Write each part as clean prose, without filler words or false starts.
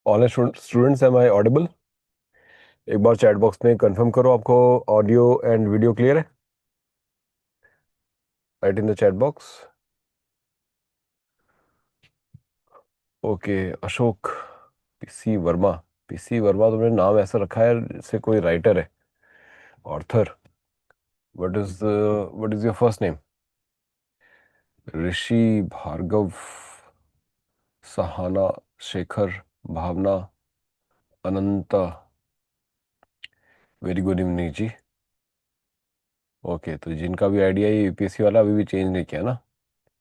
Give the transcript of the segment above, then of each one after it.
All students, am I audible? एक बार chat box में कंफर्म करो आपको ऑडियो एंड वीडियो क्लियर है। Right in the chat box. Okay. Ashok PC Verma. PC Verma, तुमने नाम ऐसा रखा है जैसे कोई राइटर है, author. What is your first name? Rishi, Bhargav, Sahana, Shekhar, Bhavana, Ananta. Very good evening जी। ओके, तो जिनका भी आइडिया है यूपीएससी वाला अभी भी चेंज नहीं किया ना,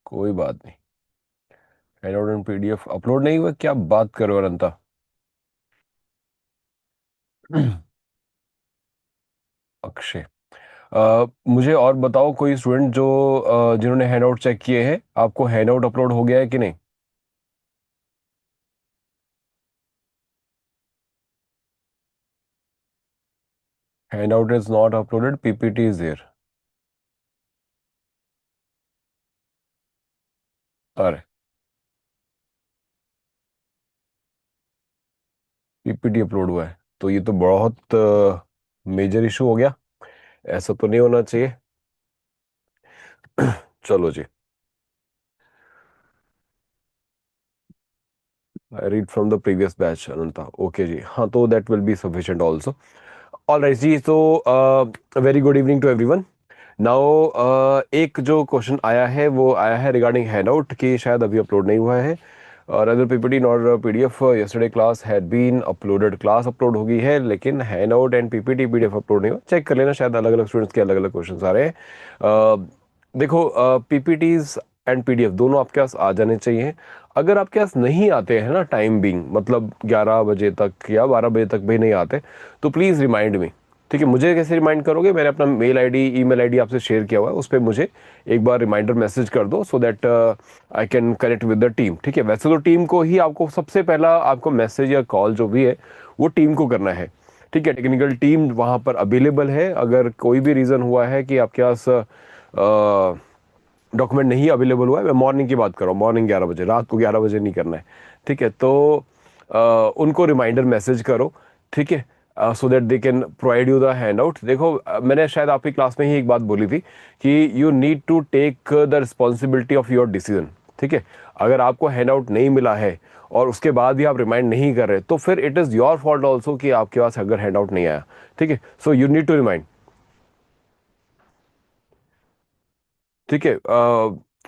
कोई बात नहीं। हैंडआउट एंड पीडीएफ अपलोड नहीं हुआ? क्या बात करो अनंता। अक्षय। मुझे और बताओ कोई स्टूडेंट जो जिन्होंने हैंडआउट चेक किए हैं, आपको हैंडआउट अपलोड हो गया है कि नहीं? Handout is not uploaded, PPT is there. अरे, पीपीटी अपलोड हुआ है तो ये तो बहुत मेजर इशू हो गया। ऐसा तो नहीं होना चाहिए। चलो ji. I read from the previous batch Ananta. Okay ji, हाँ, तो that will be sufficient also. All right ji, तो very good evening to everyone. Now एक जो क्वेश्चन आया है वो आया है रिगार्डिंग हैंडआउट कि शायद अभी अपलोड नहीं हुआ है। और other PPT not PDF yesterday class had been uploaded. Class upload हो गई है लेकिन handout and PPT PDF upload नहीं हुआ। चेक कर लेना, शायद अलग अलग स्टूडेंट्स के अलग अलग क्वेश्चन आ रहे हैं। देखो, पीपीटीज एंड पीडीएफ दोनों आपके पास आ जाने चाहिए। अगर आपके पास नहीं आते हैं ना, टाइम बीइंग मतलब 11 बजे तक या 12 बजे तक भी नहीं आते, तो प्लीज़ रिमाइंड मी। ठीक है, मुझे कैसे रिमाइंड करोगे? मैंने अपना मेल आईडी, ईमेल आईडी आपसे शेयर किया हुआ है, उस पर मुझे एक बार रिमाइंडर मैसेज कर दो so that I can connect with the team. ठीक है, वैसे तो टीम को ही आपको सबसे पहला आपको मैसेज या कॉल जो भी है वो टीम को करना है। ठीक है, टेक्निकल टीम वहाँ पर अवेलेबल है। अगर कोई भी रीज़न हुआ है कि आपके पास डॉक्यूमेंट नहीं अवेलेबल हुआ है, मैं मॉर्निंग की बात कर रहा हूँ, मॉर्निंग 11 बजे, रात को 11 बजे नहीं करना है। ठीक है, तो उनको रिमाइंडर मैसेज करो। ठीक है, so that they can provide you the hand out. देखो, मैंने शायद आपकी क्लास में ही एक बात बोली थी कि you need to take the responsibility of your decision. ठीक है, अगर आपको हैंड आउट नहीं मिला है और उसके बाद भी आप रिमाइंड नहीं कर रहे, तो फिर it is your fault also कि आपके पास अगर हैंड आउट नहीं आया। ठीक है, so you need to remind. ठीक है,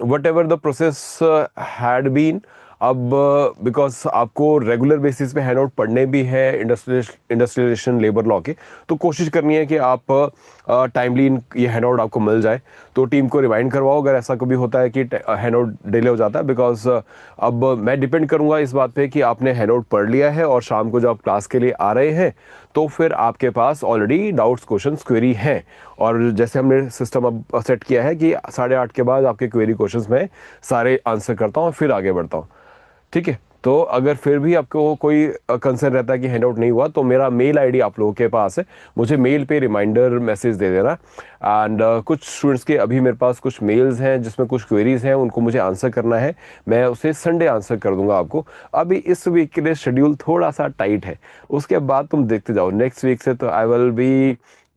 whatever the process had been. अब बिकॉज आपको रेगुलर बेसिस पे हैंड आउट पढ़ने भी है इंडस्ट्रियलाइजेशन लेबर लॉ के, तो कोशिश करनी है कि आप टाइमली ये हैंड आउट आपको मिल जाए। तो टीम को रिमाइंड करवाओ अगर ऐसा कभी होता है कि हैंड आउट डिले हो जाता है। बिकॉज अब मैं डिपेंड करूंगा इस बात पे कि आपने हैंड आउट पढ़ लिया है और शाम को जब आप क्लास के लिए आ रहे हैं तो फिर आपके पास ऑलरेडी डाउट्स, क्वेश्चंस, क्वेरी हैं। और जैसे हमने सिस्टम अब सेट किया है कि 8:30 के बाद आपके क्वेरी क्वेश्चंस में सारे आंसर करता हूँ और फिर आगे बढ़ता हूँ। ठीक है, तो अगर फिर भी आपको कोई कंसर्न रहता है कि हैंड आउट नहीं हुआ, तो मेरा मेल आईडी आप लोगों के पास है, मुझे मेल पे रिमाइंडर मैसेज दे देना। एंड कुछ स्टूडेंट्स के अभी मेरे पास कुछ मेल्स हैं जिसमें कुछ क्वेरीज हैं, उनको मुझे आंसर करना है। मैं उसे संडे आंसर कर दूंगा आपको। अभी इस वीक के लिए शेड्यूल थोड़ा सा टाइट है, उसके बाद तुम देखते जाओ। नेक्स्ट वीक से तो I will be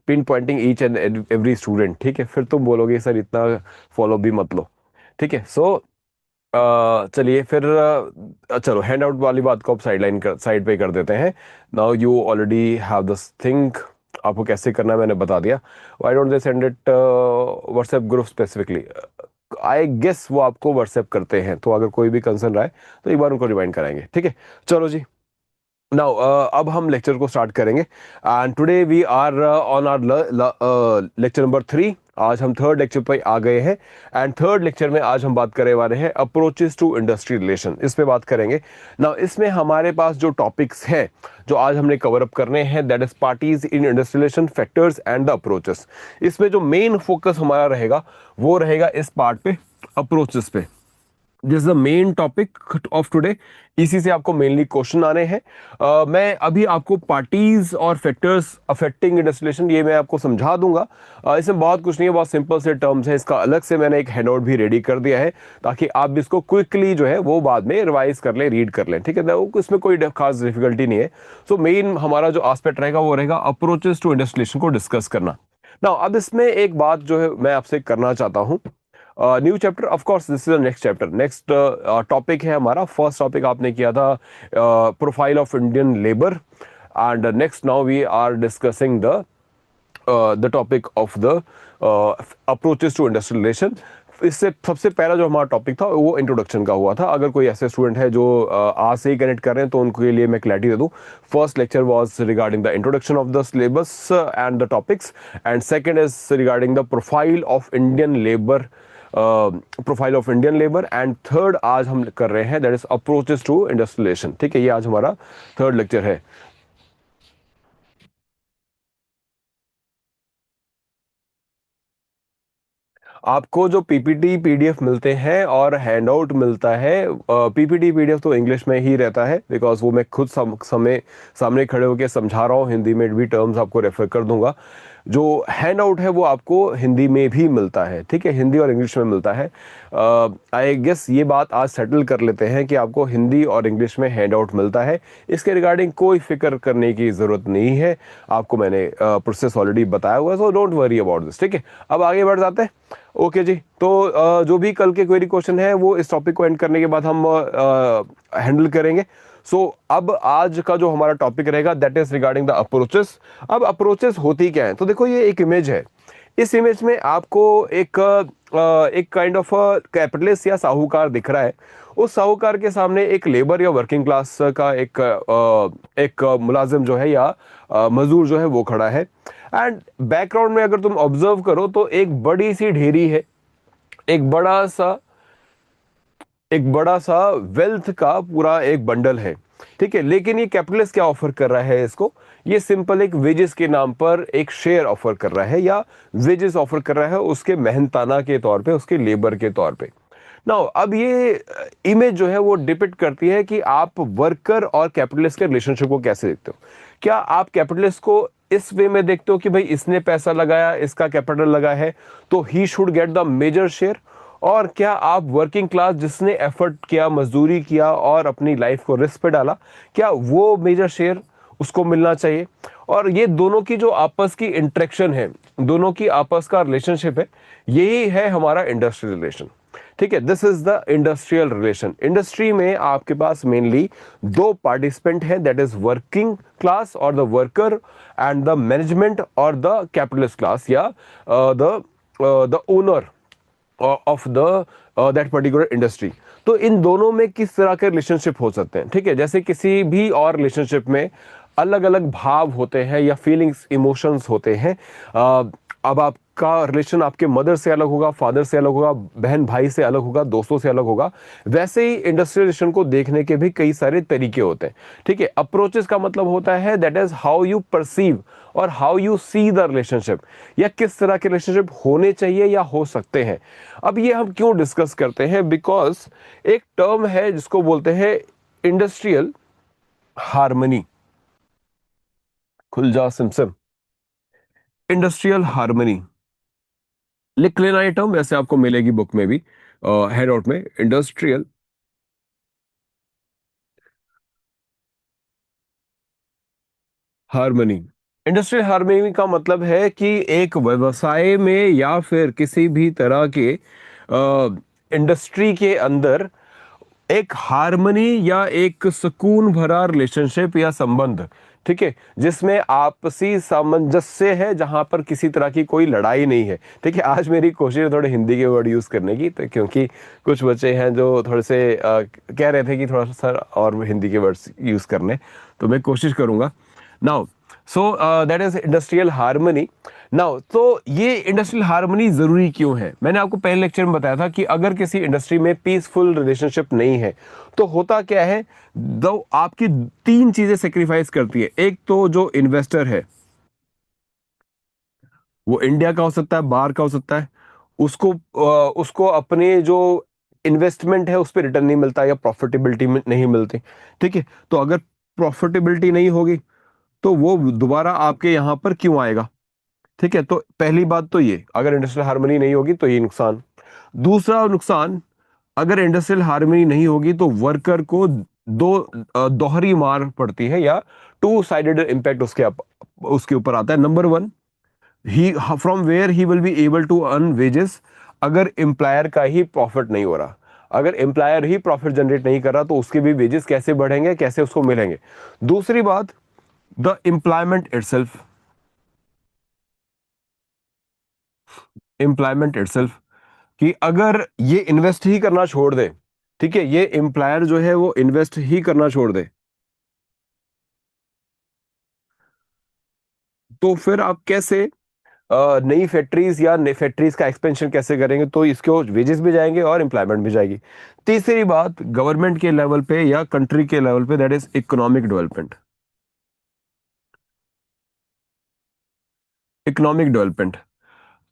pinpointing each and every student. ठीक है, फिर तुम बोलोगे सर इतना फॉलो भी मत लो। ठीक है, सो चलिए फिर चलो हैंड आउट वाली बात को अब साइड पे कर देते हैं। Now you already have this thing. आपको कैसे करना है मैंने बता दिया। Why don't they send it WhatsApp group specifically? I guess वो आपको व्हाट्सएप करते हैं, तो अगर कोई भी कंसर्न रहा है तो एक बार उनको रिमाइंड कराएंगे। ठीक है, चलो जी। नाउ अब हम लेक्चर को स्टार्ट करेंगे and today we are on our lecture number 3। आज हम थर्ड लेक्चर पे आ गए हैं एंड थर्ड लेक्चर में आज हम बात करने वाले हैं अप्रोचेस टू इंडस्ट्री रिलेशन, इस पे बात करेंगे। नाउ इसमें हमारे पास जो टॉपिक्स हैं जो आज हमने कवर अप करने हैं, that is parties in industry relation, factors and the approaches. इसमें जो मेन फोकस हमारा रहेगा वो रहेगा इस पार्ट पे, अप्रोचेस पे। This is the main topic of today. इसी से आपको मेनली क्वेश्चन आने हैं। मैं अभी आपको पार्टीज और फैक्टर्स अफेक्टिंग इंडस्ट्रियलाइजेशन ये मैं आपको समझा दूंगा। इसमें बहुत कुछ नहीं है, बहुत सिंपल से टर्म्स है। इसका अलग से मैंने एक हैंडआउट भी रेडी कर दिया है ताकि आप भी इसको क्विकली जो है वो बाद में रिवाइज कर लें, रीड कर लें। ठीक है, तो इसमें कोई खास डिफिकल्टी नहीं है। सो मेन हमारा जो एस्पेक्ट रहेगा वो रहेगा अप्रोचेस टू इंडस्ट्रियलाइजेशन को डिस्कस करना। ना अब इसमें एक बात जो है मैं आपसे करना चाहता हूँ। New chapter, of course this is the next chapter. Next topic है हमारा, फर्स्ट टॉपिक आपने किया था profile of Indian labour, and next now we are discussing the topic of the approaches to industrial relation. इससे सबसे पहला जो हमारा टॉपिक था वो इंट्रोडक्शन का हुआ था। अगर कोई ऐसे स्टूडेंट है जो आज से ही कनेक्ट कर रहे हैं तो उनके लिए मैं क्लैरिटी दे दूं। First lecture was regarding the introduction of the syllabus and the topics, and second is regarding the profile of Indian labour, and third आज हम कर रहे हैं that is approaches to industrialisation. ठीक है, ये आज हमारा थर्ड लेक्चर है। आपको जो पीपीटी पीडीएफ मिलते हैं और हैंडआउट मिलता है, पीपीटी पीडीएफ तो इंग्लिश में ही रहता है बिकॉज वो मैं खुद समय सामने खड़े होकर समझा रहा हूँ, हिंदी में भी टर्म्स आपको रेफर कर दूंगा। जो हैंडआउट है वो आपको हिंदी में भी मिलता है। ठीक है, हिंदी और इंग्लिश में मिलता है। आई गेस ये बात आज सेटल कर लेते हैं कि आपको हिंदी और इंग्लिश में हैंडआउट मिलता है। इसके रिगार्डिंग कोई फिक्र करने की ज़रूरत नहीं है, आपको मैंने प्रोसेस ऑलरेडी बताया हुआ है, so don't worry about this. ठीक है, अब आगे बढ़ जाते हैं। ओके जी, तो जो भी कल के क्वेरी क्वेश्चन है वो इस टॉपिक को एंड करने के बाद हम हैंडल करेंगे। सो अब आज का जो हमारा टॉपिक रहेगा that is regarding the approaches. अब अप्रोचेस होती क्या है, तो देखो ये एक इमेज है। इस इमेज में आपको एक काइंड ऑफ कैपिटलिस्ट या साहूकार दिख रहा है। उस साहूकार के सामने एक लेबर या वर्किंग क्लास का एक मुलाजिम जो है या मजदूर जो है वो खड़ा है। एंड बैकग्राउंड में अगर तुम ऑब्जर्व करो तो एक बड़ी सी ढेरी है, एक बड़ा सा वेल्थ का पूरा एक बंडल है। ठीक है, लेकिन ये कैपिटलिस्ट क्या ऑफर कर रहा है इसको, ये सिंपल एक वेजेस के नाम पर एक शेयर ऑफर कर रहा है या वेजेस ऑफर कर रहा है उसके मेहनताना के तौर पे, उसके लेबर के तौर पे। नाउ अब ये इमेज जो है वो डिपिक्ट करती है कि आप वर्कर और कैपिटलिस्ट के रिलेशनशिप को कैसे देखते हो। क्या आप कैपिटलिस्ट को इस वे में देखते हो कि भाई इसने पैसा लगाया, इसका कैपिटल लगा है तो he should get the major share, और क्या आप वर्किंग क्लास जिसने एफर्ट किया, मजदूरी किया और अपनी लाइफ को रिस्क पे डाला, क्या वो मेजर शेयर उसको मिलना चाहिए। और ये दोनों की जो आपस की इंटरेक्शन है, दोनों की आपस का रिलेशनशिप है, यही है हमारा इंडस्ट्रियल रिलेशन। ठीक है, this is the industrial relation. Industry में आपके पास मेनली दो पार्टिसिपेंट हैं, दैट इज वर्किंग क्लास और the worker, and the management और द कैपिटलिस्ट क्लास या the owner of the that particular industry. तो इन दोनों में किस तरह के रिलेशनशिप हो सकते हैं। ठीक है, जैसे किसी भी और रिलेशनशिप में अलग अलग भाव होते हैं या फीलिंग्स, इमोशंस होते हैं। अब आपका रिलेशन आपके मदर से अलग होगा, फादर से अलग होगा, बहन भाई से अलग होगा, दोस्तों से अलग होगा। वैसे ही इंडस्ट्रियल रिलेशन को देखने के भी कई सारे तरीके होते हैं। ठीक है, अप्रोचेस का मतलब होता है that is how you perceive और how you see the relationship, या किस तरह के रिलेशनशिप होने चाहिए या हो सकते हैं। अब ये हम क्यों डिस्कस करते हैं, बिकॉज एक टर्म है जिसको बोलते हैं इंडस्ट्रियल हार्मनी। खुल जा सिमसिम, इंडस्ट्रियल हार्मनी लिख लेना। ये टर्म वैसे आपको मिलेगी बुक में भी, हेड आउट में, इंडस्ट्रियल हार्मनी। इंडस्ट्रियल हार्मनी का मतलब है कि एक व्यवसाय में या फिर किसी भी तरह के इंडस्ट्री के अंदर एक हार्मनी या एक सुकून भरा रिलेशनशिप या संबंध। ठीक है, जिसमें आपसी सामंजस्य है, जहां पर किसी तरह की कोई लड़ाई नहीं है। ठीक है, आज मेरी कोशिश है थोड़े हिंदी के वर्ड यूज करने की, तो क्योंकि कुछ बच्चे हैं जो थोड़े से कह रहे थे कि थोड़ा सा सर और हिंदी के वर्ड्स यूज करने, तो मैं कोशिश करूंगा। Now so that is industrial harmony. Now तो ये इंडस्ट्रियल हार्मनी जरूरी क्यों है, मैंने आपको पहले लेक्चर में बताया था कि अगर किसी इंडस्ट्री में पीसफुल रिलेशनशिप नहीं है तो होता क्या है, दो आपकी तीन चीजें सेक्रीफाइस करती है। एक तो जो इन्वेस्टर है वो इंडिया का हो सकता है, बाहर का हो सकता है, उसको अपने जो इन्वेस्टमेंट है उस पर रिटर्न नहीं मिलता या प्रॉफिटेबिलिटी नहीं मिलती। ठीक है, तो अगर प्रॉफिटेबिलिटी नहीं होगी तो वो दोबारा आपके यहाँ पर क्यों आएगा? ठीक है, तो पहली बात तो ये, अगर इंडस्ट्रियल हार्मनी नहीं होगी तो ये नुकसान। दूसरा नुकसान, अगर इंडस्ट्रियल हार्मनी नहीं होगी तो वर्कर को दोहरी मार पड़ती है, या टू साइडेड इम्पैक्ट उसके ऊपर आता है। Number one, he from where he will be able to earn wages, अगर एम्प्लॉयर का ही प्रॉफिट नहीं हो रहा, अगर एम्प्लॉयर ही प्रॉफिट जनरेट नहीं कर रहा तो उसके भी वेजेस कैसे बढ़ेंगे, कैसे उसको मिलेंगे? दूसरी बात, the employment itself, employment itself, कि अगर ये इन्वेस्ट ही करना छोड़ दे, ठीक है, ये एम्प्लॉयर जो है वो इन्वेस्ट ही करना छोड़ दे, तो फिर आप कैसे नई फैक्ट्रीज या नई फैक्ट्रीज का एक्सपेंशन कैसे करेंगे? तो इसके वेजेस भी जाएंगे और एम्प्लॉयमेंट भी जाएगी। तीसरी बात, गवर्नमेंट के लेवल पे या कंट्री के लेवल पे, that is economic development. Economic development,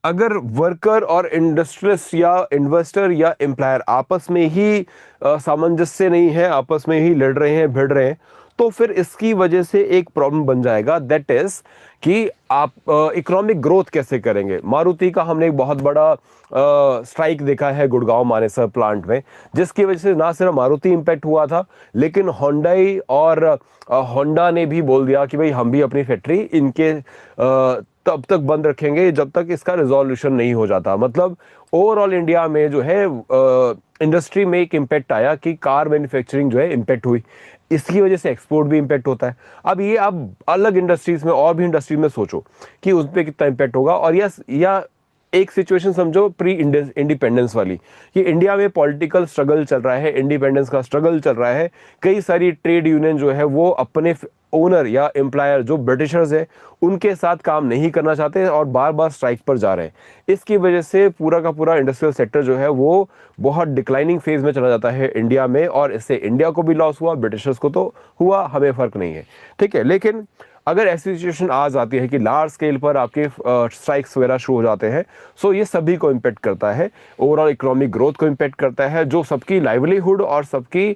अगर वर्कर और इंडस्ट्रियलिस्ट या इन्वेस्टर या एम्प्लॉयर आपस में ही सामंजस्य नहीं है, आपस में ही लड़ रहे हैं, भिड़ रहे हैं, तो फिर इसकी वजह से एक प्रॉब्लम बन जाएगा, दैट इज कि आप इकोनॉमिक ग्रोथ कैसे करेंगे? मारुति का हमने एक बहुत बड़ा स्ट्राइक देखा है गुड़गांव मानेसर प्लांट में, जिसकी वजह से ना सिर्फ मारुति इंपैक्ट हुआ था, लेकिन होंडाई और होंडा ने भी बोल दिया कि भाई हम भी अपनी फैक्ट्री इनके तब तक बंद रखेंगे जब तक इसका रिजोल्यूशन नहीं हो जाता। मतलब ओवरऑल इंडिया में जो है इंडस्ट्री में एक इम्पैक्ट आया कि कार मैन्युफैक्चरिंग जो है इम्पैक्ट हुई, इसकी वजह से एक्सपोर्ट भी इम्पैक्ट होता है। अब ये आप अलग इंडस्ट्रीज में और भी इंडस्ट्रीज में सोचो कि उस पर कितना इम्पैक्ट होगा। और या एक सिचुएशन समझो प्री इंडिपेंडेंस वाली, कि इंडिया में पॉलिटिकल स्ट्रगल चल रहा है, इंडिपेंडेंस का स्ट्रगल चल रहा है, कई सारी ट्रेड यूनियन जो है वो अपने ओनर या एम्प्लॉयर जो ब्रिटिशर्स है उनके साथ काम नहीं करना चाहते हैं और बार बार स्ट्राइक पर जा रहे हैं। इसकी वजह से पूरा का पूरा इंडस्ट्रियल सेक्टर जो है वो बहुत डिक्लाइनिंग फेज में चला जाता है इंडिया में, और इससे इंडिया को भी लॉस हुआ, ब्रिटिशर्स को तो हुआ, हमें फर्क नहीं है। ठीक है, लेकिन अगर ऐसी सिचुएशन आ जाती है कि लार्ज स्केल पर आपके स्ट्राइक्स वगैरह शुरू हो जाते हैं, सो ये सभी को इम्पेक्ट करता है, ओवरऑल इकोनॉमिक ग्रोथ को इम्पेक्ट करता है, जो सबकी लाइवलीहुड और सबकी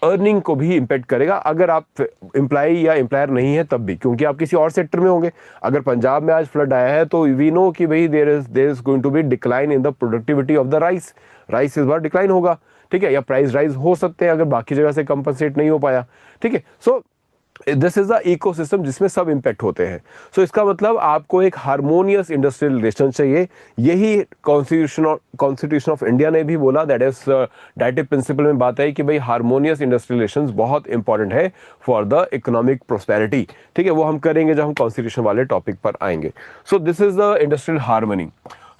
अर्निंग को भी इम्पेक्ट करेगा। अगर आप एम्प्लॉय या एम्प्लॉयर नहीं है तब भी, क्योंकि आप किसी और सेक्टर में होंगे। अगर पंजाब में आज फ्लड आया है तो वी नो कि भाई there is going to be decline in the productivity of the rice, rice इस बार डिक्लाइन होगा। ठीक है, या प्राइस राइज हो सकते हैं अगर बाकी जगह से कंपनसेट नहीं हो पाया। ठीक है, so this is the ecosystem जिसमें सब इम्पैक्ट होते हैं। सो इसका मतलब आपको एक हार्मोनियस इंडस्ट्रियल रिलेशन चाहिए। यही कॉन्स्टिट्यूशन ऑफ इंडिया ने भी बोला, दैट इज डायरेक्टिव प्रिंसिपल में बात है कि भाई हार्मोनियस इंडस्ट्रियल रिलेशंस बहुत इंपॉर्टेंट है फॉर द इकोनॉमिक प्रोस्पेरिटी। ठीक है, वो हम करेंगे जब हम कॉन्स्टिट्यूशन वाले टॉपिक पर आएंगे। सो this is the industrial harmony.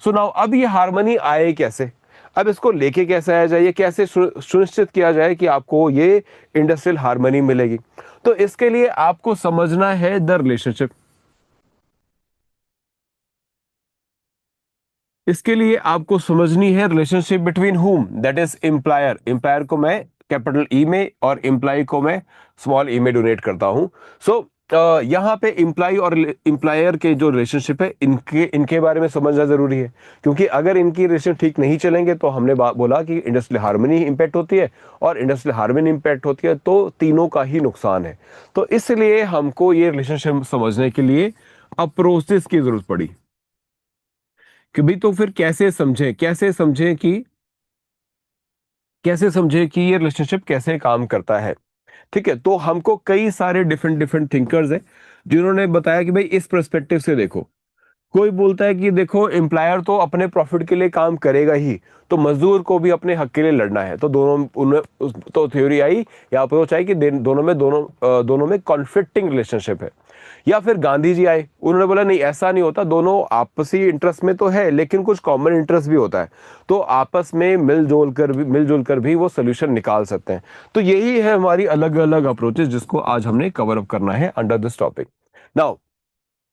So now अब ये हार्मनी आए कैसे, अब इसको लेके कैसे आया जाए, कैसे सुनिश्चित किया जाए कि आपको ये इंडस्ट्रियल हार्मनी मिलेगी? तो इसके लिए आपको समझना है द रिलेशनशिप। इसके लिए आपको समझनी है रिलेशनशिप बिटवीन हुम, दैट इज एम्प्लॉयर। एम्प्लॉयर को मैं कैपिटल ई में और एम्प्लॉय को मैं स्मॉल ई में डोनेट करता हूं। सो यहाँ पे एम्प्लॉय और एम्प्लॉयर के जो रिलेशनशिप है इनके इनके बारे में समझना जरूरी है, क्योंकि अगर इनकी रिलेशन ठीक नहीं चलेंगे तो हमने बोला कि इंडस्ट्रियल हार्मनी इंपैक्ट होती है, और इंडस्ट्रियल हार्मनी इंपैक्ट होती है तो तीनों का ही नुकसान है। तो इसलिए हमको ये रिलेशनशिप समझने के लिए अप्रोचेस की जरूरत पड़ी कि भी, तो फिर कैसे समझे कि ये रिलेशनशिप कैसे काम करता है। ठीक है, तो हमको कई सारे डिफरेंट डिफरेंट थिंकर्स हैं जिन्होंने बताया कि भाई इस पर्सपेक्टिव से देखो। कोई बोलता है कि देखो एम्प्लॉयर तो अपने प्रॉफिट के लिए काम करेगा ही, तो मजदूर को भी अपने हक के लिए लड़ना है। तो दोनों उनमें तो थ्योरी आई या अप्रोच आई कि दोनों में कॉन्फ्लिक्टिंग रिलेशनशिप है। या फिर गांधी जी आए, उन्होंने बोला नहीं ऐसा नहीं होता, दोनों आपसी इंटरेस्ट में तो है लेकिन कुछ कॉमन इंटरेस्ट भी होता है, तो आपस में मिलजुल कर भी वो सोल्यूशन निकाल सकते हैं। तो यही है हमारी अलग अलग अप्रोचेस जिसको आज हमने कवर अप करना है अंडर दिस टॉपिक। नाउ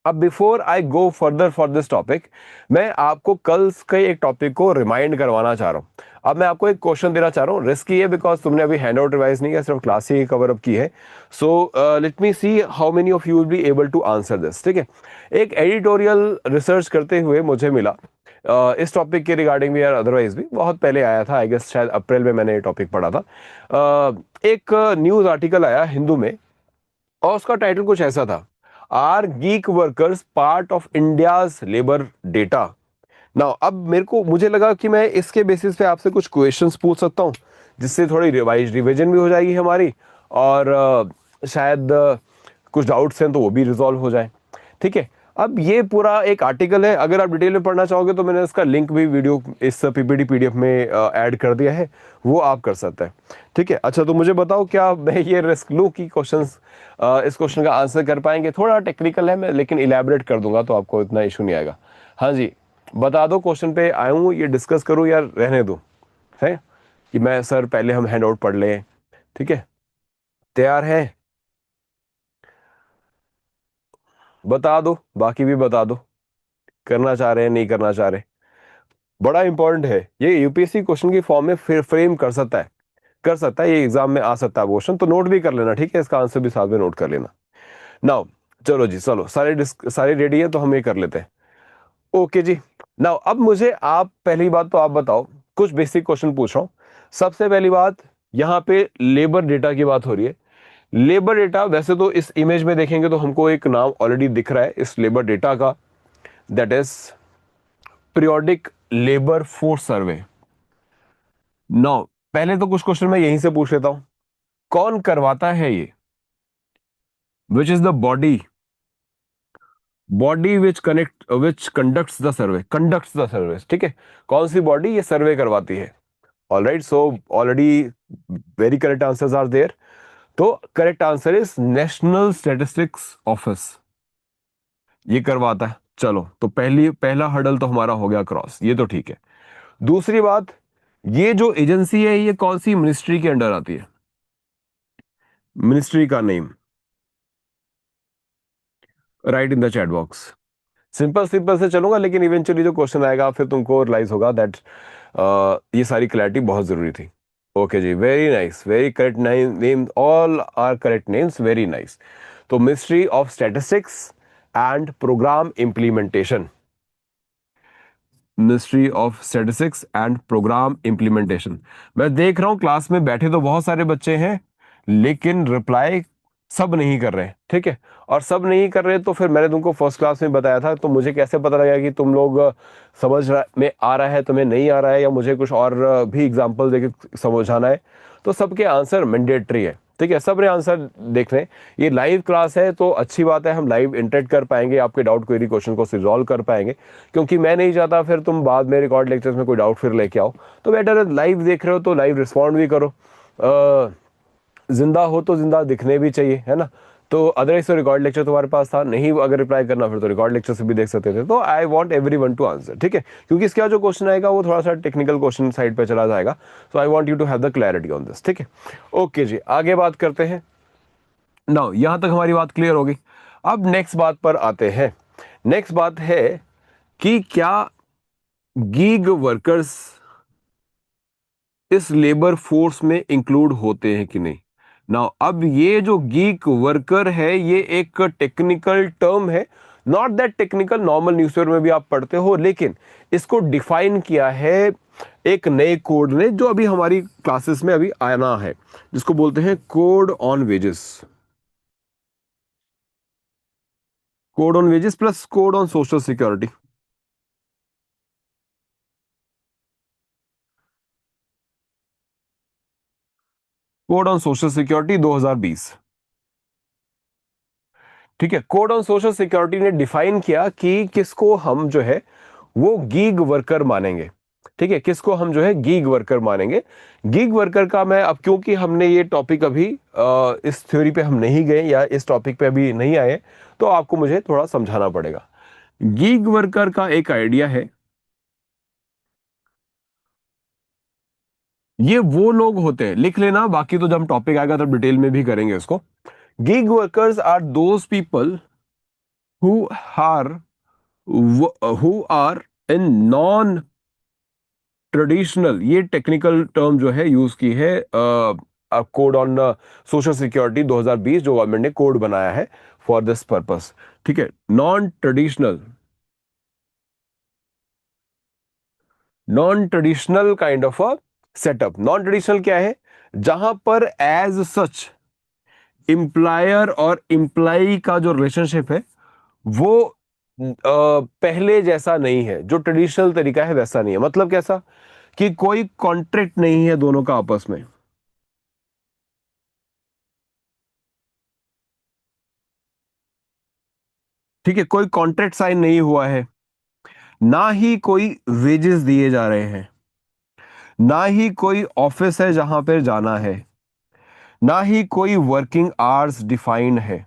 अब before I go further for this topic, मैं आपको कल के एक टॉपिक को रिमाइंड करवाना चाह रहा हूँ। अब मैं आपको एक क्वेश्चन देना चाह रहा हूँ, रिस्की है बिकॉज तुमने अभी हैंड आउट रिवाइज नहीं किया, सिर्फ क्लास ही कवर अप की है। So let me see how many of you will be able to answer this. ठीक है, एक एडिटोरियल रिसर्च करते हुए मुझे मिला इस टॉपिक के रिगार्डिंग भी यार अदरवाइज भी बहुत पहले आया था, आई गेस शायद अप्रैल में मैंने ये टॉपिक पढ़ा था। एक न्यूज आर्टिकल आया हिंदू में और उसका टाइटल कुछ ऐसा था, are gig workers part of India's labour data. Now अब मुझे लगा कि मैं इसके बेसिस पे आपसे कुछ क्वेश्चंस पूछ सकता हूँ, जिससे थोड़ी रिवीजन भी हो जाएगी हमारी, और शायद कुछ डाउट्स हैं तो वो भी रिजॉल्व हो जाए। ठीक है, अब ये पूरा एक आर्टिकल है, अगर आप डिटेल में पढ़ना चाहोगे तो मैंने इसका लिंक भी वीडियो इस पीपीटी पीडीएफ में ऐड कर दिया है, वो आप कर सकते हैं। ठीक है, अच्छा तो मुझे बताओ क्या मैं ये रिस्क लूँ कि क्वेश्चंस इस क्वेश्चन का आंसर कर पाएंगे? थोड़ा टेक्निकल है मैं, लेकिन इलेबोरेट कर दूंगा तो आपको इतना इशू नहीं आएगा। हाँ जी, बता दो क्वेश्चन पे आया हूँ, ये डिस्कस करूँ या रहने दूँ? है कि मैं सर पहले हम हैंड आउट पढ़ लें? ठीक है, तैयार है? बता दो, बाकी भी बता दो, करना चाह रहे हैं नहीं करना चाह रहे। बड़ा इंपॉर्टेंट है ये, यूपीएससी क्वेश्चन की फॉर्म में फिर फ्रेम कर सकता है, कर सकता है, ये एग्जाम में आ सकता है क्वेश्चन, तो नोट भी कर लेना। ठीक है, इसका आंसर भी साथ में नोट कर लेना। नाउ चलो जी, चलो सारे रेडी है तो हम ये कर लेते हैं। ओके जी। नाउ अब मुझे आप पहली बात तो आप बताओ, कुछ बेसिक क्वेश्चन पूछ रहा हूं। सबसे पहली बात, यहां पे लेबर डेटा की बात हो रही है। लेबर डेटा, वैसे तो इस इमेज में देखेंगे तो हमको एक नाम ऑलरेडी दिख रहा है इस लेबर डेटा का, that is periodic labour force survey. Now, पहले तो कुछ क्वेश्चन मैं यहीं से पूछ लेता हूं, कौन करवाता है ये? Which is the body which conducts the survey, conducts the survey. ठीक है, कौन सी बॉडी ये सर्वे करवाती है? All right, so already very correct answers are there. तो correct answer is national statistics office, ये करवाता है। चलो, तो पहला हर्डल तो हमारा हो गया क्रॉस, ये तो ठीक है। दूसरी बात, ये जो एजेंसी है ये कौन सी मिनिस्ट्री के अंडर आती है? मिनिस्ट्री का name right in the chat box. Simple simple से चलूंगा, लेकिन इवेंचुअली जो क्वेश्चन आएगा फिर तुमको रियलाइज होगा दैट ये सारी क्लैरिटी बहुत जरूरी थी। Okay ji, very nice, very correct name, all are correct names, very nice. तो ministry of statistics and programme implementation, ministry of statistics and programme implementation. मैं देख रहा हूं क्लास में बैठे तो बहुत सारे बच्चे हैं, लेकिन रिप्लाई सब नहीं कर रहे। ठीक है, और सब नहीं कर रहे तो फिर मैंने तुमको फर्स्ट क्लास में बताया था, तो मुझे कैसे पता लगा कि तुम लोग में आ रहा है, तुम्हें नहीं आ रहा है, या मुझे कुछ और भी एग्जाम्पल देके समझाना है? तो सबके आंसर मैंडेटरी है। ठीक है, सबने आंसर देख रहे हैं। ये लाइव क्लास है तो अच्छी बात है, हम लाइव इंटरेक्ट कर पाएंगे, आपके डाउट क्वेरी क्वेश्चन को रिजॉल्व कर पाएंगे, क्योंकि मैं नहीं चाहता फिर तुम बाद में रिकॉर्ड लेक्चर्स में कोई डाउट फिर लेके आओ। तो बेटर है लाइव देख रहे हो तो लाइव रिस्पॉन्ड भी करो, जिंदा हो तो जिंदा दिखने भी चाहिए, है ना? तो अदरवाइज तो रिकॉर्ड लेक्चर तुम्हारे पास था नहीं, अगर रिप्लाई करना फिर तो रिकॉर्ड लेक्चर से भी देख सकते थे। तो I want everyone to answer, ठीक है, क्योंकि इसका जो क्वेश्चन आएगा वो थोड़ा सा टेक्निकल क्वेश्चन साइड पे चला जाएगा। So I want you to have the clarity on this. ठीक है, ओके जी, आगे बात करते हैं। नाउ यहां तक हमारी बात क्लियर होगी। अब नेक्स्ट बात पर आते हैं। नेक्स्ट बात है कि क्या गीग वर्कर्स इस लेबर फोर्स में इंक्लूड होते हैं कि नहीं? नाउ अब ये जो गीक वर्कर है ये एक टेक्निकल टर्म है, not that technical, normal newspaper में भी आप पढ़ते हो, लेकिन इसको डिफाइन किया है एक नए कोड ने, जो अभी हमारी क्लासेस में अभी आना है, जिसको बोलते हैं code on wages. Code on wages plus code on social security. Code on social security 2020। ठीक है, कोड ऑन सोशल सिक्योरिटी ने डिफाइन किया कि किसको हम जो है वो गीग वर्कर मानेंगे। ठीक है, किसको हम जो है गीग वर्कर मानेंगे। गीग वर्कर का मैं अब, क्योंकि हमने ये टॉपिक अभी इस थ्योरी पे हम नहीं गए या इस टॉपिक पे अभी नहीं आए, तो आपको मुझे थोड़ा समझाना पड़ेगा। गीग वर्कर का एक आइडिया है, ये वो लोग होते हैं, लिख लेना, बाकी तो जब हम टॉपिक आएगा तब डिटेल में भी करेंगे इसको। Gig workers are those people who are who are in non traditional, ये टेक्निकल टर्म जो है यूज की है कोड ऑन सोशल सिक्योरिटी 2020, जो गवर्नमेंट ने कोड बनाया है फॉर दिस पर्पस। ठीक है, non traditional non traditional kind of a setup. Non traditional क्या है? जहां पर एज सच एम्प्लॉयर और एम्प्लॉई का जो रिलेशनशिप है वो पहले जैसा नहीं है, जो ट्रेडिशनल तरीका है वैसा नहीं है। मतलब कैसा? कि कोई कॉन्ट्रैक्ट नहीं है दोनों का आपस में। ठीक है, कोई कॉन्ट्रैक्ट साइन नहीं हुआ है, ना ही कोई वेजेस दिए जा रहे हैं, ना ही कोई ऑफिस है जहां पर जाना है, ना ही कोई वर्किंग आवर्स डिफाइंड है,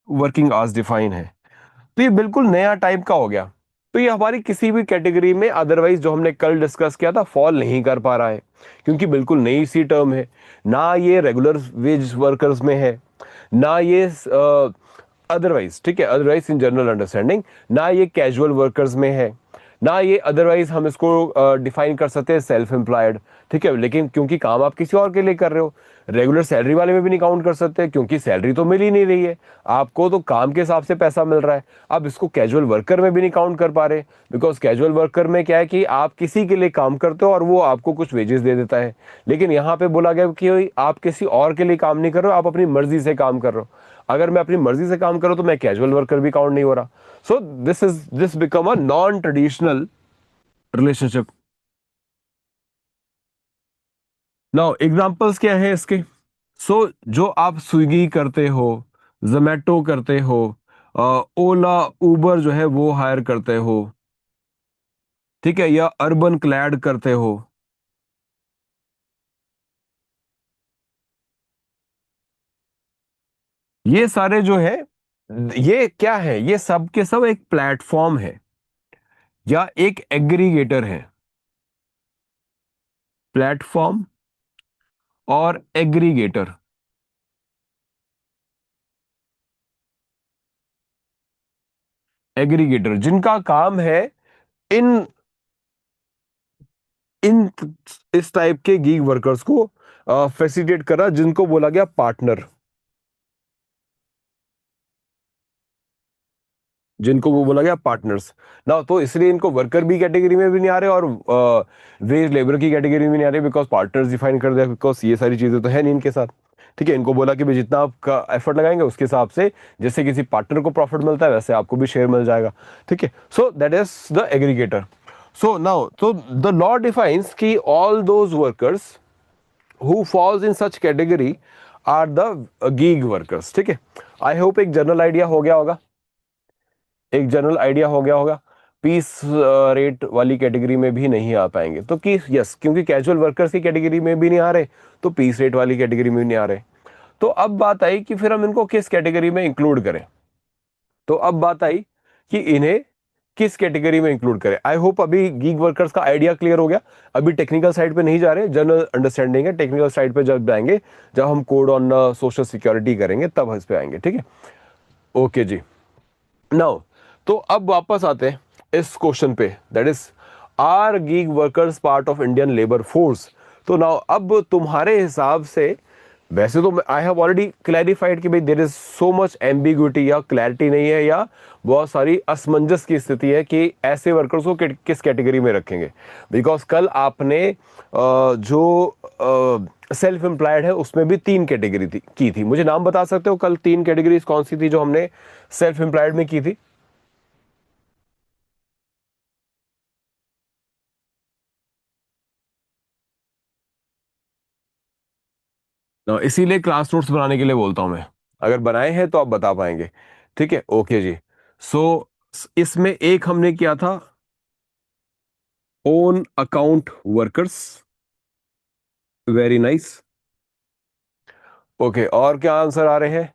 वर्किंग आवर्स डिफाइन है। तो ये बिल्कुल नया टाइप का हो गया। तो ये हमारी किसी भी कैटेगरी में अदरवाइज जो हमने कल डिस्कस किया था फॉल नहीं कर पा रहा है, क्योंकि बिल्कुल नई सी टर्म है। ना ये रेगुलर वेज वर्कर्स में है, ना ये अदरवाइज, ठीक है, अदरवाइज इन जनरल अंडरस्टैंडिंग, ना ये कैजुअल वर्कर्स में है, ना ये अदरवाइज हम इसको डिफाइन कर सकते हैं सेल्फ एम्प्लॉयड। ठीक है, लेकिन क्योंकि काम आप किसी और के लिए कर रहे हो, रेगुलर सैलरी वाले में भी नहीं काउंट कर सकते क्योंकि सैलरी तो मिल ही नहीं रही है, आपको तो काम के हिसाब से पैसा मिल रहा है। अब इसको कैजुअल वर्कर में भी नहीं काउंट कर पा रहे, बिकॉज कैजुअल वर्कर में क्या है कि आप किसी के लिए काम करते हो और वो आपको कुछ वेजेस दे देता है। लेकिन यहाँ पे बोला गया कि आप किसी और के लिए काम नहीं कर रहे हो, आप अपनी मर्जी से काम कर रहे हो। अगर मैं अपनी मर्जी से काम करूँ तो मैं कैजुअल वर्कर भी काउंट नहीं हो रहा। So this become a non traditional relationship. Now examples क्या है इसके? सो जो आप स्विगी करते हो, जोमेटो करते हो, ओला उबर जो है वो हायर करते हो, ठीक है, या अर्बन क्लैड करते हो, ये सारे जो है, ये क्या है? ये सब के सब एक प्लेटफॉर्म है या एक एग्रीगेटर है। प्लेटफॉर्म और एग्रीगेटर, एग्रीगेटर जिनका काम है इन इन इस टाइप के गीग वर्कर्स को फैसिलिटेट करा, जिनको बोला गया पार्टनर, जिनको वो बोला गया पार्टनर्स। ना तो इसलिए इनको वर्कर भी कैटेगरी में भी नहीं आ रहे और वेज लेबर की कैटेगरी में नहीं आ रहे, बिकॉज पार्टनर्स डिफाइन कर दिया, बिकॉज ये सारी चीजें तो है नहीं इनके साथ। ठीक है, इनको बोला कि भाई जितना आपका एफर्ट लगाएंगे उसके हिसाब से जैसे किसी पार्टनर को प्रॉफिट मिलता है वैसे आपको भी शेयर मिल जाएगा। ठीक है, so that is the aggregator. So now तो द लॉ डिफाइंस कि all those workers who falls in such category are the gig workers. ठीक है, आई होप एक जनरल आइडिया हो गया होगा, एक जनरल आइडिया हो गया होगा। पीस रेट वाली कैटेगरी में भी नहीं आ पाएंगे तो कि यस, क्योंकि कैजुअल वर्कर्स की कैटेगरी में भी नहीं आ रहे तो पीस रेट वाली कैटेगरी में भी नहीं आ रहे। तो अब बात आई कि फिर हम इनको किस कैटेगरी में इंक्लूड करें। तो अब बात आई कि इन्हें किस कैटेगरी में इंक्लूड करें। आई होप अभी गीग वर्कर्स का आइडिया क्लियर हो गया। अभी टेक्निकल साइड पे नहीं जा रहे, जनरल अंडरस्टैंडिंग है। टेक्निकल साइड पे जब जाएंगे, जब हम कोड ऑन सोशल सिक्योरिटी करेंगे तब इस पे आएंगे। ठीक है, ओके जी। नाउ तो अब वापस आते हैं इस क्वेश्चन पे, that is are gig workers part of Indian labour force. तो नाउ अब तुम्हारे हिसाब से, वैसे तो आई हैव ऑलरेडी क्लैरिफाइड कि भाई there is so much ambiguity या क्लैरिटी नहीं है या बहुत सारी असमंजस की स्थिति है कि ऐसे वर्कर्स को किस कैटेगरी में रखेंगे। बिकॉज कल आपने जो सेल्फ एम्प्लॉयड है उसमें भी तीन कैटेगरी थी की थी। मुझे नाम बता सकते हो कल तीन कैटेगरीज कौन सी थी जो हमने सेल्फ एम्प्लॉयड में की थी? इसीलिए क्लास नोट्स बनाने के लिए बोलता हूं मैं, अगर बनाए हैं तो आप बता पाएंगे। ठीक है, ओके जी। सो इसमें एक हमने किया था own account workers, very nice. Okay, और क्या आंसर आ रहे हैं?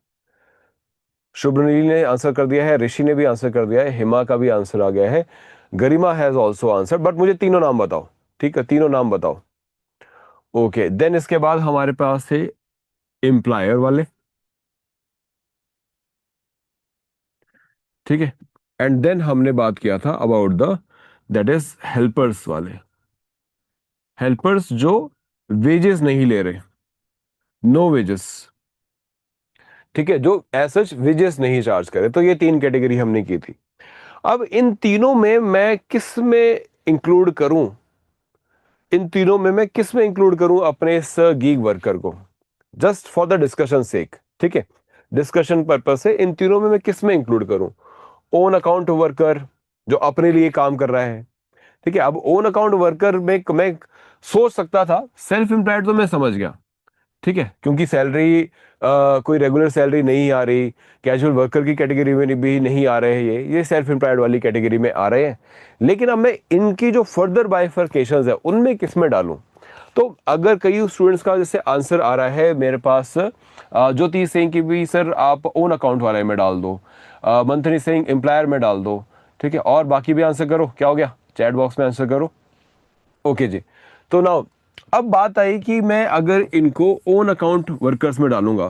शुभनील ने आंसर कर दिया है, ऋषि ने भी आंसर कर दिया है, हिमा का भी आंसर आ गया है, गरिमा हैज ऑल्सो आंसर। बट मुझे तीनों नाम बताओ। ठीक है, तीनों नाम बताओ। ओके, देन इसके बाद हमारे पास थे एम्प्लॉयर वाले। ठीक है, एंड देन हमने बात किया था about the, that is helpers वाले। हेल्पर्स जो वेजेस नहीं ले रहे, नो वेजेस। ठीक है, जो एज सच वेजेस नहीं चार्ज करे, तो ये तीन कैटेगरी हमने की थी। अब इन तीनों में मैं किस में इंक्लूड करूं, इन तीनों में मैं किस में इंक्लूड करूं अपने इस गीग वर्कर को, जस्ट फॉर द डिस्कशन सेक, ठीक है, डिस्कशन पर्पस से इन तीनों में मैं किस में इंक्लूड करूं? ओन अकाउंट वर्कर जो अपने लिए काम कर रहा है, ठीक है। अब ओन अकाउंट वर्कर में मैं सोच सकता था, सेल्फ एम्प्लॉयड तो मैं समझ गया, ठीक है, क्योंकि सैलरी कोई रेगुलर सैलरी नहीं आ रही, कैजुअल वर्कर की कैटेगरी में भी नहीं आ रहे हैं, ये सेल्फ एम्प्लॉयड वाली कैटेगरी में आ रहे हैं। लेकिन अब मैं इनकी जो फर्दर बाइफर्केशंस है उनमें किस में डालूं? तो अगर कई स्टूडेंट्स का जैसे आंसर आ रहा है मेरे पास, ज्योति सिंह की भी सर आप ओन अकाउंट वाले में डाल दो, मंथनी सिंह एम्प्लॉयर में डाल दो, ठीक है, और बाकी भी आंसर करो, क्या हो गया, चैट बॉक्स में आंसर करो। ओके जी। तो नाउ अब बात आई कि मैं अगर इनको ओन अकाउंट वर्कर्स में डालूंगा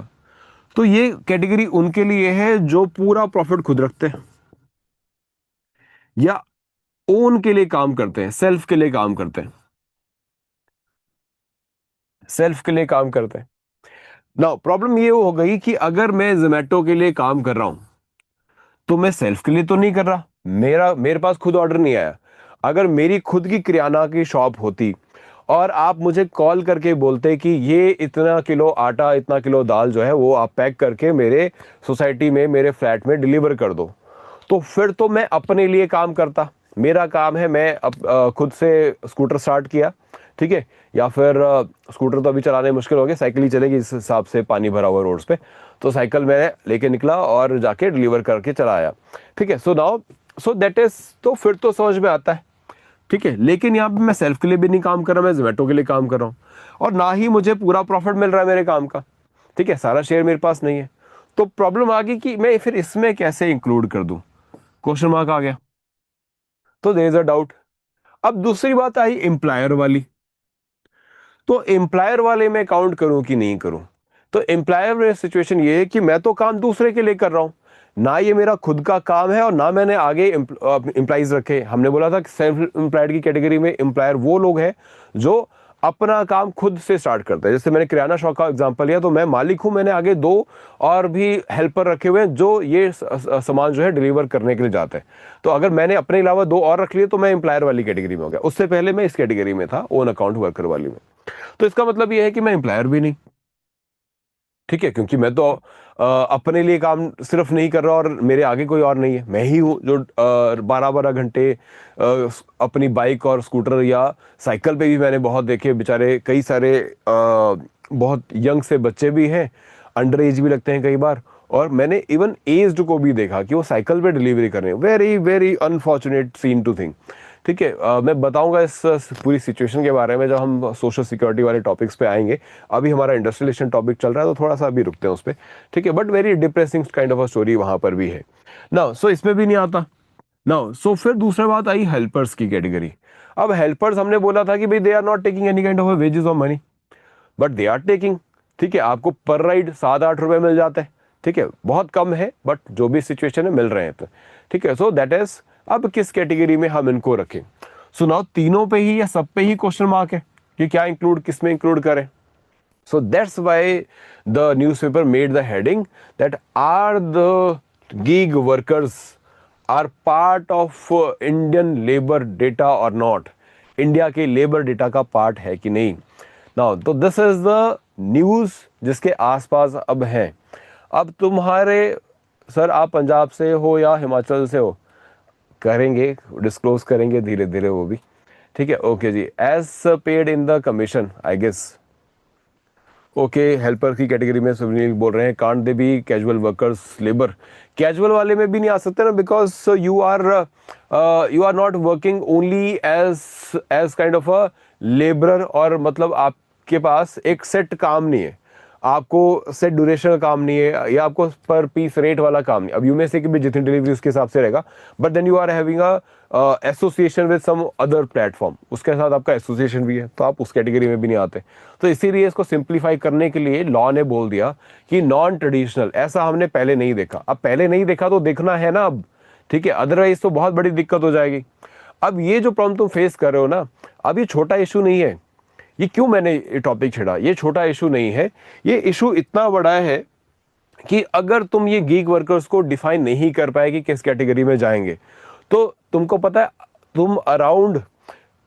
तो ये कैटेगरी उनके लिए है जो पूरा प्रॉफिट खुद रखते हैं या ओन के लिए काम करते हैं, सेल्फ के लिए काम करते हैं, सेल्फ के लिए काम करते हैं। नाउ प्रॉब्लम ये हो गई कि अगर मैं जोमेटो के लिए काम कर रहा हूं तो मैं सेल्फ के लिए तो नहीं कर रहा, मेरे पास खुद ऑर्डर नहीं आया। अगर मेरी खुद की किराना की शॉप होती और आप मुझे कॉल करके बोलते कि ये इतना किलो आटा इतना किलो दाल जो है वो आप पैक करके मेरे सोसाइटी में मेरे फ्लैट में डिलीवर कर दो, तो फिर तो मैं अपने लिए काम करता। मेरा काम है, मैं खुद से स्कूटर स्टार्ट किया, ठीक है, या फिर स्कूटर तो अभी चलाने मुश्किल हो गया, साइकिल ही चलेगी इस हिसाब से पानी भरा हुआ रोड्स पे, तो साइकिल मैं लेके निकला और जाके डिलीवर करके चला आया, ठीक है। So now so that is, तो फिर तो समझ में आता है, ठीक है। लेकिन यहाँ पे मैं सेल्फ के लिए भी नहीं काम कर रहा, मैं जोमेटो के लिए काम कर रहा हूँ और ना ही मुझे पूरा प्रॉफिट मिल रहा है मेरे काम का, ठीक है, सारा शेयर मेरे पास नहीं है। तो प्रॉब्लम आ गई कि मैं फिर इसमें कैसे इंक्लूड कर दूं, क्वेश्चन मार्क आ गया। तो देयर इज अ डाउट। अब दूसरी बात आई एम्प्लॉयर वाली, तो एम्प्लॉयर वाले में काउंट करूं कि नहीं करूं? तो एम्प्लॉयर में सिचुएशन ये है कि मैं तो काम दूसरे के लिए कर रहा हूं, ना ये मेरा खुद का काम है और ना मैंने आगे एम्प्लॉइज रखे। हमने बोला था कि सेल्फ एम्प्लॉयड की कैटेगरी में एम्प्लॉयर वो लोग हैं जो अपना काम खुद से स्टार्ट करते हैं। जैसे मैंने किराना शॉप का एग्जांपल लिया, तो मैं मालिक हूं, मैंने आगे दो और भी हेल्पर रखे हुए हैं जो ये सामान जो है डिलीवर करने के लिए जाते हैं। तो अगर मैंने अपने अलावा दो और रख लिए तो मैं एम्प्लॉयर वाली कैटेगरी में हो गया, उससे पहले मैं इस कैटेगरी में था, ओन अकाउंट वर्कर वाली में। तो इसका मतलब ये है कि मैं एम्प्लॉयर भी नहीं, ठीक है, क्योंकि मैं तो अपने लिए काम सिर्फ नहीं कर रहा और मेरे आगे कोई और नहीं है, मैं ही हूँ जो 12-12 घंटे अपनी बाइक और स्कूटर या साइकिल पे भी मैंने बहुत देखे बेचारे, कई सारे बहुत यंग से बच्चे भी हैं, अंडर एज भी लगते हैं कई बार, और मैंने इवन एज्ड को भी देखा कि वो साइकिल पे डिलीवरी कर रहे हैं। Very very unfortunate seen to think, ठीक है। मैं बताऊंगा इस पूरी सिचुएशन के बारे में जब हम सोशल सिक्योरिटी वाले टॉपिक्स पे आएंगे। अभी हमारा इंडस्ट्रियलाइजेशन टॉपिक चल रहा है तो थोड़ा सा अभी रुकते हैं उस पर, ठीक है, but very depressing kind of a story वहां पर भी है ना। सो इसमें भी नहीं आता ना। सो फिर दूसरी बात आई हेल्पर्स की कैटेगरी। अब हेल्पर्स हमने बोला था कि भाई they are not taking any kind of wages और money, but they are taking, ठीक है, आपको पर राइड 7-8 रुपए मिल जाते हैं, ठीक है, बहुत कम है बट जो भी सिचुएशन है मिल रहे हैं, तो ठीक है। सो दैट इज, अब किस कैटेगरी में हम इनको रखें? सुनाओ, तीनों पे ही या सब पे ही क्वेश्चन मार्क है कि क्या इंक्लूड, किस में इंक्लूड करें? So that's why the newspaper made the heading that are the gig workers are part of Indian labour data और नॉट, इंडिया के लेबर डेटा का पार्ट है कि नहीं। नाउ तो दिस इज द न्यूज जिसके आसपास अब है। अब तुम्हारे सर, आप पंजाब से हो या हिमाचल से हो, करेंगे, डिस्क्लोज करेंगे धीरे धीरे वो भी, ठीक है। ओके जी, as paid in the commission I guess. Okay, helper की कैटेगरी में सुनील बोल रहे हैं, can't they be casual workers labour? Casual वाले में भी नहीं आ सकते ना, because you are not working only as as kind of a labourer, और मतलब आपके पास एक सेट काम नहीं है, आपको सेट ड्यूरेशन का काम नहीं है, या आपको पर पीस रेट वाला काम नहीं। अब यू में से कि भी जितनी डिलीवरी उसके हिसाब से रहेगा, but then you are having a association with some other platform, उसके साथ आपका एसोसिएशन भी है, तो आप उस कैटेगरी में भी नहीं आते। तो इसीलिए इसको सिंप्लीफाई करने के लिए लॉ ने बोल दिया कि नॉन ट्रेडिशनल। ऐसा हमने पहले नहीं देखा, अब पहले नहीं देखा तो देखना है ना अब, ठीक है, अदरवाइज तो बहुत बड़ी दिक्कत हो जाएगी। अब ये जो प्रॉब्लम तुम फेस कर रहे हो ना, अब ये छोटा इशू नहीं है। ये क्यों मैंने ये टॉपिक छेड़ा, ये छोटा इशू नहीं है, ये इशू इतना बड़ा है कि अगर तुम ये गीग वर्कर्स को डिफाइन नहीं कर पाए कि किस कैटेगरी में जाएंगे, तो तुमको पता है, तुम अराउंड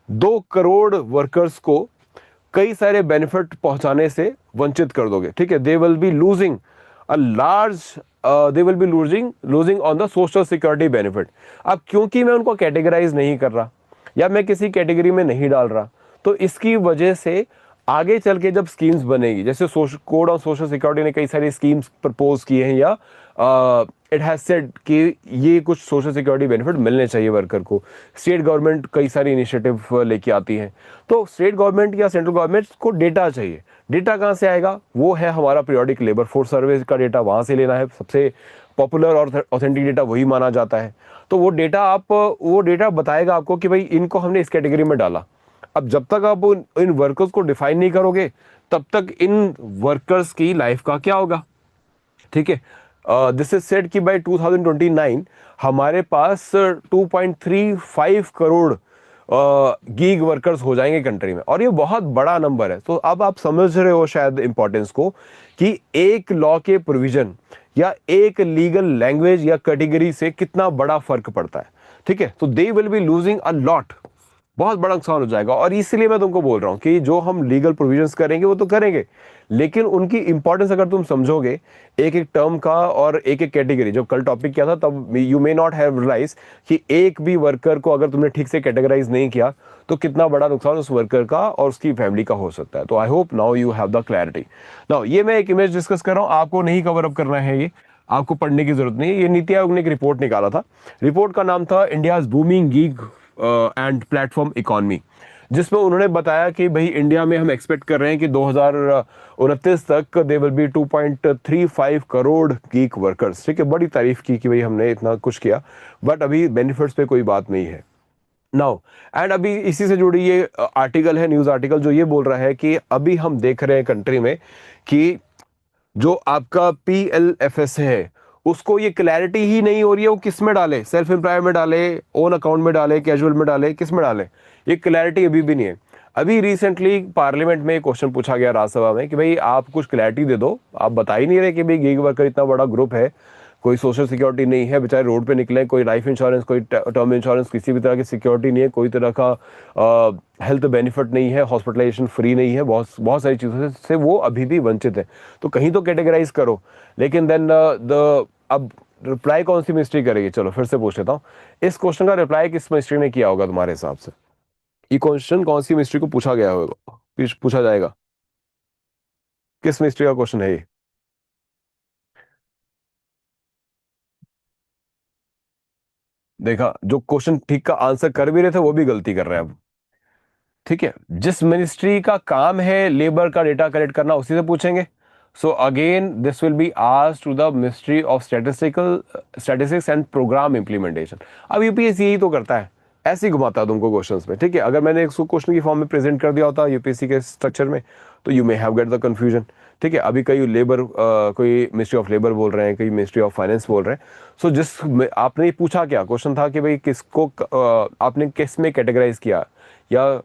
2 करोड़ वर्कर्स को कई सारे बेनिफिट पहुंचाने से वंचित कर दोगे, ठीक है। They will be losing a large, they will be losing losing on the social security benefit. अब क्योंकि मैं उनको कैटेगराइज नहीं कर रहा या मैं किसी कैटेगरी में नहीं डाल रहा, तो इसकी वजह से आगे चल के जब स्कीम्स बनेगी, जैसे social code of social security ने कई सारी स्कीम्स प्रपोज किए हैं, या इट हैज सेड कि ये कुछ सोशल सिक्योरिटी बेनिफिट मिलने चाहिए वर्कर को। स्टेट गवर्नमेंट कई सारी इनिशिएटिव लेके आती है, तो स्टेट गवर्नमेंट या सेंट्रल गवर्नमेंट को डेटा चाहिए। डेटा कहाँ से आएगा? वो है हमारा पीरियोडिक लेबर फोर्स सर्वे का डेटा, वहां से लेना है। सबसे पॉपुलर और ऑथेंटिक डेटा वही माना जाता है। तो वो डेटा बताएगा आपको कि भाई इनको हमने इस कैटेगरी में डाला। अब जब तक आप इन वर्कर्स को डिफाइन नहीं करोगे, तब तक इन वर्कर्स की लाइफ का क्या होगा, ठीक है। दिस इज सेड कि बाय 2029 हमारे पास 2.35 करोड़ गीग वर्कर्स हो जाएंगे कंट्री में, और ये बहुत बड़ा नंबर है। तो अब आप समझ रहे हो शायद इंपॉर्टेंस को, कि एक लॉ के प्रोविजन या एक लीगल लैंग्वेज या कैटेगरी से कितना बड़ा फर्क पड़ता है, ठीक है। तो they will be losing a lot, बहुत बड़ा नुकसान हो जाएगा। और इसलिए मैं तुमको बोल रहा हूं कि जो हम लीगल प्रोविजंस करेंगे वो तो करेंगे, लेकिन उनकी इंपॉर्टेंस अगर तुम समझोगे एक एक टर्म का और एक एक कैटेगरी, जो कल टॉपिक किया था, तब you may not have realise कि एक भी वर्कर को अगर तुमने ठीक से कैटेगराइज नहीं किया तो कितना बड़ा नुकसान उस वर्कर का और उसकी फैमिली का हो सकता है। तो I hope now you have the clarity. Now ये मैं एक इमेज डिस्कस कर रहा हूं, आपको नहीं कवर अप करना है, ये आपको पढ़ने की जरूरत नहीं है। ये नीति आयोग ने एक रिपोर्ट निकाला था। रिपोर्ट का नाम था India's booming gig and platform economy, जिसमें उन्होंने बताया कि भाई इंडिया में हम एक्सपेक्ट कर रहे हैं कि 2029 तक they will be 2.35 crore geek workers, ठीक है। बड़ी तारीफ की कि भाई हमने इतना कुछ किया, बट अभी बेनिफिट्स पे कोई बात नहीं है। नाउ एंड अभी इसी से जुड़ी ये आर्टिकल है, न्यूज आर्टिकल, जो ये बोल रहा है कि अभी हम देख रहे हैं कंट्री में कि जो आपका PLFS है उसको ये क्लैरिटी ही नहीं हो रही है वो किस में डाले, सेल्फ एम्प्लॉय में डाले, ओन अकाउंट में डाले, कैजुअल में डाले, किस में डाले, ये क्लैरिटी अभी भी नहीं है। अभी रिसेंटली पार्लियामेंट में क्वेश्चन पूछा गया राज्यसभा में कि भाई आप कुछ क्लैरिटी दे दो, आप बता ही नहीं रहे कि भाई गिग वर्कर इतना बड़ा ग्रुप है, कोई सोशल सिक्योरिटी नहीं है, बेचारे रोड पे निकले, कोई लाइफ इंश्योरेंस, कोई टर्म इंश्योरेंस, किसी भी तरह की सिक्योरिटी नहीं है, कोई तरह का हेल्थ बेनिफिट नहीं है, हॉस्पिटलाइजेशन फ्री नहीं है, बहुत बहुत सारी चीज़ों से वो अभी भी वंचित है। तो कहीं तो कैटेगराइज करो। लेकिन देन द अब रिप्लाई कौन सी मिनिस्ट्री करेगी? चलो फिर से पूछ लेता हूँ, इस क्वेश्चन का रिप्लाई किस मिनिस्ट्री ने किया होगा तुम्हारे हिसाब से? ये क्वेश्चन कौन सी मिनिस्ट्री को पूछा गया होगा, पूछा जाएगा? किस मिनिस्ट्री का क्वेश्चन है ये? देखा, जो क्वेश्चन ठीक का आंसर कर भी रहे थे वो भी गलती कर रहे हैं अब, ठीक है। जिस मिनिस्ट्री का काम है लेबर का डेटा कलेक्ट करना, उसी से पूछेंगे। So again this will be asked to the ministry of statistics and programme implementation. अब यूपीएससी यही तो करता है, ऐसे ही घुमाता है तुमको क्वेश्चंस में, ठीक है। अगर मैंने इसको क्वेश्चन की फॉर्म में प्रेजेंट कर दिया होता यूपीएससी के स्ट्रक्चर में, तो you may have get the confusion, ठीक है। अभी कई लेबर कोई मिनिस्ट्री ऑफ लेबर बोल रहे हैं, कई मिनिस्ट्री ऑफ फाइनेंस बोल रहे हैं। सो जिस आपने पूछा, क्या क्वेश्चन था कि भाई किसको आपने किस में कैटेगराइज किया, या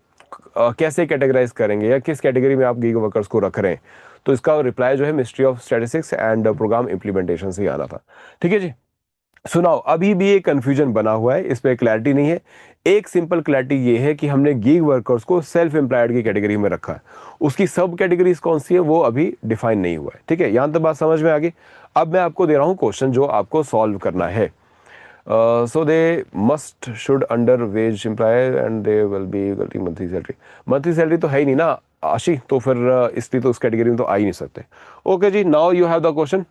कैसे कैटेगराइज करेंगे, या किस कैटेगरी में आप गीग वर्कर्स को रख रहे हैं? तो इसका रिप्लाई जो है ministry of statistics and programme implementation से ही आना था, ठीक है जी। सुनाओ, अभी भी एक कंफ्यूजन बना हुआ है, इस पे क्लैरिटी नहीं है। एक सिंपल क्लैरिटी ये है कि हमने गीग वर्कर्स को सेल्फ एम्प्लॉयड की कैटेगरी में रखा है, उसकी सब कैटेगरीज कौन सी है वो अभी डिफाइन नहीं हुआ है, ठीक है। यहां तक बात समझ में आ गई। अब मैं आपको दे रहा हूं क्वेश्चन जो आपको सॉल्व करना है। So they must should under wage employer and they will be monthly salary। Monthly salary तो है ही नहीं ना आशी, तो फिर इसलिए तो उस कैटेगरी में तो आ ही नहीं सकते। ओके जी, now you have the question.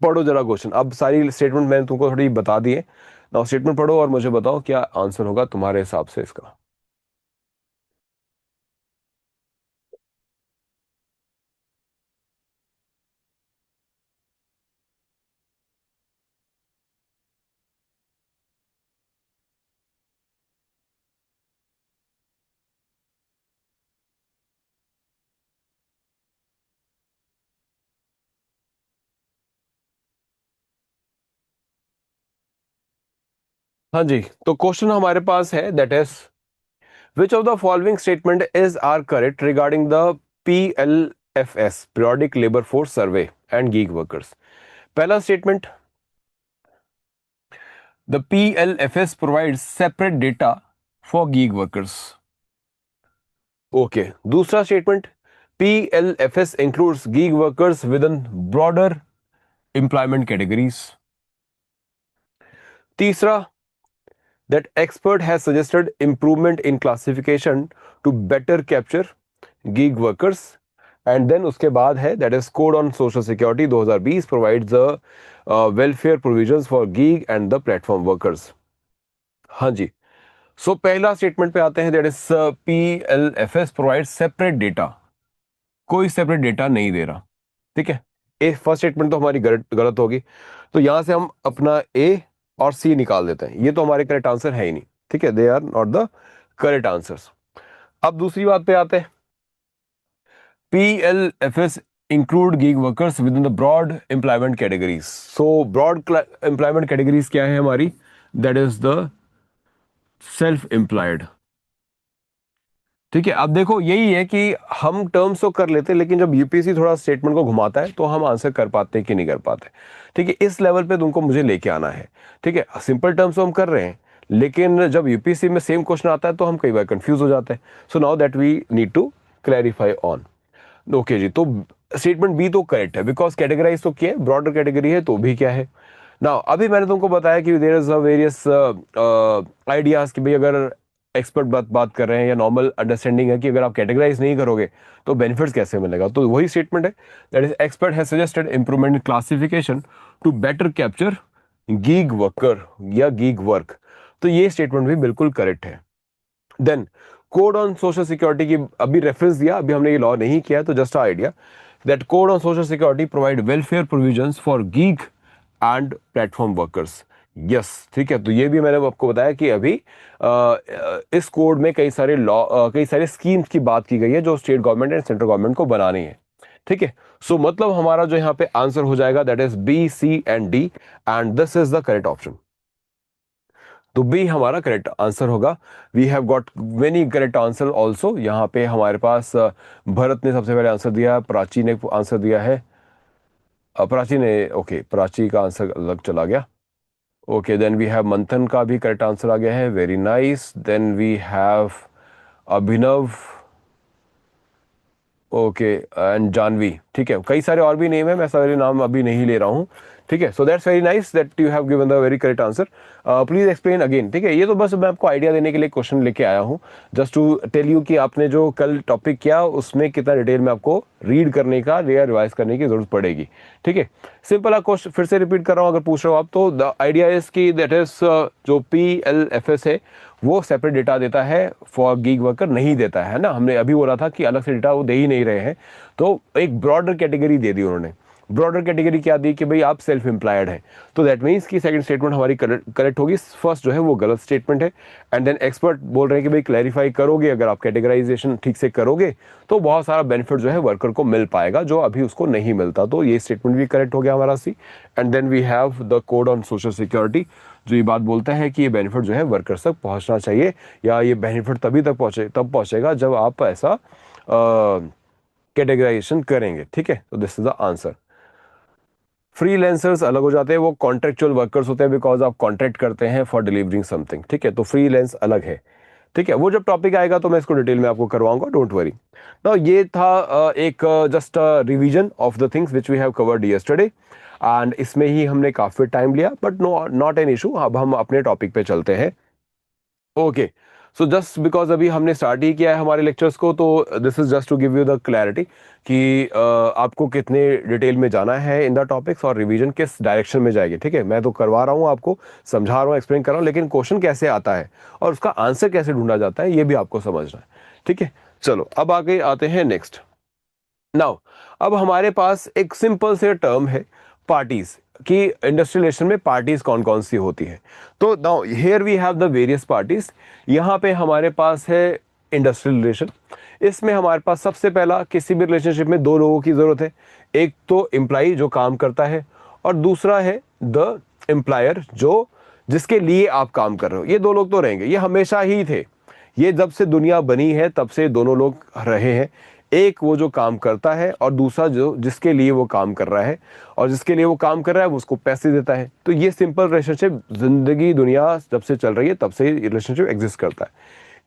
पढ़ो जरा क्वेश्चन, अब सारी स्टेटमेंट मैंने तुमको थोड़ी बता दी है। नाउ स्टेटमेंट पढ़ो और मुझे बताओ क्या आंसर होगा तुम्हारे हिसाब से इसका। हाँ जी, तो क्वेश्चन हमारे पास है, that is which of the following statement is are correct regarding the PLFS periodic labour force survey and gig workers. पहला statement, the PLFS provide separate data for gig workers. Okay, दूसरा statement, PLFS includes gig workers within broader employment categories. तीसरा, that expert has suggested improvement in classification to better capture gig workers। and then उसके बाद है that is code on social security 2020 provides the welfare provisions for gig and the platform workers। हाँ जी, सो पहला statement पे आते हैं, that is PLFS provides separate data। कोई separate data नहीं दे रहा, ठीक है। ए फर्स्ट स्टेटमेंट तो हमारी गलत गलत होगी, तो यहां से हम अपना ए और सी निकाल देते हैं, ये तो हमारे करेक्ट आंसर है ही नहीं, ठीक है, they are not the correct answers. अब दूसरी बात पे आते हैं, PLFS include gig workers within the broad employment categories. सो ब्रॉड एम्प्लॉयमेंट कैटेगरीज क्या है हमारी, that is the self employed, ठीक है। अब देखो यही है कि हम टर्म्स तो कर लेते हैं, लेकिन जब यूपीएससी थोड़ा स्टेटमेंट को घुमाता है तो हम आंसर कर पाते हैं कि नहीं कर पाते, ठीक है। इस लेवल पे तुमको मुझे लेके आना है, ठीक है। सिंपल टर्म्स तो हम कर रहे हैं, लेकिन जब यूपीएससी में सेम क्वेश्चन आता है तो हम कई बार कंफ्यूज हो जाते हैं। So now that we need to clarify on. Okay ji, तो स्टेटमेंट बी तो करेक्ट है, बिकॉज कैटेगराइज तो किया है, ब्रॉडर कैटेगरी है तो भी क्या है ना। अभी मैंने तुमको बताया कि there is a various ideas कि भाई अगर एक्सपर्ट बात कर रहे हैं या नॉर्मल अंडरस्टैंडिंग है कि अगर आप कैटेगराइज नहीं करोगे तो बेनिफिट्स कैसे मिलेगा, तो वही स्टेटमेंट है, that is expert has suggested improvement in classification to better capture gig worker या गीग वर्क। तो ये स्टेटमेंट भी बिल्कुल करेक्ट है। Then code on social security की अभी रेफरेंस दिया, अभी हमने ये लॉ नहीं किया है, तो just idea that code on social security provide welfare provisions for gig and platform workers. Yes, ठीक है, तो ये भी मैंने आपको बताया कि अभी इस कोड में कई सारे लॉ कई सारे स्कीम्स की बात की गई है जो state government and central government को बनानी है, ठीक है। सो मतलब हमारा जो यहाँ पे आंसर हो जाएगा that is B, C and D, and this is the correct option. तो बी हमारा करेक्ट आंसर होगा। We have got many correct answer also. यहाँ पे हमारे पास भरत ने सबसे पहले आंसर दिया, प्राची ने आंसर दिया है, प्राची ने, ओके, प्राची का आंसर अलग चला गया। ओके, देन वी हैव मंथन का भी करेक्ट आंसर आ गया है, very nice. Then we have Abhinav, okay, and Janvi, ठीक है। कई सारे और भी नेम है, मैं सारे नाम अभी नहीं ले रहा हूँ, ठीक है। So that's very nice that you have given the very correct answer. Please explain again, ठीक है। ये तो बस मैं आपको आइडिया देने के लिए क्वेश्चन लेके आया हूँ, जस्ट टू टेल यू कि आपने जो कल टॉपिक किया उसमें कितना डिटेल में आपको रीड करने का या रिवाइज करने की जरूरत पड़ेगी, ठीक है। सिंपल आप क्वेश्चन फिर से रिपीट कर रहा हूँ अगर पूछ रहे हो आप, तो द आइडिया इज कि दैट इज जो PLFS है वो सेपरेट डेटा देता है, फॉर गीग वर्कर नहीं देता है ना। हमने अभी बोला था कि अलग से डेटा वो दे ही नहीं रहे हैं, तो एक ब्रॉडर कैटेगरी दे दी उन्होंने। ब्रॉडर कैटेगरी क्या दी कि भाई आप सेल्फ एम्प्लॉयड है, तो दैट मीन्स कि सेकंड स्टेटमेंट हमारी करेक्ट होगी, फर्स्ट जो है वो गलत स्टेटमेंट है। एंड देन एक्सपर्ट बोल रहे हैं कि भाई क्लैरिफाई करोगे, अगर आप कैटेगराइजेशन ठीक से करोगे तो बहुत सारा बेनिफिट जो है वर्कर को मिल पाएगा जो अभी उसको नहीं मिलता, तो ये स्टेटमेंट भी करेक्ट हो गया हमारा C. And then we have the code on social security जो ये बात बोलता है कि ये बेनिफिट जो है वर्कर्स तक पहुंचना चाहिए, या ये बेनिफिट तभी तक तब पहुंचेगा जब आप ऐसा कैटेगराइजेशन करेंगे, ठीक है। तो this is the answer. Freelancers अलग हो जाते हैं, वो कॉन्ट्रेक्चुअल वर्कर्स होते हैं, बिकॉज आप कॉन्ट्रैक्ट करते हैं फॉर डिलीवरिंग समथिंग, ठीक है। तो फ्रीलांस अलग है, ठीक है। वो जब टॉपिक आएगा तो मैं इसको डिटेल में आपको करवाऊंगा, डोंट वरी। नाउ ये था एक just revision of the things which we have covered yesterday, and इसमें ही हमने काफी टाइम लिया, but no not an issue. अब हम अपने टॉपिक पे चलते हैं। ओके, सो जस्ट बिकॉज अभी हमने स्टार्ट ही किया है हमारे लेक्चर्स को, तो this is just to give you the clarity कि आपको कितने डिटेल में जाना है इन द टॉपिक्स और रिवीजन किस डायरेक्शन में जाएगी, ठीक है। मैं तो करवा रहा हूँ आपको, समझा रहा हूँ, एक्सप्लेन कर रहा हूँ, लेकिन क्वेश्चन कैसे आता है और उसका आंसर कैसे ढूंढा जाता है ये भी आपको समझना है, ठीक है। चलो अब आगे आते हैं नेक्स्ट। नाउ अब हमारे पास एक सिंपल से टर्म है पार्टीज कि इंडस्ट्रियल रिलेशन में पार्टीज कौन कौन सी होती है। तो now here we have the various parties. यहाँ पे हमारे पास है इंडस्ट्रियल रिलेशन। इसमें हमारे पास सबसे पहला, किसी भी रिलेशनशिप में दो लोगों की जरूरत है, एक तो एम्प्लॉय जो काम करता है और दूसरा है द एम्प्लॉयर जो जिसके लिए आप काम कर रहे हो। ये दो लोग तो रहेंगे, ये हमेशा ही थे, ये जब से दुनिया बनी है तब से दोनों लोग रहे हैं। एक वो जो काम करता है और दूसरा जो जिसके लिए वो काम कर रहा है, और जिसके लिए वो काम कर रहा है वो उसको पैसे देता है। तो ये सिंपल रिलेशनशिप जिंदगी दुनिया जब से चल रही है तब से रिलेशनशिप एग्जिस्ट करता है।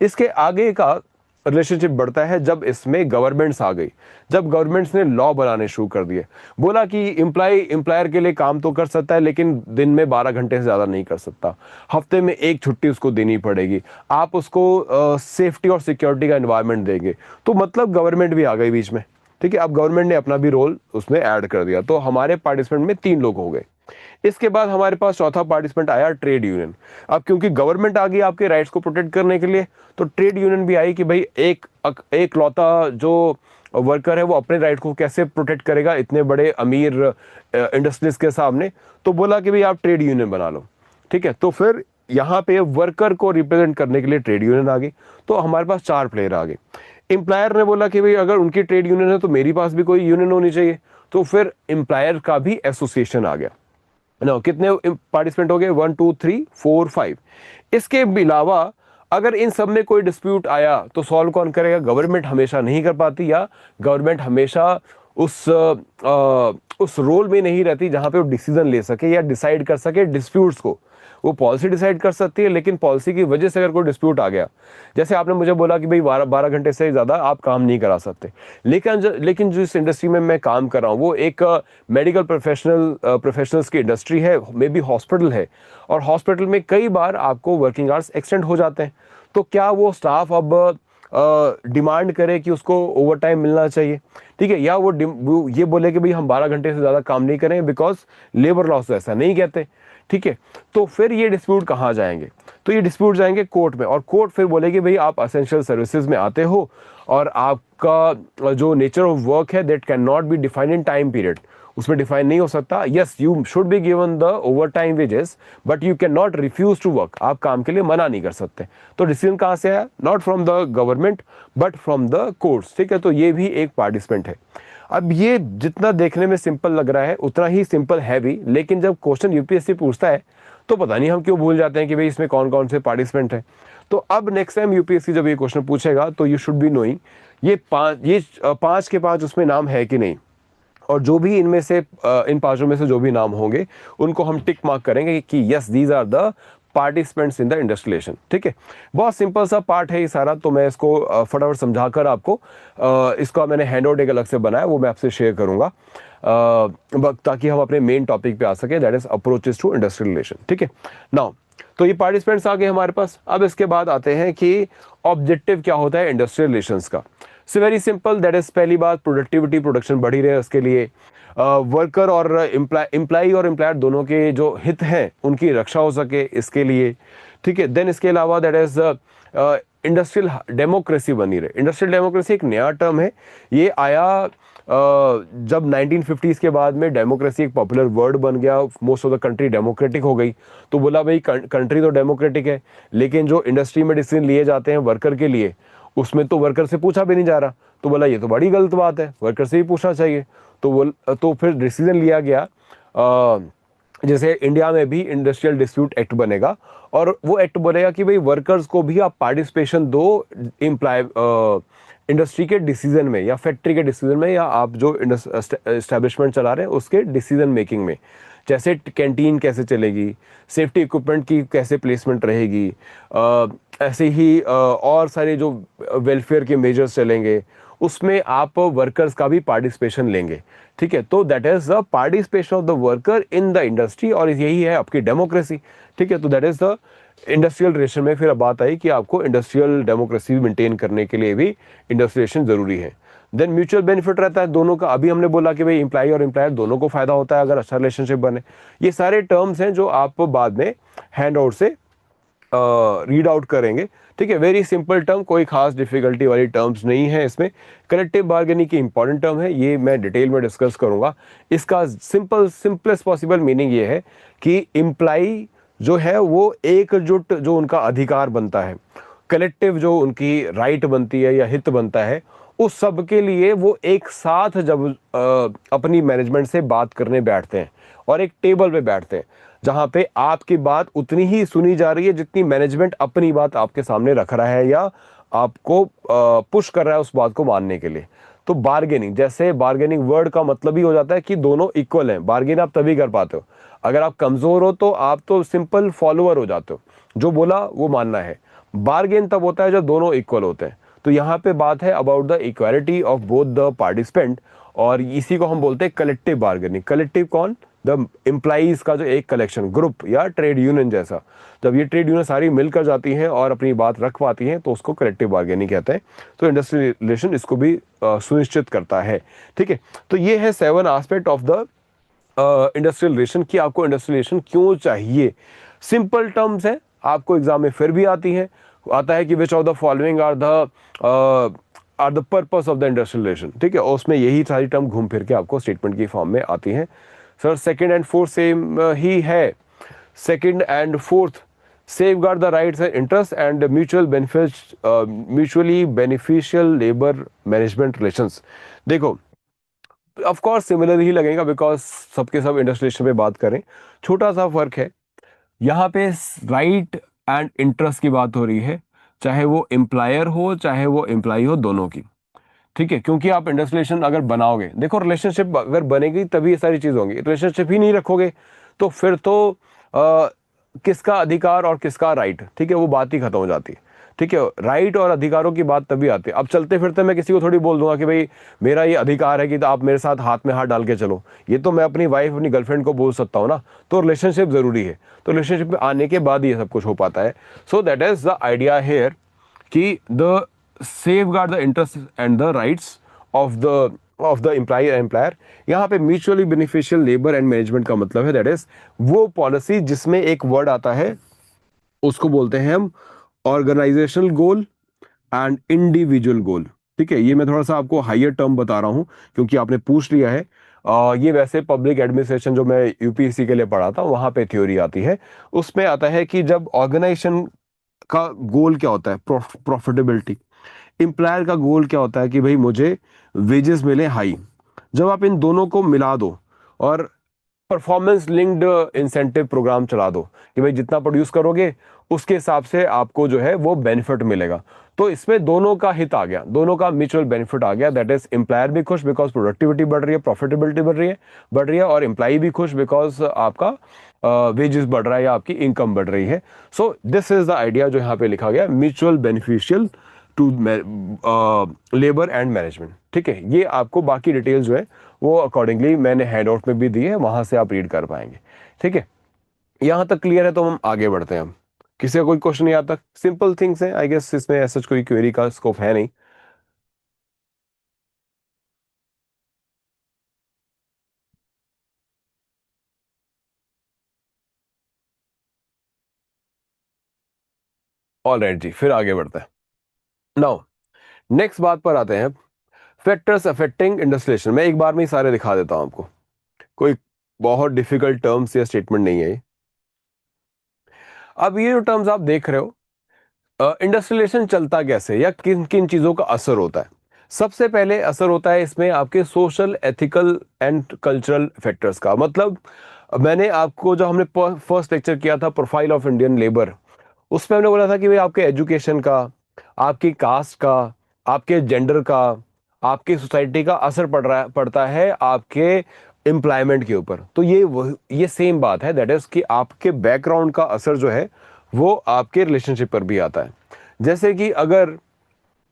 इसके आगे का रिलेशनशिप बढ़ता है जब इसमें गवर्नमेंट्स आ गई, जब गवर्नमेंट्स ने लॉ बनाने शुरू कर दिए। बोला कि एम्प्लॉयर के लिए काम तो कर सकता है लेकिन दिन में 12 घंटे से ज़्यादा नहीं कर सकता, हफ्ते में एक छुट्टी उसको देनी पड़ेगी, आप उसको सेफ्टी और सिक्योरिटी का एनवायरनमेंट देंगे। तो मतलब गवर्नमेंट भी आ गई बीच में, ठीक है। अब गवर्नमेंट ने अपना भी रोल उसमें ऐड कर दिया, तो हमारे पार्टिसिपेंट में 3 लोग हो गए। इसके बाद हमारे पास चौथा पार्टिसिपेंट आया ट्रेड यूनियन। अब क्योंकि गवर्नमेंट आ गई आपके राइट्स को प्रोटेक्ट करने के लिए, तो ट्रेड यूनियन भी आई कि भाई एक लौता जो वर्कर है वो अपने राइट को कैसे प्रोटेक्ट करेगा इतने बड़े अमीर इंडस्ट्रीज के सामने। तो बोला कि भाई आप ट्रेड यूनियन बना लो, ठीक है। तो फिर यहाँ पे वर्कर को रिप्रेजेंट करने के लिए ट्रेड यूनियन आ गई। तो हमारे पास 4 प्लेयर आ गए। एम्प्लॉयर ने बोला कि भाई अगर उनकी ट्रेड यूनियन है तो मेरे पास भी कोई यूनियन होनी चाहिए। तो फिर एम्प्लॉयर का भी एसोसिएशन आ गया। नो, कितने पार्टिसिपेंट हो गए? 1 2 3 4 5। इसके अलावा अगर इन सब में कोई डिस्प्यूट आया तो सॉल्व कौन करेगा? गवर्नमेंट हमेशा नहीं कर पाती, या गवर्नमेंट हमेशा उस रोल में नहीं रहती जहां पे वो डिसीजन ले सके या डिसाइड कर सके डिस्प्यूट्स को। वो पॉलिसी डिसाइड कर सकती है, लेकिन पॉलिसी की वजह से अगर कोई डिस्प्यूट आ गया, जैसे आपने मुझे बोला कि भाई 12 घंटे से ज़्यादा आप काम नहीं करा सकते, लेकिन जिस इंडस्ट्री में मैं काम कर रहा हूँ वो एक मेडिकल प्रोफेशनल्स की इंडस्ट्री है, मे बी हॉस्पिटल है, और हॉस्पिटल में कई बार आपको वर्किंग आवर्स एक्सटेंड हो जाते हैं। तो क्या वो स्टाफ अब डिमांड करे कि उसको ओवर टाइम मिलना चाहिए, ठीक है, या वो ये बोले कि भाई हम 12 घंटे से ज़्यादा काम नहीं करें बिकॉज लेबर लॉस, तो ऐसा नहीं कहते, ठीक है। तो फिर ये डिस्प्यूट कहाँ जाएंगे? तो ये डिस्प्यूट जाएंगे कोर्ट में, और कोर्ट फिर बोलेगी भाई आप असेंशियल सर्विसेज में आते हो और आपका जो नेचर ऑफ वर्क है that can not be defined in time period, उसमें डिफाइन नहीं हो सकता। Yes, you should be given the overtime wages but you can not refuse to work, आप काम के लिए मना नहीं कर सकते। तो डिसीजन कहाँ से आया? Not from the government but from the courts, ठीक है। तो ये भी एक पार्टिसिपेंट है। अब ये जितना देखने में सिंपल लग रहा है उतना ही सिंपल है भी, लेकिन जब क्वेश्चन यूपीएससी पूछता है तो पता नहीं हम क्यों भूल जाते हैं कि भाई इसमें कौन कौन से पार्टिसिपेंट हैं। तो अब नेक्स्ट टाइम यूपीएससी जब ये क्वेश्चन पूछेगा तो यू शुड बी नोइंग ये 5 के 5 उसमें नाम है कि नहीं, और जो भी इनमें से इन 5 में से जो भी नाम होंगे उनको हम टिक मार्क करेंगे कि yes these are the participants in the industrialisation, ठीक है। बहुत सिंपल सा पार्ट है ये सारा, तो मैं इसको फटाफट समझाकर आपको इसका मैंने हैंडआउट एक अलग से बनाया, वो मैं आपसे शेयर करूंगा ताकि हम अपने मेन टॉपिक पे आ सके, that is approaches to industrial relation, ठीक है। नाउ तो ये पार्टिसिपेंट्स आ गए हमारे पास। अब इसके बाद आते हैं कि ऑब्जेक्टिव क्या होता है इंडस्ट्रियल रिलेशंस का। So very simple, that is पहली बात प्रोडक्टिविटी, प्रोडक्शन बढ़ी रहे उसके लिए, वर्कर और एम्प्लॉय और एम्प्लॉयर दोनों के जो हित हैं उनकी रक्षा हो सके इसके लिए, ठीक है। देन इसके अलावा दैट इज इंडस्ट्रियल डेमोक्रेसी बनी रहे। इंडस्ट्रियल डेमोक्रेसी एक नया टर्म है, ये आया जब 1950s के बाद में डेमोक्रेसी एक पॉपुलर वर्ड बन गया, most of the country democratic हो गई, तो बोला भाई कंट्री तो डेमोक्रेटिक है लेकिन जो इंडस्ट्री में डिसीजन लिए जाते हैं वर्कर के लिए उसमें तो वर्कर से पूछा भी नहीं जा रहा। तो बोला ये तो बड़ी गलत बात है, वर्कर से ही पूछना चाहिए। तो फिर डिसीजन लिया गया, जैसे इंडिया में भी इंडस्ट्रियल डिस्प्यूट एक्ट बनेगा, और वो एक्ट बोलेगा कि भाई वर्कर्स को भी आप पार्टिसिपेशन दो एम्प्लॉय इंडस्ट्री के डिसीजन में या फैक्ट्री के डिसीजन में, या आप जो एस्टेब्लिशमेंट चला रहे हैं उसके डिसीजन मेकिंग में। जैसे कैंटीन कैसे चलेगी, सेफ्टी इक्विपमेंट की कैसे प्लेसमेंट रहेगी, ऐसे ही और सारे जो वेलफेयर के मेजर्स चलेंगे उसमें आप वर्कर्स का भी पार्टिसिपेशन लेंगे, ठीक है। तो that is the participation of the worker in the industry, और यही है आपकी डेमोक्रेसी, ठीक है। तो that is the industrial relation में फिर अब बात आई कि आपको इंडस्ट्रियल डेमोक्रेसी मेंटेन करने के लिए भी इंडस्ट्रियलेशन जरूरी है। देन म्यूचुअल बेनिफिट रहता है दोनों का। अभी हमने बोला कि भाई एम्प्लॉय और एम्प्लॉयर दोनों को फायदा होता है अगर अच्छा रिलेशनशिप बने। ये सारे टर्म्स हैं जो आप बाद में हैंड आउट से रीड आउट करेंगे, ठीक है। वेरी सिंपल टर्म, कोई खास डिफिकल्टी वाली टर्म्स नहीं है इसमें। कलेक्टिव बार्गेनिंग की इंपॉर्टेंट टर्म है, ये मैं डिटेल में डिस्कस करूंगा। इसका सिंपलेस्ट पॉसिबल मीनिंग ये है कि एम्प्लॉय जो है वो एकजुट जो उनका अधिकार बनता है, कलेक्टिव जो उनकी राइट बनती है या हित बनता है, उस सब के लिए वो एक साथ जब अपनी मैनेजमेंट से बात करने बैठते हैं और एक टेबल पे बैठते हैं जहां पे आपकी बात उतनी ही सुनी जा रही है जितनी मैनेजमेंट अपनी बात आपके सामने रख रहा है या आपको पुश कर रहा है उस बात को मानने के लिए। तो बार्गेनिंग, जैसे बार्गेनिंग वर्ड का मतलब ही हो जाता है कि दोनों इक्वल हैं। बार्गेन आप तभी कर पाते हो, अगर आप कमजोर हो तो आप तो सिंपल फॉलोअर हो जाते हो, जो बोला वो मानना है। बार्गेन तब होता है जब दोनों इक्वल होते हैं। तो यहाँ पे बात है about the equality of both the participant, और इसी को हम बोलते हैं कलेक्टिव बार्गेनिंग। कलेक्टिव कौन? द एम्प्लॉइज का जो एक कलेक्शन, ग्रुप या ट्रेड यूनियन जैसा। जब ये ट्रेड यूनियन सारी मिलकर जाती हैं और अपनी बात रख पाती हैं तो उसको कलेक्टिव बार्गेनिंग कहते हैं। तो इंडस्ट्रियल रिलेशन इसको भी सुनिश्चित करता है। ठीक है, तो ये है 7 aspect of the industrial relation, कि आपको इंडस्ट्रियल रिलेशन क्यों चाहिए। सिंपल टर्म्स है, आपको एग्जाम में फिर भी आती है, आता है कि which of the following are the purpose of the industrial relation. ठीक है, और उसमें यही सारी टर्म घूम फिर के आपको स्टेटमेंट की फॉर्म में आती हैं। Sir second and fourth same ही है। Second and fourth, safeguard the rights and interests and mutual benefits, mutually beneficial labor management relations। देखो, ऑफ कोर्स सिमिलर ही लगेगा बिकॉज सबके सब इंडस्ट्रियल पे बात करें। छोटा सा फर्क है, यहाँ पे राइट एंड इंटरेस्ट की बात हो रही है, चाहे वो एम्प्लॉयर हो चाहे वो एम्प्लॉय हो, दोनों की। ठीक है, क्योंकि आप इंडस्ट्रियल अगर बनाओगे, देखो रिलेशनशिप अगर बनेगी तभी ये सारी चीज होंगी। रिलेशनशिप ही नहीं रखोगे तो फिर तो किसका अधिकार और किसका राइट, ठीक है, वो बात ही खत्म हो जाती है। ठीक है, राइट और अधिकारों की बात तभी आती है। अब चलते फिरते मैं किसी को थोड़ी बोल दूंगा कि भाई मेरा ये अधिकार है कि तो आप मेरे साथ हाथ में हाथ डाल के चलो, ये तो मैं अपनी वाइफ अपनी गर्लफ्रेंड को बोल सकता हूँ ना। तो रिलेशनशिप जरूरी है, तो रिलेशनशिप में आने के बाद ये सब कुछ हो पाता है। So that is the idea here कि द safeguard the interests and the rights of the employer। यहाँ पे mutually beneficial labour and management का मतलब है दैट इज वो पॉलिसी जिसमें एक वर्ड आता है, उसको बोलते हैं हम ऑर्गेनाइजेशनल गोल एंड इंडिविजुअल गोल। ठीक है, ये मैं थोड़ा सा आपको हायर टर्म बता रहा हूँ क्योंकि आपने पूछ लिया है। ये वैसे पब्लिक एडमिनिस्ट्रेशन जो मैं यूपीएससी के लिए पढ़ा था वहां पे थ्योरी आती है। उसमें आता है कि जब ऑर्गेनाइजेशन का गोल क्या होता है, प्रॉफिटेबिलिटी। एम्प्लॉयर का गोल क्या होता है कि भाई मुझे वेजेस मिले हाई। जब आप इन दोनों को मिला दो और परफॉर्मेंस लिंक्ड इंसेंटिव प्रोग्राम चला दो कि भाई जितना प्रोड्यूस करोगे उसके हिसाब से आपको जो है वो बेनिफिट मिलेगा, तो इसमें दोनों का हित आ गया, दोनों का म्यूचुअल बेनिफिट आ गया। दैट इज एम्प्लॉयर भी खुश बिकॉज प्रोडक्टिविटी बढ़ रही है, प्रॉफिटेबिलिटी बढ़ रही है और एम्प्लॉय भी खुश बिकॉज आपका वेजेस बढ़ रहा है या आपकी इनकम बढ़ रही है। So this is the idea जो यहाँ पे लिखा गया, mutual beneficial to labour and management. ठीक है, ये आपको बाकी डिटेल्स जो है वो अकॉर्डिंगली मैंने हैंड आउट में भी दी है, वहां से आप रीड कर पाएंगे। ठीक है, यहां तक क्लियर है तो हम आगे बढ़ते हैं। हम किसी का कोई क्वेश्चन यहाँ तक? सिंपल थिंग्स है आई गेस, इसमें ऐसा कोई क्वेरी का स्कोप है नहीं। ऑल राइट जी, फिर आगे बढ़ते हैं। नाउ नेक्स्ट बात पर आते हैं, फैक्टर्स अफेक्टिंग इंडस्ट्रियलाइजेशन। मैं एक बार में ही सारे दिखा देता हूं आपको, कोई बहुत डिफिकल्ट टर्म्स या स्टेटमेंट नहीं है ये। अब ये जो टर्म्स आप देख रहे हो, इंडस्ट्रियलाइजेशन चलता कैसे या किन किन चीजों का असर होता है। सबसे पहले असर होता है इसमें आपके social, ethical and cultural factors का। मतलब मैंने आपको जो हमने फर्स्ट लेक्चर किया था प्रोफाइल ऑफ इंडियन लेबर, उसमें हमने बोला था कि भाई आपके एजुकेशन का, आपकी कास्ट का, आपके जेंडर का, आपकी सोसाइटी का असर पड़ता है आपके एम्प्लॉयमेंट के ऊपर। तो ये सेम बात है, दैट इज कि आपके बैकग्राउंड का असर जो है वो आपके रिलेशनशिप पर भी आता है। जैसे कि अगर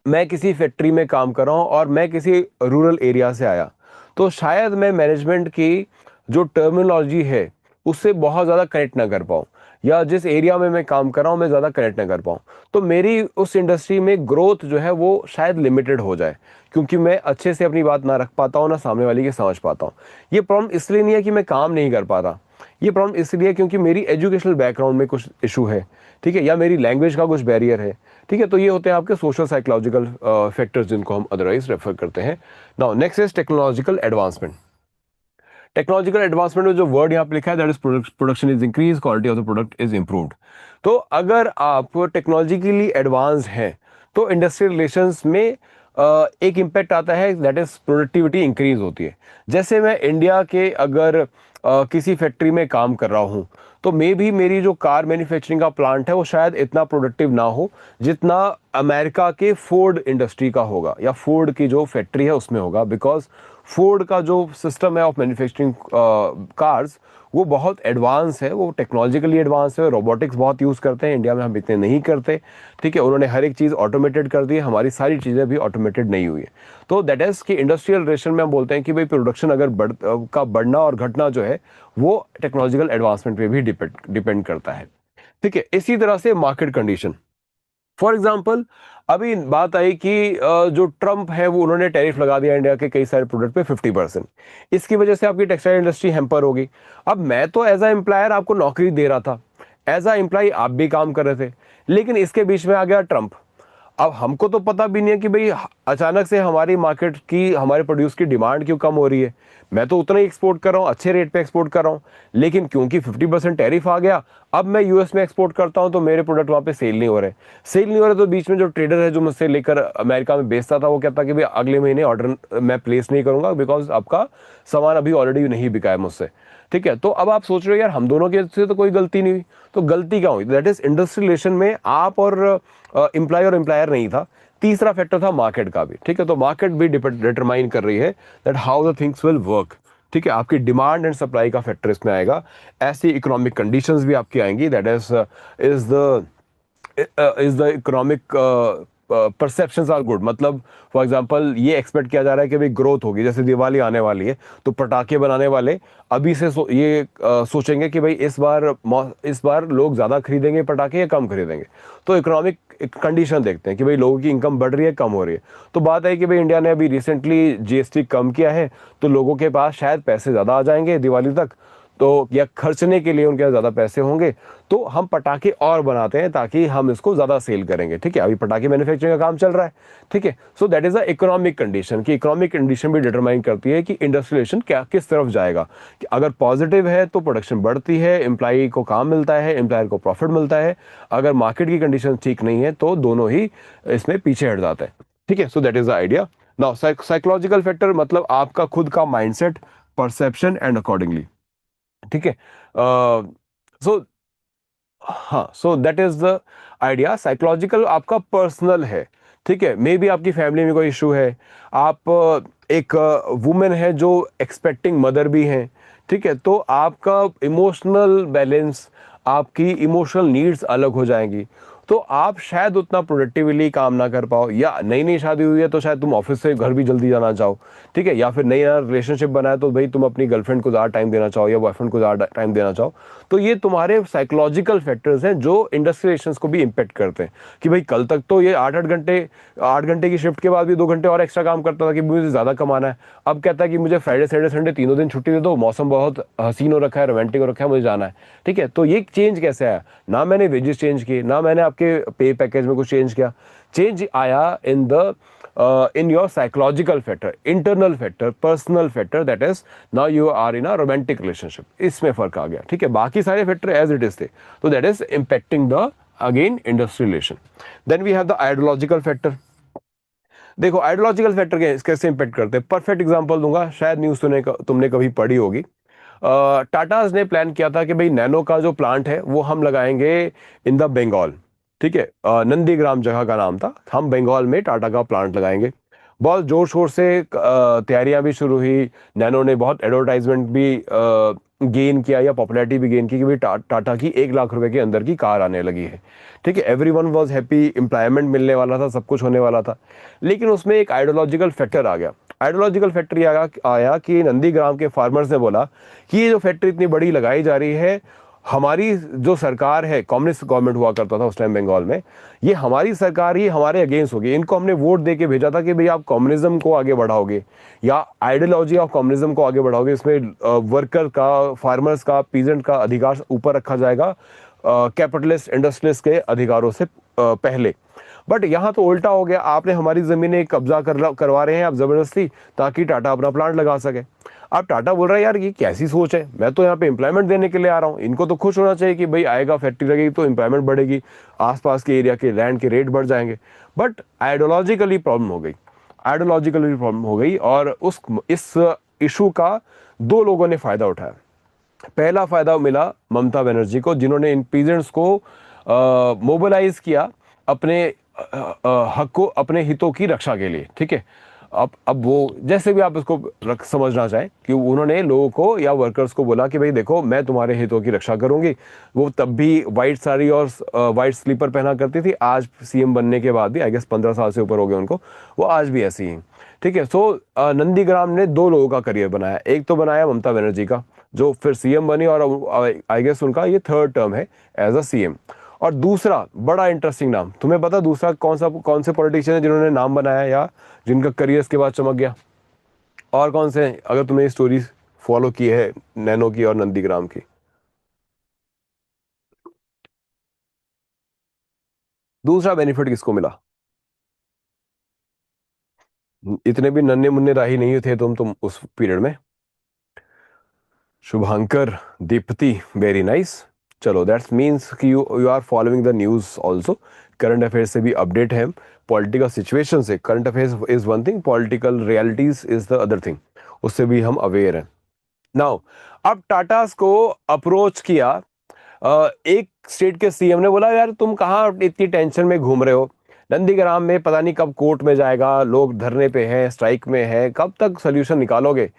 मैं किसी फैक्ट्री में काम कर रहा हूं और मैं किसी रूरल एरिया से आया, तो शायद मैं मैनेजमेंट की जो टर्मिनोलॉजी है उससे बहुत ज़्यादा कनेक्ट ना कर पाऊँ, या जिस एरिया में मैं काम कर रहा हूँ मैं ज़्यादा कनेक्ट ना कर पाऊँ, तो मेरी उस इंडस्ट्री में ग्रोथ जो है वो शायद लिमिटेड हो जाए, क्योंकि मैं अच्छे से अपनी बात ना रख पाता हूँ ना सामने वाले की समझ पाता हूँ। ये प्रॉब्लम इसलिए नहीं है कि मैं काम नहीं कर पाता, ये प्रॉब्लम इसलिए क्योंकि मेरी एजुकेशनल बैकग्राउंड में कुछ इशू है, ठीक है, या मेरी लैंग्वेज का कुछ बैरियर है। ठीक है, तो ये होते हैं आपके सोशल साइकोलॉजिकल फैक्टर्स जिनको हम अदरवाइज रेफर करते हैं। Now next is technological advancement. Technological advancement में जो वर्ड यहाँ पे लिखा है that is production is increase, quality of the product is improved. तो अगर आप टेक्नोलॉजिकली एडवांस हैं तो इंडस्ट्रियल रिलेशंस में एक इम्पैक्ट आता है, दैट इज प्रोडक्टिविटी इंक्रीज होती है। जैसे मैं इंडिया के अगर किसी फैक्ट्री में काम कर रहा हूँ, तो मे भी मेरी जो कार मैन्युफैक्चरिंग का प्लांट है वो शायद इतना प्रोडक्टिव ना हो जितना अमेरिका के फोर्ड इंडस्ट्री का होगा या फोर्ड की जो फैक्ट्री है उसमें होगा। बिकॉज फोर्ड का जो सिस्टम है ऑफ मैन्युफैक्चरिंग कार्स वो बहुत एडवांस है, वो टेक्नोलॉजिकली एडवांस है, रोबोटिक्स बहुत यूज़ करते हैं, इंडिया में हम इतने नहीं करते। ठीक है, उन्होंने हर एक चीज़ ऑटोमेटेड कर दी है, हमारी सारी चीज़ें भी ऑटोमेटेड नहीं हुई है। तो दैट इज़ कि इंडस्ट्रियल रेशन में हम बोलते हैं कि भाई प्रोडक्शन अगर का बढ़ना और घटना जो है वो टेक्नोलॉजिकल एडवांसमेंट पे भी डिपेंड करता है। ठीक है, इसी तरह से मार्केट कंडीशन, फॉर एग्जाम्पल अभी बात आई कि जो ट्रम्प है वो उन्होंने टैरिफ लगा दिया इंडिया के कई सारे प्रोडक्ट पे 50%। इसकी वजह से आपकी टेक्सटाइल इंडस्ट्री हैम्पर होगी। अब मैं तो एज अ एम्प्लॉयर आपको नौकरी दे रहा था, एज अ एम्प्लॉय आप भी काम कर रहे थे, लेकिन इसके बीच में आ गया ट्रम्प। अब हमको तो पता भी नहीं है कि भाई अचानक से हमारी मार्केट की, हमारे प्रोड्यूस की डिमांड क्यों कम हो रही है। मैं तो उतना ही एक्सपोर्ट कर रहा हूँ, अच्छे रेट पे एक्सपोर्ट कर रहा हूँ, लेकिन क्योंकि 50% टैरिफ आ गया, अब मैं यूएस में एक्सपोर्ट करता हूँ तो मेरे प्रोडक्ट वहाँ पे सेल नहीं हो रहे। सेल नहीं हो रहे तो बीच में जो ट्रेडर है जो मुझसे लेकर अमेरिका में बेचता था वो कहता कि भाई अगले महीने ऑर्डर मैं प्लेस नहीं करूंगा बिकॉज आपका सामान अभी ऑलरेडी नहीं बिका है मुझसे। ठीक है, तो अब आप सोच रहे हो यार हम दोनों के से तो कोई गलती नहीं हुई, तो गलती क्या हुई? दैट इज इंडस्ट्रियल रिलेशन में आप और एम्प्लॉय और एम्प्लॉयर नहीं था, तीसरा फैक्टर था मार्केट का भी। ठीक है, तो मार्केट भी डिटरमाइन कर रही है that how the things will work. ठीक है, आपकी डिमांड एंड सप्लाई का फैक्टर इसमें आएगा, ऐसी इकोनॉमिक कंडीशंस भी आपकी आएंगी, that is the is the economic perceptions are good. मतलब फॉर एग्जांपल ये एक्सपेक्ट किया जा रहा है कि भाई ग्रोथ होगी, जैसे दिवाली आने वाली है तो पटाखे बनाने वाले अभी से ये सोचेंगे कि भाई इस बार लोग ज़्यादा खरीदेंगे पटाखे या कम खरीदेंगे। तो इकोनॉमिक कंडीशन देखते हैं कि भाई लोगों की इनकम बढ़ रही है कम हो रही है। तो बात है कि भाई इंडिया ने अभी रिसेंटली जीएसटी कम किया है, तो लोगों के पास शायद पैसे ज़्यादा आ जाएंगे दिवाली तक, तो या खर्चने के लिए उनके पास ज़्यादा पैसे होंगे, तो हम पटाखे और बनाते हैं ताकि हम इसको ज़्यादा सेल करेंगे। ठीक है, अभी पटाखे मैन्युफैक्चरिंग का काम चल रहा है। ठीक है, so that is a economic condition, कि इकोनॉमिक कंडीशन भी डिटरमाइन करती है कि इंडस्ट्रियलाइजेशन क्या किस तरफ जाएगा। कि अगर पॉजिटिव है तो प्रोडक्शन बढ़ती है, एम्प्लॉई को काम मिलता है, एम्प्लॉयर को प्रॉफिट मिलता है। अगर मार्केट की कंडीशन ठीक नहीं है तो दोनों ही इसमें पीछे हट जाते हैं। ठीक है, so that is the idea. Now psychological factor मतलब आपका खुद का माइंडसेट, परसेप्शन एंड अकॉर्डिंगली। ठीक है, सो हाँ, सो that is the idea. Psychological आपका पर्सनल है। ठीक है, मे बी आपकी फैमिली में कोई इशू है, आप एक वुमेन है जो एक्सपेक्टिंग मदर भी हैं। ठीक है, तो आपका इमोशनल बैलेंस, आपकी इमोशनल नीड्स अलग हो जाएंगी, तो आप शायद उतना प्रोडक्टिवली काम ना कर पाओ, या नई नई शादी हुई है तो शायद तुम ऑफिस से घर भी जल्दी जाना चाहो। ठीक है, या फिर नया रिलेशनशिप बना है तो भाई तुम अपनी गर्लफ्रेंड को ज़्यादा टाइम देना चाहो या बॉयफ्रेंड को ज़्यादा टाइम देना चाहो। तो ये तुम्हारे साइकोलॉजिकल फैक्टर्स हैं जो इंडस्ट्रियल रिलेशंस को भी इम्पेक्ट करते हैं। कि भाई कल तक तो ये 8 घंटे की शिफ्ट के बाद भी 2 घंटे और एक्स्ट्रा काम करता था कि मुझे ज़्यादा कमाना है, अब कहता है कि मुझे फ्राइडे सैटरडे संडे तीनों दिन छुट्टी दे दो, मौसम बहुत हसीन हो रखा है, रोमांटिक हो रखा है, मुझे जाना है। ठीक है, तो ये चेंज कैसे आया? ना मैंने वेजेस चेंज किए, ना मैंने आपके पे पैकेज में कुछ चेंज किया, चेंज आया in your psychological factor, internal factor, personal factor, that is now you are in a romantic relationship, इसमें फर्क आ गया। ठीक है, बाकी सारे फैक्टर एज इट इज थे, तो that is impacting the again industrial relation. Then we have the ideological factor. देखो आइडियोलॉजिकल फैक्टर कैसे इंपैक्ट करते हैं, परफेक्ट एग्जांपल दूंगा, शायद न्यूज़ तुमने कभी पढ़ी होगी। टाटाज ने प्लान किया था कि भाई नैनो का जो प्लांट है वो हम लगाएंगे इन द बंगाल। ठीक है, नंदीग्राम जगह का नाम था, हम बंगाल में टाटा का प्लांट लगाएंगे। बहुत जोर शोर से तैयारियां भी शुरू हुई, नैनो ने बहुत एडवर्टाइजमेंट भी गेन किया या पॉपुलैरिटी भी गेन की कि भाई टाटा की 1 लाख रुपए के अंदर की कार आने लगी है। ठीक है, every one was happy, employment मिलने वाला था, सब कुछ होने वाला था। लेकिन उसमें एक आइडियोलॉजिकल फैक्टर आ गया। आइडियोलॉजिकल फैक्टर आया कि नंदीग्राम के फार्मर्स ने बोला कि ये जो फैक्ट्री इतनी बड़ी लगाई जा रही है, हमारी जो सरकार है, कम्युनिस्ट गवर्नमेंट हुआ करता था उस टाइम बंगाल में, ये हमारी सरकार ही हमारे अगेंस्ट होगी। इनको हमने वोट दे के भेजा था कि भाई आप कम्युनिज्म को आगे बढ़ाओगे या आइडियोलॉजी ऑफ कम्युनिज्म को आगे बढ़ाओगे, इसमें वर्कर का, फार्मर्स का, पीजेंट का अधिकार ऊपर रखा जाएगा कैपिटलिस्ट इंडस्ट्रियलिस्ट के अधिकारों से पहले। बट यहाँ तो उल्टा हो गया, आपने हमारी जमीनें कब्जा करवा रहे हैं आप जबरदस्ती, ताकि टाटा अपना प्लांट लगा सके। अब टाटा बोल रहा है यार ये कैसी सोच है, मैं तो यहाँ पे एम्प्लॉयमेंट देने के लिए आ रहा हूँ, इनको तो खुश होना चाहिए कि भाई आएगा, फैक्ट्री लगेगी तो एम्प्लॉयमेंट बढ़ेगी, आसपास के एरिया के लैंड के रेट बढ़ जाएंगे। बट आइडियोलॉजिकली प्रॉब्लम हो गई, और इस इशू का दो लोगों ने फायदा उठाया। पहला फायदा मिला ममता बनर्जी को, जिन्होंने इन पीजेंट्स को मोबिलाइज किया अपने हक को, अपने हितों की रक्षा के लिए। ठीक है, अब वो जैसे भी आप इसको समझना चाहें कि उन्होंने लोगों को या वर्कर्स को बोला कि भाई देखो मैं तुम्हारे हितों की रक्षा करूंगी। वो तब भी वाइट साड़ी और वाइट स्लीपर पहना करती थी, आज सीएम बनने के बाद भी, आई गेस 15 साल से ऊपर हो गए उनको, वो आज भी ऐसी ही। ठीक है, सो नंदीग्राम ने दो लोगों का करियर बनाया। एक तो बनाया ममता बनर्जी का, जो फिर सीएम बनी, और आई गेस उनका ये थर्ड टर्म है एज अ सीएम। और दूसरा बड़ा इंटरेस्टिंग नाम, तुम्हें पता दूसरा कौन से पॉलिटिशियन है जिन्होंने नाम बनाया या जिनका करियर इसके बाद चमक गया? और कौन से हैं, अगर तुमने स्टोरी फॉलो की है नैनो की और नंदीग्राम की? दूसरा बेनिफिट किसको मिला? इतने भी नन्हे मुन्ने राही नहीं थे तुम उस पीरियड में। Shubhankar, Deepti, very nice. चलो दैट्स मीन्स कि you you are following the news also. Current affair से भी अपडेट है, पॉलिटिकल सिचुएशन से। Current affairs is one thing, political realities is the other thing, उससे भी हम अवेयर हैं। नाउ, अब टाटास को अप्रोच किया एक स्टेट के सीएम ने, बोला यार तुम कहाँ इतनी टेंशन में घूम रहे हो, नंदीग्राम में पता नहीं कब कोर्ट में जाएगा, लोग धरने पे हैं, स्ट्राइक में हैं, कब तक सोल्यूशन निकालोगे?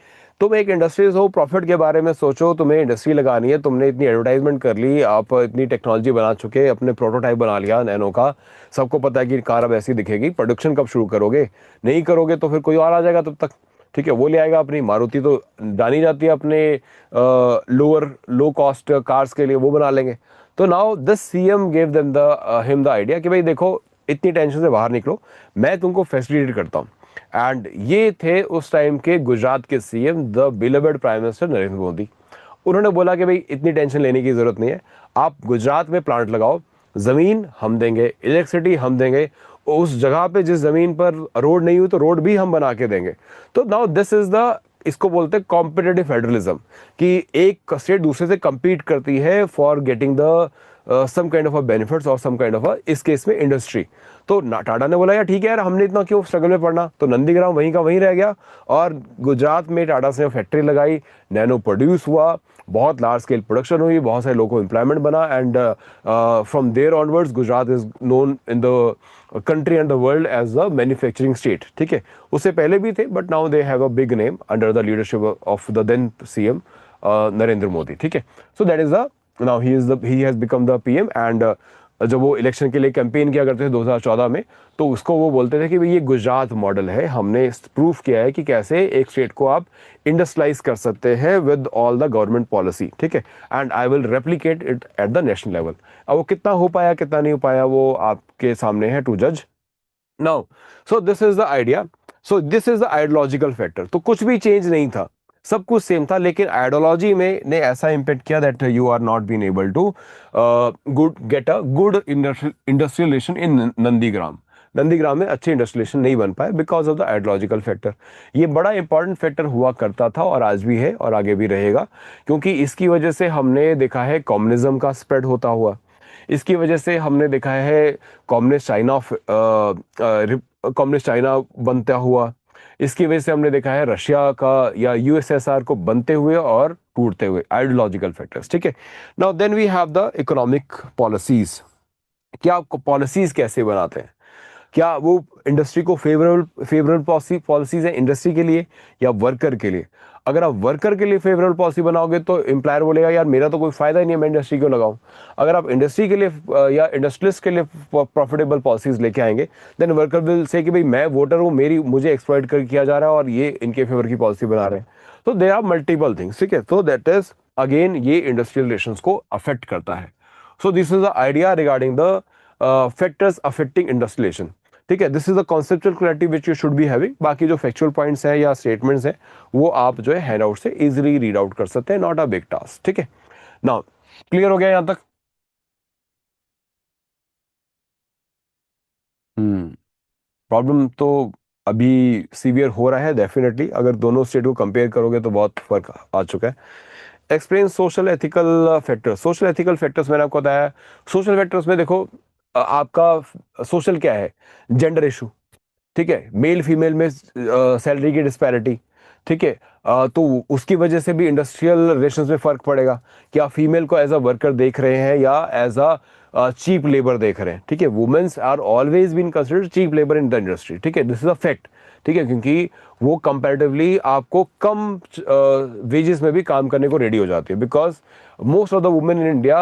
तुम एक इंडस्ट्रीज हो, प्रॉफिट के बारे में सोचो, तुम्हें इंडस्ट्री लगानी है, तुमने इतनी एडवर्टाइजमेंट कर ली, आप इतनी टेक्नोलॉजी बना चुके, अपने प्रोटोटाइप बना लिया नैनो का, सबको पता है कि कार अब ऐसी दिखेगी, प्रोडक्शन कब शुरू करोगे? नहीं करोगे तो फिर कोई और आ जाएगा तब तक। ठीक है, वो ले आएगा, अपनी मारुति तो जानी जाती है अपने लोअर लो कॉस्ट कार्स के लिए, वो बना लेंगे। तो now this CM gave them the him the idea कि भाई देखो इतनी टेंशन से बाहर निकलो, मैं तुमको फैसिलिटेट करता हूँ। एंड ये थे उस टाइम के गुजरात के CM, the beloved prime minister Narendra Modi. उन्होंने बोला कि भाई इतनी टेंशन लेने की जरूरत नहीं है, आप गुजरात में प्लांट लगाओ, जमीन हम देंगे, इलेक्ट्रिसिटी हम देंगे, उस जगह पे जिस जमीन पर रोड नहीं हुई तो रोड भी हम बना के देंगे। तो नाउ दिस इज द, इसको बोलते हैं कॉम्पिटेटिव फेडरलिज्म, कि एक स्टेट दूसरे से compete करती है for getting the some kind of a benefits और सम काइंड ऑफ अ, इस केस में इंडस्ट्री। तो टाटा ने बोला यार ठीक है यार, हमने इतना क्यों स्ट्रगल में पड़ना, तो नंदीग्राम वहीं का वहीं रह गया, और गुजरात में टाटा ने फैक्ट्री लगाई, नैनो प्रोड्यूस हुआ, बहुत लार्ज स्केल प्रोडक्शन हुई, बहुत सारे लोगों को एम्प्लॉयमेंट बना, and from there onwards Gujarat is known in the country and the world as a manufacturing state. ठीक है, उससे पहले भी थे, but now they have a big name under the leadership of the then CM Narendra Modi. ठीक है, so that is the, now he has become the PM. And जब वो इलेक्शन के लिए कैंपेन किया करते थे 2014 में, तो उसको वो बोलते थे कि भाई ये गुजरात मॉडल है, हमने प्रूफ किया है कि कैसे एक स्टेट को आप इंडस्ट्रियलाइज कर सकते हैं with all the government policy. ठीक है, and I will replicate it at the national level. अब वो कितना हो पाया कितना नहीं हो पाया वो आपके सामने है टू जज। Now, so this is the idea, so this is the ideological factor. तो कुछ भी चेंज नहीं था, सब कुछ सेम था, लेकिन आइडियोलॉजी में ने ऐसा इम्पेक्ट किया that you are not been able to good get a good industrialisation in Nandigram. Nandigram में अच्छे इंडस्ट्रियलेशन नहीं बन पाए because of the ideological factor. ये बड़ा इंपॉर्टेंट फैक्टर हुआ करता था और आज भी है और आगे भी रहेगा, क्योंकि इसकी वजह से हमने देखा है कम्युनिज्म का स्प्रेड होता हुआ, इसकी वजह से हमने देखा है कम्युनिस्ट चाइना कम्युनिस्ट चाइना बनता हुआ, इसकी वजह से हमने देखा है रशिया का या यूएसएसआर को बनते हुए और टूटते हुए, आइडियोलॉजिकल फैक्टर्स। ठीक है, now then we have the economic policies. क्या पॉलिसीज कैसे बनाते हैं? क्या वो इंडस्ट्री को फेवरेबल फेवरेबल पॉलिसीज है इंडस्ट्री के लिए या वर्कर के लिए? अगर आप वर्कर के लिए फेवरेबल पॉलिसी बनाओगे तो एम्प्लॉयर बोलेगा यार मेरा तो कोई फायदा ही नहीं है, मैं इंडस्ट्री क्यों लगाऊं। अगर आप इंडस्ट्री के लिए या इंडस्ट्रियलिस्ट के लिए प्रॉफिटेबल पॉलिसीज लेके आएंगे, देन वर्कर विल से कि भाई मैं वोटर हूँ, मेरी मुझे एक्सप्लॉइट कर किया जा रहा है और ये इनके फेवर की पॉलिसी बना रहे हैं। तो दे आर मल्टीपल थिंग्स। ठीक है, तो दैट इज अगेन ये इंडस्ट्रियल रिलेशंस को अफेक्ट करता है। So this is the idea regarding the factors affecting industrialisation. ठीक है, this is the conceptual clarity which you should be having. बाकी जो फैक्चुअल पॉइंट्स हैं या स्टेटमेंट्स हैं वो आप जो है हैंड आउट से इजीली रीड आउट कर सकते हैं, नॉट अ बिग टास्क। ठीक है, नाउ क्लियर हो गया यहां तक? हम्म, प्रॉब्लम तो अभी सीवियर हो रहा है डेफिनेटली, अगर दोनों स्टेट को कंपेयर करोगे तो बहुत फर्क आ चुका है। Explain social ethical factors. Social ethical factors मैंने आपको बताया। सोशल फैक्टर्स में देखो आपका सोशल क्या है? Gender issue. ठीक है, मेल फीमेल में सैलरी की डिस्पैरिटी, ठीक है। तो उसकी वजह से भी इंडस्ट्रियल रिलेशंस में फर्क पड़ेगा कि आप फीमेल को एज अ वर्कर देख रहे हैं या एज अ चीप लेबर देख रहे हैं। ठीक है, womens are always been considered cheap labour in the industry. ठीक है, दिस इज अ फैक्ट। ठीक है, क्योंकि वो कंपैरेटिवली आपको कम वेजेस में भी काम करने को रेडी हो जाती है, because most of the women in India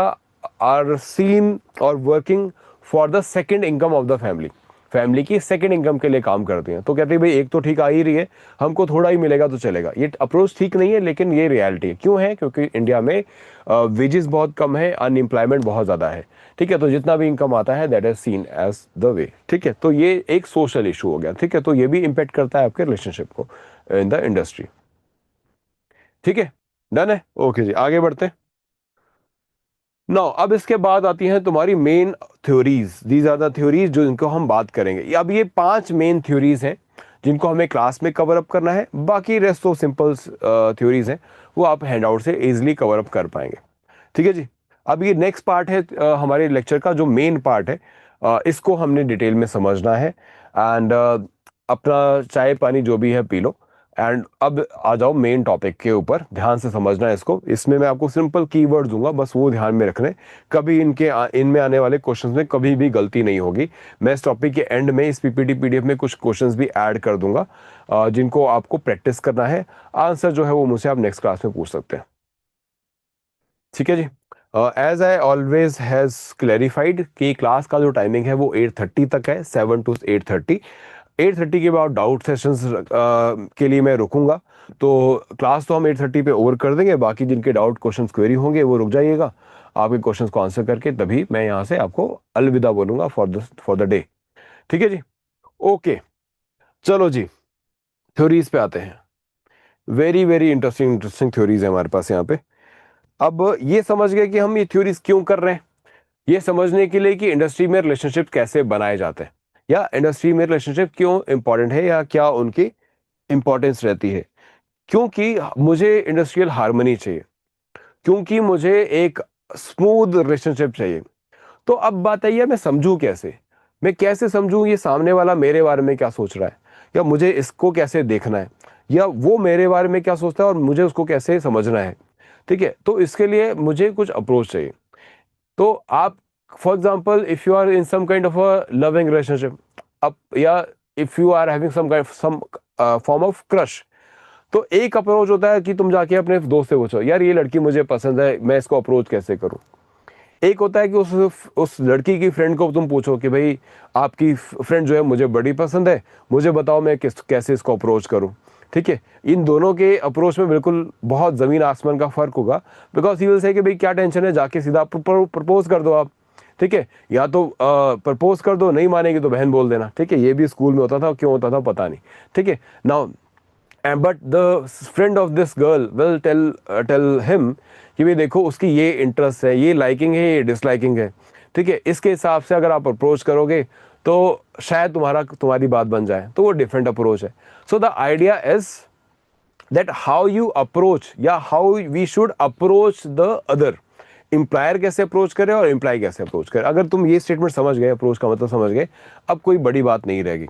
are seen और working for the second income of the family. Family की सेकंड इनकम के लिए काम करती हैं। तो कहते हैं भाई एक तो ठीक आ ही रही है, हमको थोड़ा ही मिलेगा तो चलेगा। ये अप्रोच ठीक नहीं है, लेकिन ये रियलिटी है। क्यों है? क्योंकि इंडिया में वेजेस बहुत कम है, अनएम्प्लॉयमेंट बहुत ज़्यादा है। ठीक है, तो जितना भी इनकम आता है that is seen as the way. ठीक है, तो ये एक सोशल इशू हो गया। ठीक है, तो ये भी इम्पेक्ट करता है आपके रिलेशनशिप को इन द इंडस्ट्री। ठीक है, डन है। ओके जी, आगे बढ़ते हैं। नाउ अब इसके बाद आती हैं तुम्हारी main theories. These are the theories जो इनको हम बात करेंगे। अब ये 5 मेन थ्योरीज हैं जिनको हमें क्लास में कवर अप करना है। बाकी रेस्ट तो सिंपल थ्योरीज हैं, वो आप हैंडआउट से इजीली कवर अप कर पाएंगे। ठीक है जी। अब ये नेक्स्ट पार्ट है हमारे लेक्चर का, जो मेन पार्ट है। इसको हमने डिटेल में समझना है। एंड अपना चाय पानी जो भी है पी लो। एंड अब आ जाओ मेन टॉपिक के ऊपर, ध्यान से समझना है इसको। इसमें मैं आपको सिंपल कीवर्ड दूंगा, बस वो ध्यान में रखने। कभी इनमें आने वाले क्वेश्चंस में कभी भी गलती नहीं होगी। मैं इस टॉपिक के एंड में इस पीपीटी पीडीएफ में कुछ क्वेश्चंस भी ऐड कर दूंगा, जिनको आपको प्रैक्टिस करना है। आंसर जो है वो मुझसे आप नेक्स्ट क्लास में पूछ सकते हैं। ठीक है जी। As I always has clarified कि क्लास का जो टाइमिंग है वो 8:30 तक है, 7 to 8:30। 8:30 के बाद डाउट सेशंस के लिए मैं रुकूंगा। तो क्लास तो हम 8:30 पे ओवर कर देंगे। बाकी जिनके डाउट क्वेश्चंस क्वेरी होंगे वो रुक जाइएगा, आपके क्वेश्चंस को आंसर करके तभी मैं यहाँ से आपको अलविदा बोलूंगा फॉर द डे। ठीक है जी। ओके, चलो जी, थ्योरीज पे आते हैं। Very very interesting interesting theories है हमारे पास यहाँ पे। अब ये समझ गए कि हम ये थ्योरीज क्यों कर रहे हैं। ये समझने के लिए कि इंडस्ट्री में रिलेशनशिप कैसे बनाए जाते हैं, या इंडस्ट्री में रिलेशनशिप क्यों इंपॉर्टेंट है, या क्या उनकी इंपॉर्टेंस रहती है। क्योंकि मुझे इंडस्ट्रियल हार्मनी चाहिए, क्योंकि मुझे एक स्मूथ रिलेशनशिप चाहिए। तो अब बात आई है, मैं समझूं कैसे? मैं कैसे समझूं ये सामने वाला मेरे बारे में क्या सोच रहा है, या मुझे इसको कैसे देखना है, या वो मेरे बारे में क्या सोचता है और मुझे उसको कैसे समझना है। ठीक है, तो इसके लिए मुझे कुछ अप्रोच चाहिए। तो आप, for example, if you are in some kind of a loving relationship, अब या if you are having some form of crush, तो एक अप्रोच होता है कि तुम जाके अपने दोस्त से पूछो, यार ये लड़की मुझे पसंद है, मैं इसको अप्रोच कैसे करूं। एक होता है कि उस लड़की की फ्रेंड को तुम पूछो कि भाई आपकी फ्रेंड जो है मुझे बड़ी पसंद है, मुझे बताओ मैं कैसे इसको अप्रोच करूं। ठीक है, इन दोनों के अप्रोच में बिल्कुल बहुत ज़मीन आसमान का फर्क होगा। बिकॉज ही विल से कि भाई क्या टेंशन है, जाके सीधा प्रपोज कर दो आप। ठीक है, या तो प्रपोज कर दो, नहीं मानेगी तो बहन बोल देना। ठीक है, ये भी स्कूल में होता था, क्यों होता था पता नहीं। ठीक है, now but the friend of this girl will tell him कि भाई देखो उसकी ये इंटरेस्ट है, ये लाइकिंग है, ये डिसलाइकिंग है। ठीक है, इसके हिसाब से अगर आप अप्रोच करोगे तो शायद तुम्हारी बात बन जाए। तो वो डिफरेंट अप्रोच है। So the idea is that how you approach, या how we should approach the other. Employer कैसे अप्रोच करे और एम्प्लॉय कैसे अप्रोच करे। अगर तुम ये स्टेटमेंट समझ गए, अप्रोच का मतलब समझ गए, अब कोई बड़ी बात नहीं रहेगी।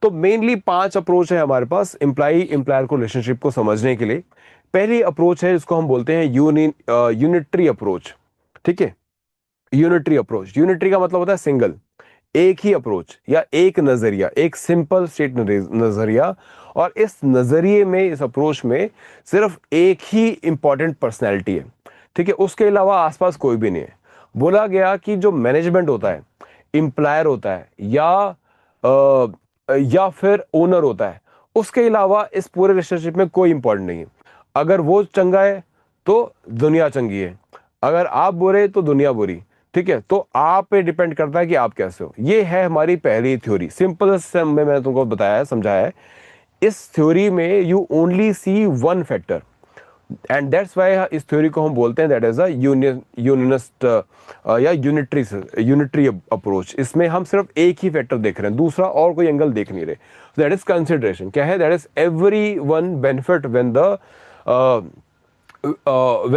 तो मेनली 5 अप्रोच है हमारे पास एम्प्लॉय एम्प्लॉयर को रिलेशनशिप को समझने के लिए। पहली अप्रोच है जिसको हम बोलते हैं यूनिटरी अप्रोच। ठीक है, यूनिटरी अप्रोच, यूनिटरी का मतलब होता है सिंगल, एक ही अप्रोच या एक नजरिया, एक सिंपल स्टेट नजरिया। और इस नजरिए में, इस अप्रोच में सिर्फ एक ही इंपॉर्टेंट पर्सनैलिटी है। ठीक है, उसके अलावा आसपास कोई भी नहीं है। बोला गया कि जो मैनेजमेंट होता है, एम्प्लॉयर होता है, या फिर ओनर होता है, उसके अलावा इस पूरे रिलेशनशिप में कोई इंपॉर्टेंट नहीं है। अगर वो चंगा है तो दुनिया चंगी है, अगर आप बुरे तो दुनिया बुरी। ठीक है, तो आप पे डिपेंड करता है कि आप कैसे हो। ये है हमारी पहली थ्योरी। सिंपल से मैंने तुमको बताया है, समझाया है। इस थ्योरी में you only see one factor, and that's why इस थ्योरी को हम बोलते हैं दैट इज अ यूनियनिस्ट या यूनिटरी अप्रोच। इसमें हम सिर्फ एक ही फैक्टर देख रहे हैं, दूसरा और कोई एंगल देख नहीं रहे। That is consideration. क्या है? That is every one benefit when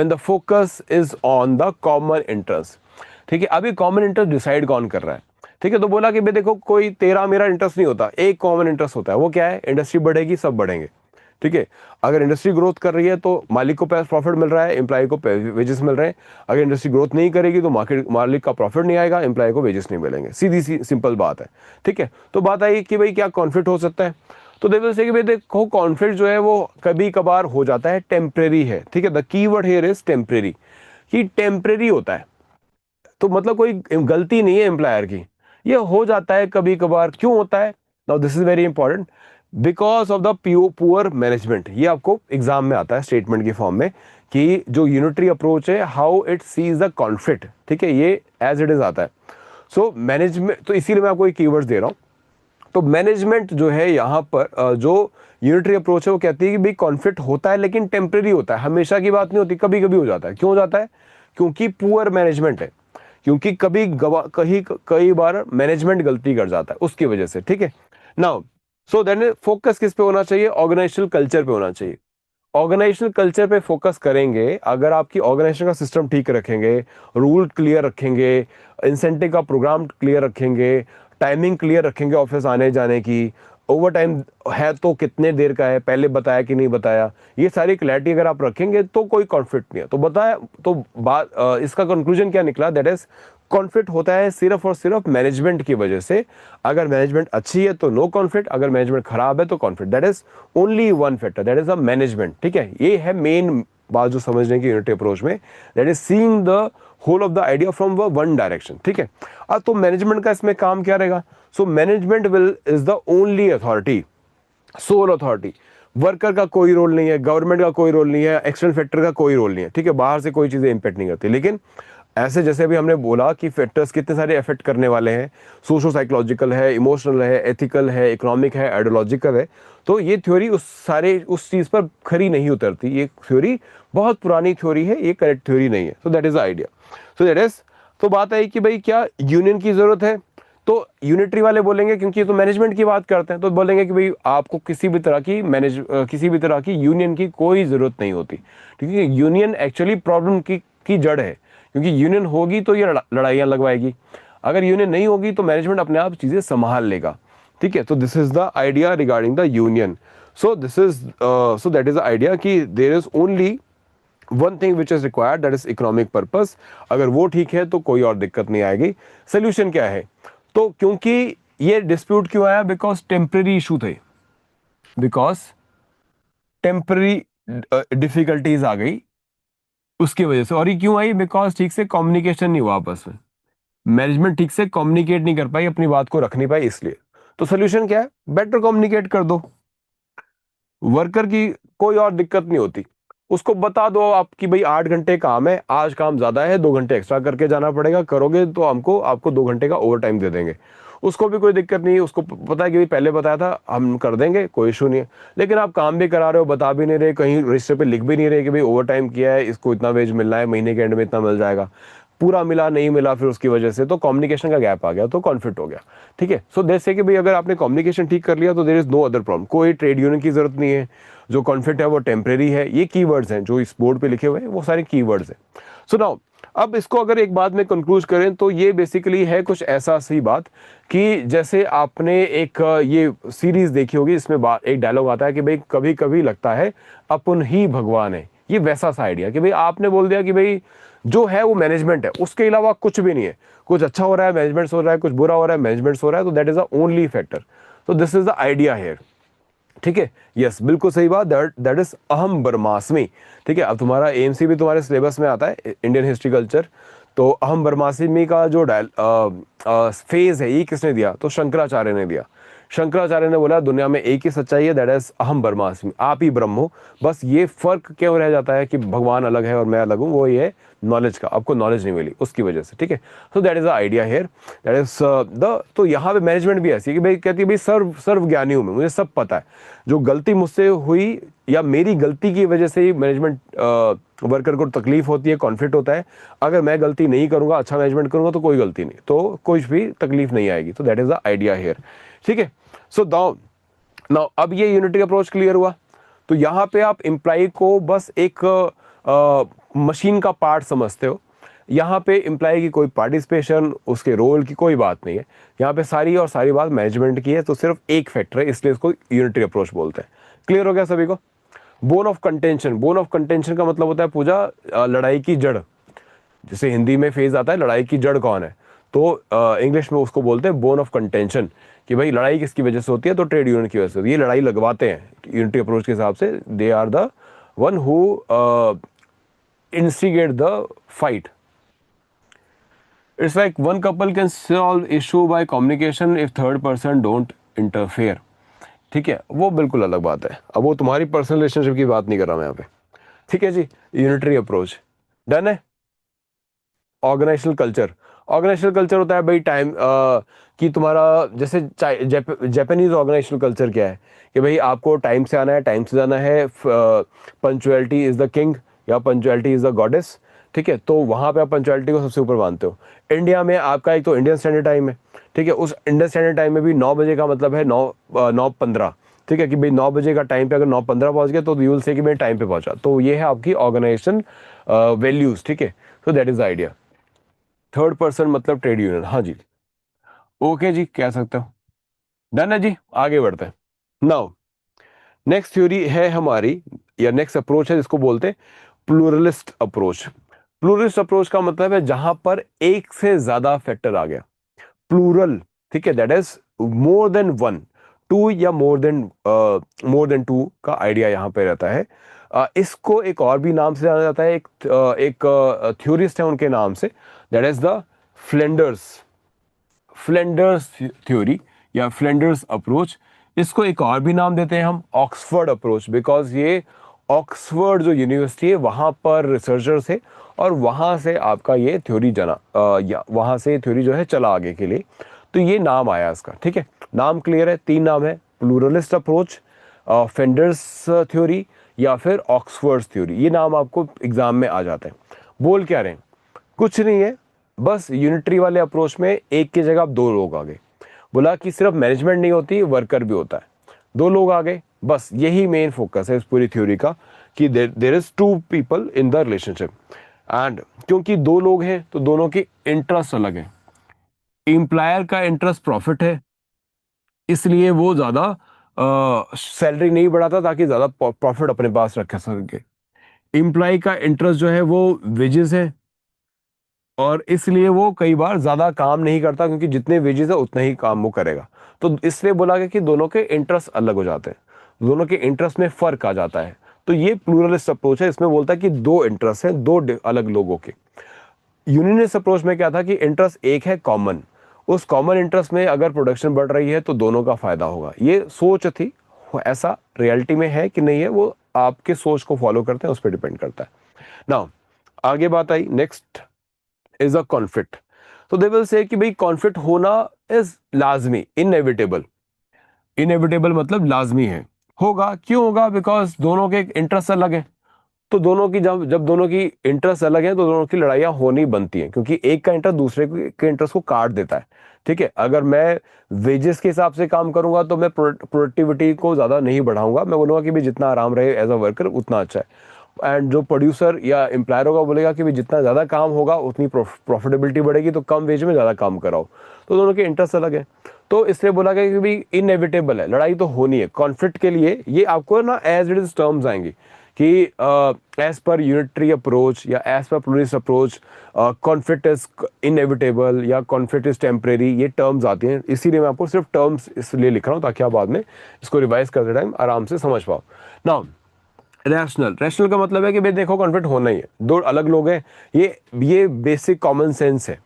the focus is on the common interest. ठीक है, अभी कॉमन इंटरेस्ट डिसाइड कौन कर रहा है? ठीक है, तो बोला कि भाई देखो कोई तेरा मेरा इंटरेस्ट नहीं होता, एक कॉमन इंटरेस्ट होता है। वो क्या है? इंडस्ट्री बढ़ेगी, सब बढ़ेंगे। ठीक है। अगर इंडस्ट्री ग्रोथ कर रही है तो मालिक को प्रॉफिट मिल रहा है, एम्प्लॉय को वेजेस मिल रहे हैं। अगर इंडस्ट्री ग्रोथ नहीं करेगी तो मालिक का प्रॉफिट नहीं आएगा, एम्प्लॉय को वेजेस नहीं मिलेंगे। सीधी सी सिंपल बात है, ठीक है। तो बात आई कि भाई क्या कॉन्फ्लिक्ट हो सकता है, तो देखो कि भाई देखो कॉन्फ्लिक्ट जो है वो कभी कभार हो जाता है, टेम्परेरी है, ठीक है। The keyword here is temporary, कि टेम्परेरी होता है। तो मतलब कोई गलती नहीं है एम्प्लॉयर की, ये हो जाता है कभी कभार। क्यों होता है? Now this is very important, because of the poor management. ये आपको एग्जाम में आता है स्टेटमेंट की फॉर्म में, कि जो यूनिटरी अप्रोच है, how it sees the conflict, ठीक है, ये एज इट इज आता है। सो मैनेजमेंट, तो इसीलिए मैं आपको एक कीवर्ड्स दे रहा हूं। तो मैनेजमेंट जो है यहाँ पर जो यूनिटरी अप्रोच है वो कहती है कि भाई कॉन्फ्लिक्ट होता है लेकिन टेम्परेरी होता है, हमेशा की बात नहीं होती, कभी कभी हो जाता है। क्यों हो जाता है? क्योंकि पुअर मैनेजमेंट है, क्योंकि कहीं कई बार मैनेजमेंट गलती कर जाता है उसकी वजह से, ठीक है। नाउ सो देन फोकस किस पे होना चाहिए? ऑर्गेनाइजेशनल कल्चर पे होना चाहिए। ऑर्गेनाइजेशनल कल्चर पे फोकस करेंगे अगर आपकी ऑर्गेनाइजेशन का सिस्टम ठीक रखेंगे, रूल क्लियर रखेंगे, इंसेंटिव का प्रोग्राम क्लियर रखेंगे, टाइमिंग क्लियर रखेंगे ऑफिस आने जाने की, ओवर टाइम है तो कितने देर का है, पहले बताया कि नहीं बताया, ये सारी क्लैरिटी अगर आप रखेंगे तो कोई कॉन्फ्लिक्ट नहीं है। तो बताया, तो बात इसका कंक्लूजन क्या निकला? दैट इज कॉन्फ्लिक्ट होता है सिर्फ और सिर्फ मैनेजमेंट की वजह से। अगर मैनेजमेंट अच्छी है तो नो कॉन्फ्लिक्ट, अगर मैनेजमेंट खराब है तो conflict. That is only one factor, that is a management, ठीक है। ये है मेन बात जो समझने की यूनिटी अप्रोच में, that is seeing the whole of the idea from one direction, ठीक है। अब तो मैनेजमेंट का इसमें काम क्या रहेगा? So management will is the only authority, soul authority. Worker का कोई रोल नहीं है, गवर्नमेंट का कोई रोल नहीं है, एक्सटर्नल फैक्टर का कोई रोल नहीं है, ठीक है। बाहर से कोई चीजें इंपैक्ट नहीं करती। लेकिन ऐसे जैसे भी हमने बोला कि फैक्टर्स कितने सारे इफेक्ट करने वाले हैं, सोशो साइकोलॉजिकल है, इमोशनल है, एथिकल है, इकोनॉमिक है, आइडियोलॉजिकल है। तो ये थ्योरी उस चीज पर खरी नहीं उतरती। ये थ्योरी बहुत पुरानी थ्योरी है, ये करेक्ट थ्योरी नहीं है। So that is the idea. So that is, तो बात आई कि भाई क्या यूनियन की जरूरत है? तो यूनिटरी वाले बोलेंगे, क्योंकि ये तो मैनेजमेंट की बात करते हैं, तो बोलेंगे कि भाई आपको किसी भी तरह की यूनियन की कोई जरूरत नहीं होती, क्योंकि यूनियन एक्चुअली प्रॉब्लम की जड़ है। क्योंकि यूनियन होगी तो ये लड़ाइयां लगवाएगी, अगर यूनियन नहीं होगी तो मैनेजमेंट अपने आप चीजें संभाल लेगा, ठीक है। तो this is the idea regarding the union. So that is the idea कि there is only one thing which is required, that is economic purpose. अगर वो ठीक है तो कोई और दिक्कत नहीं आएगी। सोल्यूशन क्या है? तो क्योंकि ये डिस्प्यूट क्यों आया? बिकॉज टेम्पररी इशू थे, बिकॉज टेम्पररी डिफिकल्टीज आ गई उसकी वजह से। और ये क्यों आई? बिकॉज ठीक से कम्युनिकेशन नहीं हुआ आपस में, मैनेजमेंट ठीक से कम्युनिकेट नहीं कर पाई, अपनी बात को रख नहीं पाई, इसलिए। तो सोल्यूशन क्या है? बेटर कम्युनिकेट कर दो। वर्कर की कोई और दिक्कत नहीं होती, उसको बता दो आपकी भाई 8 घंटे काम है, आज काम ज्यादा है, 2 घंटे एक्स्ट्रा करके जाना पड़ेगा, करोगे तो हमको आपको 2 घंटे का ओवर टाइम दे देंगे। उसको भी कोई दिक्कत नहीं है, उसको पता है कि भाई पहले बताया था, हम कर देंगे, कोई इशू नहीं है। लेकिन आप काम भी करा रहे हो, बता भी नहीं रहे, कहीं रजिस्टर पे लिख भी नहीं रहे कि भाई ओवर टाइम किया है, इसको इतना वेज मिलना है, महीने के एंड में इतना मिल जाएगा, पूरा मिला नहीं मिला, फिर उसकी वजह से तो कम्युनिकेशन का गैप आ गया, तो कॉन्फ्लिक्ट हो गया, ठीक है। सो जैसे कि भाई अगर आपने कम्युनिकेशन ठीक कर लिया तो there is no other problem, कोई ट्रेड यूनियन की जरूरत नहीं है। जो कॉन्फ्लिक्ट है वो टेम्परेरी है। ये कीवर्ड्स हैं जो इस बोर्ड पे लिखे हुए हैं, वो सारे कीवर्ड्स हैं। सो नाउ अब इसको अगर एक बात में कंक्लूज करें तो ये बेसिकली है कुछ ऐसा सी बात कि जैसे आपने एक ये सीरीज देखी होगी, इसमें एक डायलॉग आता है कि भाई कभी कभी लगता है अपन ही भगवान है। ये वैसा सा आइडिया कि भाई आपने बोल दिया कि भाई जो है वो मैनेजमेंट है, उसके अलावा कुछ भी नहीं है। कुछ अच्छा हो रहा है मैनेजमेंट हो रहा है, कुछ बुरा हो रहा है मैनेजमेंट हो रहा है, तो that is the only factor. तो this is the idea here, ठीक है। यस, बिल्कुल सही बात, दैट इज अहम ब्रह्मास्मि, ठीक है। अब तुम्हारा एएमसी भी तुम्हारे सिलेबस में आता है, इंडियन हिस्ट्री कल्चर। तो अहम ब्रह्मास्मि का जो फेज है, ये किसने दिया? तो शंकराचार्य ने दिया। शंकराचार्य ने बोला दुनिया में एक ही सच्चाई है, दैट इज अहम ब्रह्मास्मि, आप ही ब्रह्म हो। बस ये फर्क क्यों रह जाता है कि भगवान अलग है और मैं अलग हूँ, वो ये नॉलेज का, आपको नॉलेज नहीं मिली उसकी वजह से, ठीक है। So that is the idea here, that is the. तो यहाँ पे मैनेजमेंट भी ऐसी है कि भाई कहती है भाई सर्व ज्ञानी हूँ मैं, मुझे सब पता है। जो गलती मुझसे हुई या मेरी गलती की वजह से ही मैनेजमेंट वर्कर को तकलीफ होती है, कॉन्फ्लिक्ट होता है। अगर मैं गलती नहीं करूंगा, अच्छा मैनेजमेंट करूंगा, तो कोई गलती नहीं, तो कोई भी तकलीफ नहीं आएगी। तो that is the idea here, ठीक है। सो नाउ अब ये यूनिटी अप्रोच क्लियर हुआ। तो यहाँ पे आप एम्प्लॉय को बस एक मशीन का पार्ट समझते हो। यहाँ पे एम्प्लॉय की कोई पार्टिसिपेशन, उसके रोल की कोई बात नहीं है। यहाँ पे सारी और सारी बात मैनेजमेंट की है। तो सिर्फ एक फैक्टर है, इसलिए इसको यूनिटरी अप्रोच बोलते हैं। क्लियर हो गया सभी को? Bone of contention, bone of contention का मतलब होता है पूजा लड़ाई की जड़। जैसे हिंदी में फेज आता है लड़ाई की जड़ कौन है, तो इंग्लिश में उसको बोलते हैं बोन ऑफ कंटेंशन, कि भाई लड़ाई किसकी वजह से होती है, तो ट्रेड यूनियन की वजह से होती है। ये लड़ाई लगवाते हैं यूनिटी अप्रोच के हिसाब से, they are the one who instigate the fight. It's like one couple can solve issue by communication if third person don't interfere. ठीक है, वो बिल्कुल अलग बात है। अब वो तुम्हारी पर्सनल रिलेशनशिप की बात नहीं कर रहा मैं यहाँ पे। ठीक है जी, यूनिटरी अप्रोच डन है। ऑर्गेनाइजेशनल कल्चर, ऑर्गेनाइजेशनल कल्चर होता है भाई टाइम कि तुम्हारा जैसे जापानीज ऑर्गेनाइजेशनल कल्चर क्या है कि भाई आपको टाइम से आना है, टाइम से जाना है, पंचुअलिटी इज द किंग या पंचुअलिटी इज द गॉडेस। ठीक है, तो वहाँ पे आप पंचुअलिटी को सबसे ऊपर मानते हो। इंडिया में आपका एक तो इंडियन स्टैंडर्ड टाइम है, ठीक है, उस इंडियन स्टैंडर्ड टाइम में भी 9 बजे का मतलब है 9:15। ठीक है, कि भाई 9 बजे का टाइम पे अगर 9:15 पहुंच गया तो यू विल से कि मैं टाइम पे पहुंचा। तो ये है आपकी ऑर्गेनाइजेशन वैल्यूज। ठीक है, so that is the idea. Third person मतलब ट्रेड यूनियन, हाँ जी, ओके जी, कह सकते हो। डन है जी, आगे बढ़ते हैं। नाउ नेक्स्ट थ्योरी है हमारी, या नेक्स्ट अप्रोच है जिसको बोलते हैं प्लूरलिस्ट अप्रोच। प्लूरलिस्ट अप्रोच का मतलब है जहां पर एक से ज्यादा फैक्टर आ गया, प्लूरल। ठीक है, that is more than one, two या मोर देन टू का आइडिया यहाँ पे रहता है। इसको एक और भी नाम से जाना जाता है, एक थ्योरिस्ट है उनके नाम से, that is the Flanders, Flanders theory या फ्लेंडर्स अप्रोच। इसको एक और भी नाम देते हैं हम ऑक्सफोर्ड अप्रोच, बिकॉज ये ऑक्सफोर्ड जो यूनिवर्सिटी है वहाँ पर रिसर्चर्स है, और वहाँ से आपका ये थ्योरी या वहाँ से थ्योरी जो है चला आगे के लिए, तो ये नाम आया इसका। ठीक है, नाम क्लियर है, 3 नाम है, प्लूरलिस्ट अप्रोच, फेंडर्स थ्योरी, या फिर ऑक्सफोर्ड थ्योरी। ये नाम आपको एग्जाम में आ जाते हैं। बोल क्या रहे हैं, कुछ नहीं है, बस यूनिटरी वाले अप्रोच में एक की जगह आप 2 लोग आ गए। बोला कि सिर्फ मैनेजमेंट नहीं होती, वर्कर भी होता है। 2 लोग आ गए, बस यही मेन फोकस है इस पूरी थ्योरी का, कि there is 2 people in the relationship. And क्योंकि 2 लोग हैं तो दोनों के इंटरेस्ट अलग है। एम्प्लॉयर का इंटरेस्ट प्रॉफिट है, इसलिए वो ज्यादा सैलरी नहीं बढ़ाता ताकि ज्यादा प्रॉफिट अपने पास रख सके। एम्प्लॉय का इंटरेस्ट जो है वो वेजेस है, और इसलिए वो कई बार ज्यादा काम नहीं करता, क्योंकि जितने वेजेस है उतना ही काम वो करेगा। तो इसलिए बोला गया कि दोनों के इंटरेस्ट अलग हो जाते हैं, दोनों के इंटरेस्ट में फर्क आ जाता है। तो ये प्लूरलिस्ट अप्रोच है, इसमें बोलता है कि 2 इंटरेस्ट हैं, अलग लोगों के। यूनियनिस्ट अप्रोच में क्या था कि इंटरेस्ट एक है कॉमन, उस कॉमन इंटरेस्ट में अगर प्रोडक्शन बढ़ रही है तो दोनों का फायदा होगा, ये सोच थी। ऐसा रियलिटी में है कि नहीं है, वो आपके सोच को फॉलो करते हैं, उस पर डिपेंड करता है। नाउ आगे बात आई, नेक्स्ट इज अ कॉन्फ्लिक्ट। तो दे विल से कि भाई कॉन्फ्लिक्ट होना इज लाजमी, इनएविटेबल। इनएविटेबल मतलब लाजमी है, होगा। क्यों होगा, बिकॉज दोनों के इंटरेस्ट अलग हैं। तो दोनों की जब जब दोनों की इंटरेस्ट अलग है तो दोनों की लड़ाइयाँ होनी बनती हैं, क्योंकि एक का इंटरेस्ट दूसरे के इंटरेस्ट को काट देता है। ठीक है, अगर मैं वेजेस के हिसाब से काम करूंगा तो मैं प्रोडक्टिविटी को ज्यादा नहीं बढ़ाऊंगा, मैं बोलूंगा कि भाई जितना आराम रहे एज अ वर्कर उतना अच्छा है। एंड जो प्रोड्यूसर या एम्प्लॉयर होगा बोलेगा कि भाई जितना ज़्यादा काम होगा उतनी प्रॉफिटेबिलिटी बढ़ेगी, तो कम वेज में ज़्यादा काम कराओ। तो दोनों के इंटरेस्ट अलग है, तो इसलिए बोला गया कि भाई इनएविटेबल है, लड़ाई तो होनी है। कॉन्फ्लिक्ट के लिए ये आपको ना एज इट इज टर्म्स आएंगी कि एज पर यूनिटरी अप्रोच या as per pluralist approach conflict is inevitable या कॉन्फ्लिक्ट इज टेम्परेरी, ये टर्म्स आती हैं। इसीलिए मैं आपको सिर्फ टर्म्स इसलिए लिख रहा हूँ ताकि आप बाद में इसको रिवाइज करते टाइम आराम से समझ पाओ। नाउ रैशनल, रैशनल का मतलब है कि भाई देखो कॉन्फ्लिक्ट होना ही है, 2 अलग लोग हैं, ये बेसिक कॉमन सेंस है।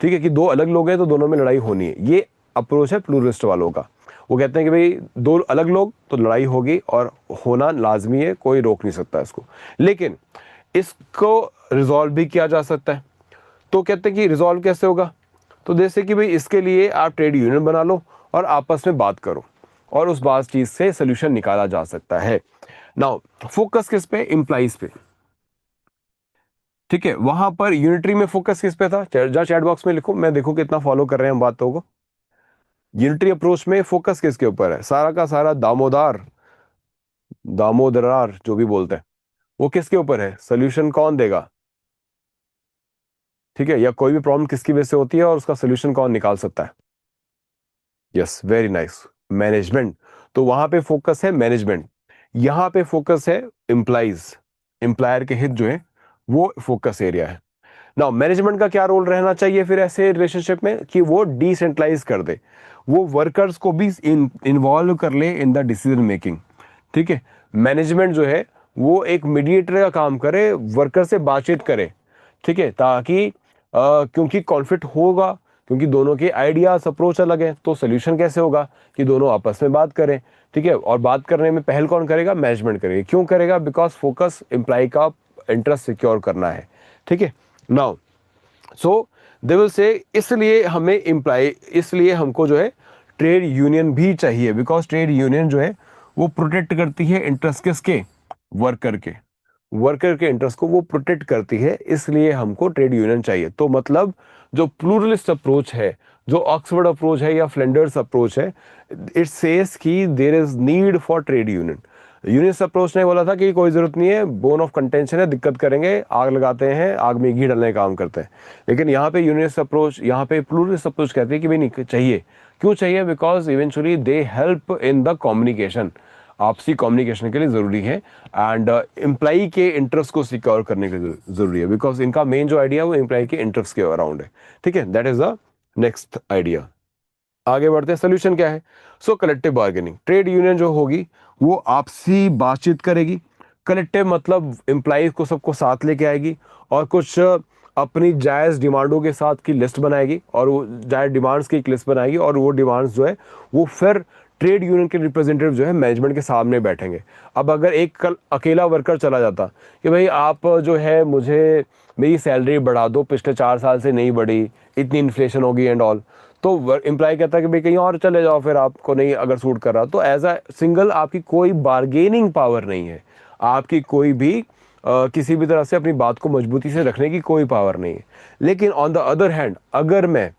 ठीक है, कि 2 अलग लोग हैं तो दोनों में लड़ाई होनी है, ये अप्रोच है प्लूरलिस्ट वालों का। वो कहते हैं कि भाई 2 अलग लोग तो लड़ाई होगी और होना लाजमी है, कोई रोक नहीं सकता इसको। लेकिन इसको रिजॉल्व भी किया जा सकता है। तो कहते हैं कि रिजॉल्व कैसे होगा, तो जैसे कि भाई इसके लिए आप ट्रेड यूनियन बना लो और आपस में बात करो, और उस बात चीज से सोल्यूशन निकाला जा सकता है। नाउ फोकस किस पे, इंप्लाइज पे। ठीक है, वहां पर यूनिटरी में फोकस किस पे था, जा चैट बॉक्स में लिखो, मैं देखो कितना फॉलो कर रहे हैं हम बातों को। यूनिटरी अप्रोच में फोकस किसके ऊपर है, सारा का सारा दामोदर, दामोदरार जो भी बोलते हैं, वो किसके ऊपर है, सोल्यूशन कौन देगा। ठीक है, या कोई भी प्रॉब्लम किसकी वजह से होती है और उसका सोल्यूशन कौन निकाल सकता है। Yes, very nice, management. तो वहां पे फोकस है मैनेजमेंट, यहाँ पे फोकस है एम्प्लॉइज, एम्प्लॉयर के हित जो है वो फोकस एरिया है। नाउ मैनेजमेंट का क्या रोल रहना चाहिए फिर ऐसे रिलेशनशिप में, कि वो डिसेंट्रलाइज कर दे, वो वर्कर्स को भी इन्वॉल्व कर ले इन द डिसीजन मेकिंग। ठीक है, मैनेजमेंट जो है वो एक मीडिएटर का काम करे, वर्कर से बातचीत करे। ठीक है, ताकि क्योंकि कॉन्फ्लिक्ट होगा, क्योंकि दोनों के आइडियाज अप्रोच अलग है, तो सोल्यूशन कैसे होगा कि दोनों आपस में बात करें। ठीक है, और बात करने में पहल कौन करेगा, मैनेजमेंट करेगा। क्यों करेगा, बिकॉज फोकस एम्प्लॉय का इंटरेस्ट सिक्योर करना है। ठीक है, now so they will say इसलिए हमें एम्प्लॉय, इसलिए हमको जो है ट्रेड यूनियन भी चाहिए, बिकॉज ट्रेड यूनियन जो है वो प्रोटेक्ट करती है इंटरेस्ट किसके, वर्कर के, वर्कर के इंटरेस्ट को वो प्रोटेक्ट करती है, इसलिए हमको ट्रेड यूनियन चाहिए। तो मतलब जो प्लूरलिस्ट अप्रोच है, जो ऑक्सफोर्ड अप्रोच है या फ्लेंडर्स अप्रोच है, इट सेज कि there is need for trade union. Union approach ने बोला था कि कोई जरूरत नहीं है, बोन ऑफ कंटेंशन है, दिक्कत करेंगे, आग लगाते हैं, आग में घी डालने का काम करते हैं। लेकिन यहाँ पे यूनियन अप्रोच, यहाँ पे प्लूरलिस्ट अप्रोच कहती है कि भाई नहीं चाहिए। क्यों चाहिए, because eventually they help in the communication, आपसी कम्युनिकेशन के लिए जरूरी है, एंड एम्प्लॉई के इंटरेस्ट को सिक्योर करने के लिए जरूरी है, बिकॉज इनका मेन जो आइडिया है वो एम्प्लॉई के इंटरेस्ट के अराउंड है। ठीक है, that is the next idea. आगे बढ़ते हैं, सोल्यूशन क्या है। सो कलेक्टिव बार्गेनिंग, ट्रेड यूनियन जो होगी वो आपसी बातचीत करेगी। कलेक्टिव मतलब एम्प्लॉइज को सबको साथ लेके आएगी, और कुछ अपनी जायज़ डिमांडों के साथ की लिस्ट बनाएगी, और वो जायज़ डिमांड्स की एक लिस्ट बनाएगी, और वो डिमांड्स जो है वो फिर ट्रेड यूनियन के रिप्रेजेंटेटिव जो है मैनेजमेंट के सामने बैठेंगे। अब अगर एक कल अकेला वर्कर चला जाता कि भाई आप जो है मुझे मेरी सैलरी बढ़ा दो, पिछले 4 साल से नहीं बढ़ी, इतनी इन्फ्लेशन होगी एंड ऑल, तो एम्प्लॉय कहता है कि भाई कहीं और चले जाओ, फिर आपको नहीं अगर सूट कर रहा, तो एज अ सिंगल आपकी कोई बार्गेनिंग पावर नहीं है, आपकी कोई भी किसी भी तरह से अपनी बात को मजबूती से रखने की कोई पावर नहीं है। लेकिन ऑन द अदर हैंड अगर मैं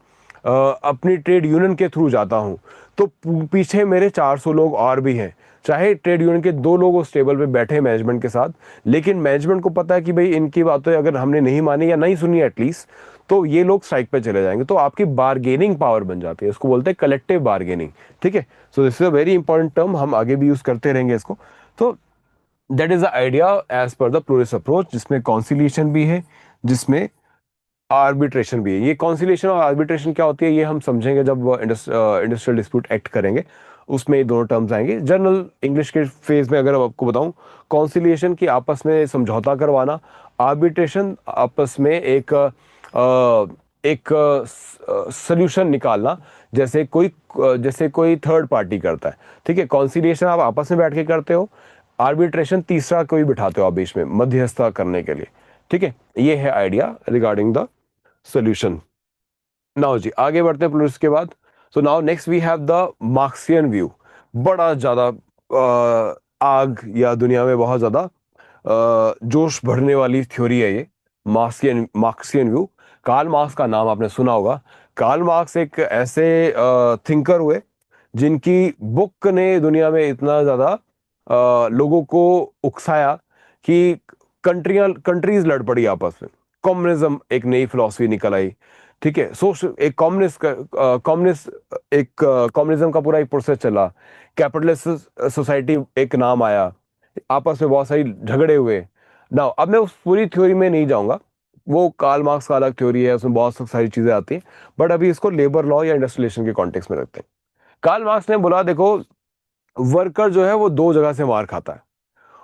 अपनी ट्रेड यूनियन के थ्रू जाता हूं, तो पीछे मेरे 400 लोग और भी हैं, चाहे ट्रेड यूनियन के 2 लोग उस टेबल पे बैठे मैनेजमेंट के साथ, लेकिन मैनेजमेंट को पता है कि भाई इनकी बातें अगर हमने नहीं मानी या नहीं सुनी एटलीस्ट, तो ये लोग स्ट्राइक पे चले जाएंगे। तो आपकी बार्गेनिंग पावर बन जाती है, इसको बोलते हैं कलेक्टिव बार्गेनिंग। ठीक है, so this is a very important term, हम आगे भी यूज करते रहेंगे इसको। तो that is the idea as per the pluralist approach, जिसमें कॉन्सिलिएशन भी है, जिसमें आर्बिट्रेशन भी है। ये कॉन्सिलिएशन और आर्बिट्रेशन क्या होती है ये हम समझेंगे जब इंडस्ट्रियल डिस्प्यूट एक्ट करेंगे, उसमें ये दोनों टर्म्स आएंगे। जनरल इंग्लिश के फेज में अगर आपको बताऊं, कॉन्सिलिएशन की आपस में समझौता करवाना, आर्बिट्रेशन आपस में एक सोल्यूशन निकालना, जैसे कोई थर्ड पार्टी करता है। ठीक है, कॉन्सिलिएशन आप आपस में बैठ के करते हो, आर्बिट्रेशन तीसरा कोई बिठाते हो आप बीच में मध्यस्थता करने के लिए। ठीक है, ये है idea regarding the solution. Now ji आगे बढ़ते हैं प्लूरिस्ट के बाद। So now next we have the Marxian view. बड़ा ज्यादा आग या दुनिया में बहुत ज्यादा जोश भरने वाली थ्योरी है ये, मार्क्सियन व्यू। कार्ल मार्क्स का नाम आपने सुना होगा। कार्ल मार्क्स एक ऐसे थिंकर हुए जिनकी बुक ने दुनिया में इतना ज्यादा लोगों को उकसाया कि कंट्रीज लड़ पड़ी आपस में। कम्युनिज्म एक नई फिलॉसफी निकल आई। ठीक है, सोशल एक कम्युनिज्म का पूरा एक प्रोसेस चला। कैपिटलिस्ट सोसाइटी एक नाम आया, आपस में बहुत सारी झगड़े हुए ना। अब मैं उस पूरी थ्योरी में नहीं जाऊंगा, वो कार्ल मार्क्स का अलग थ्योरी है, उसमें बहुत सारी चीजें आती हैं। बट अभी इसको लेबर लॉ या इंडस्ट्रियलाइजेशन के कॉन्टेक्स्ट में रखते हैं। कार्ल मार्क्स ने बोला देखो, वर्कर जो है वो 2 जगह से मार खाता है।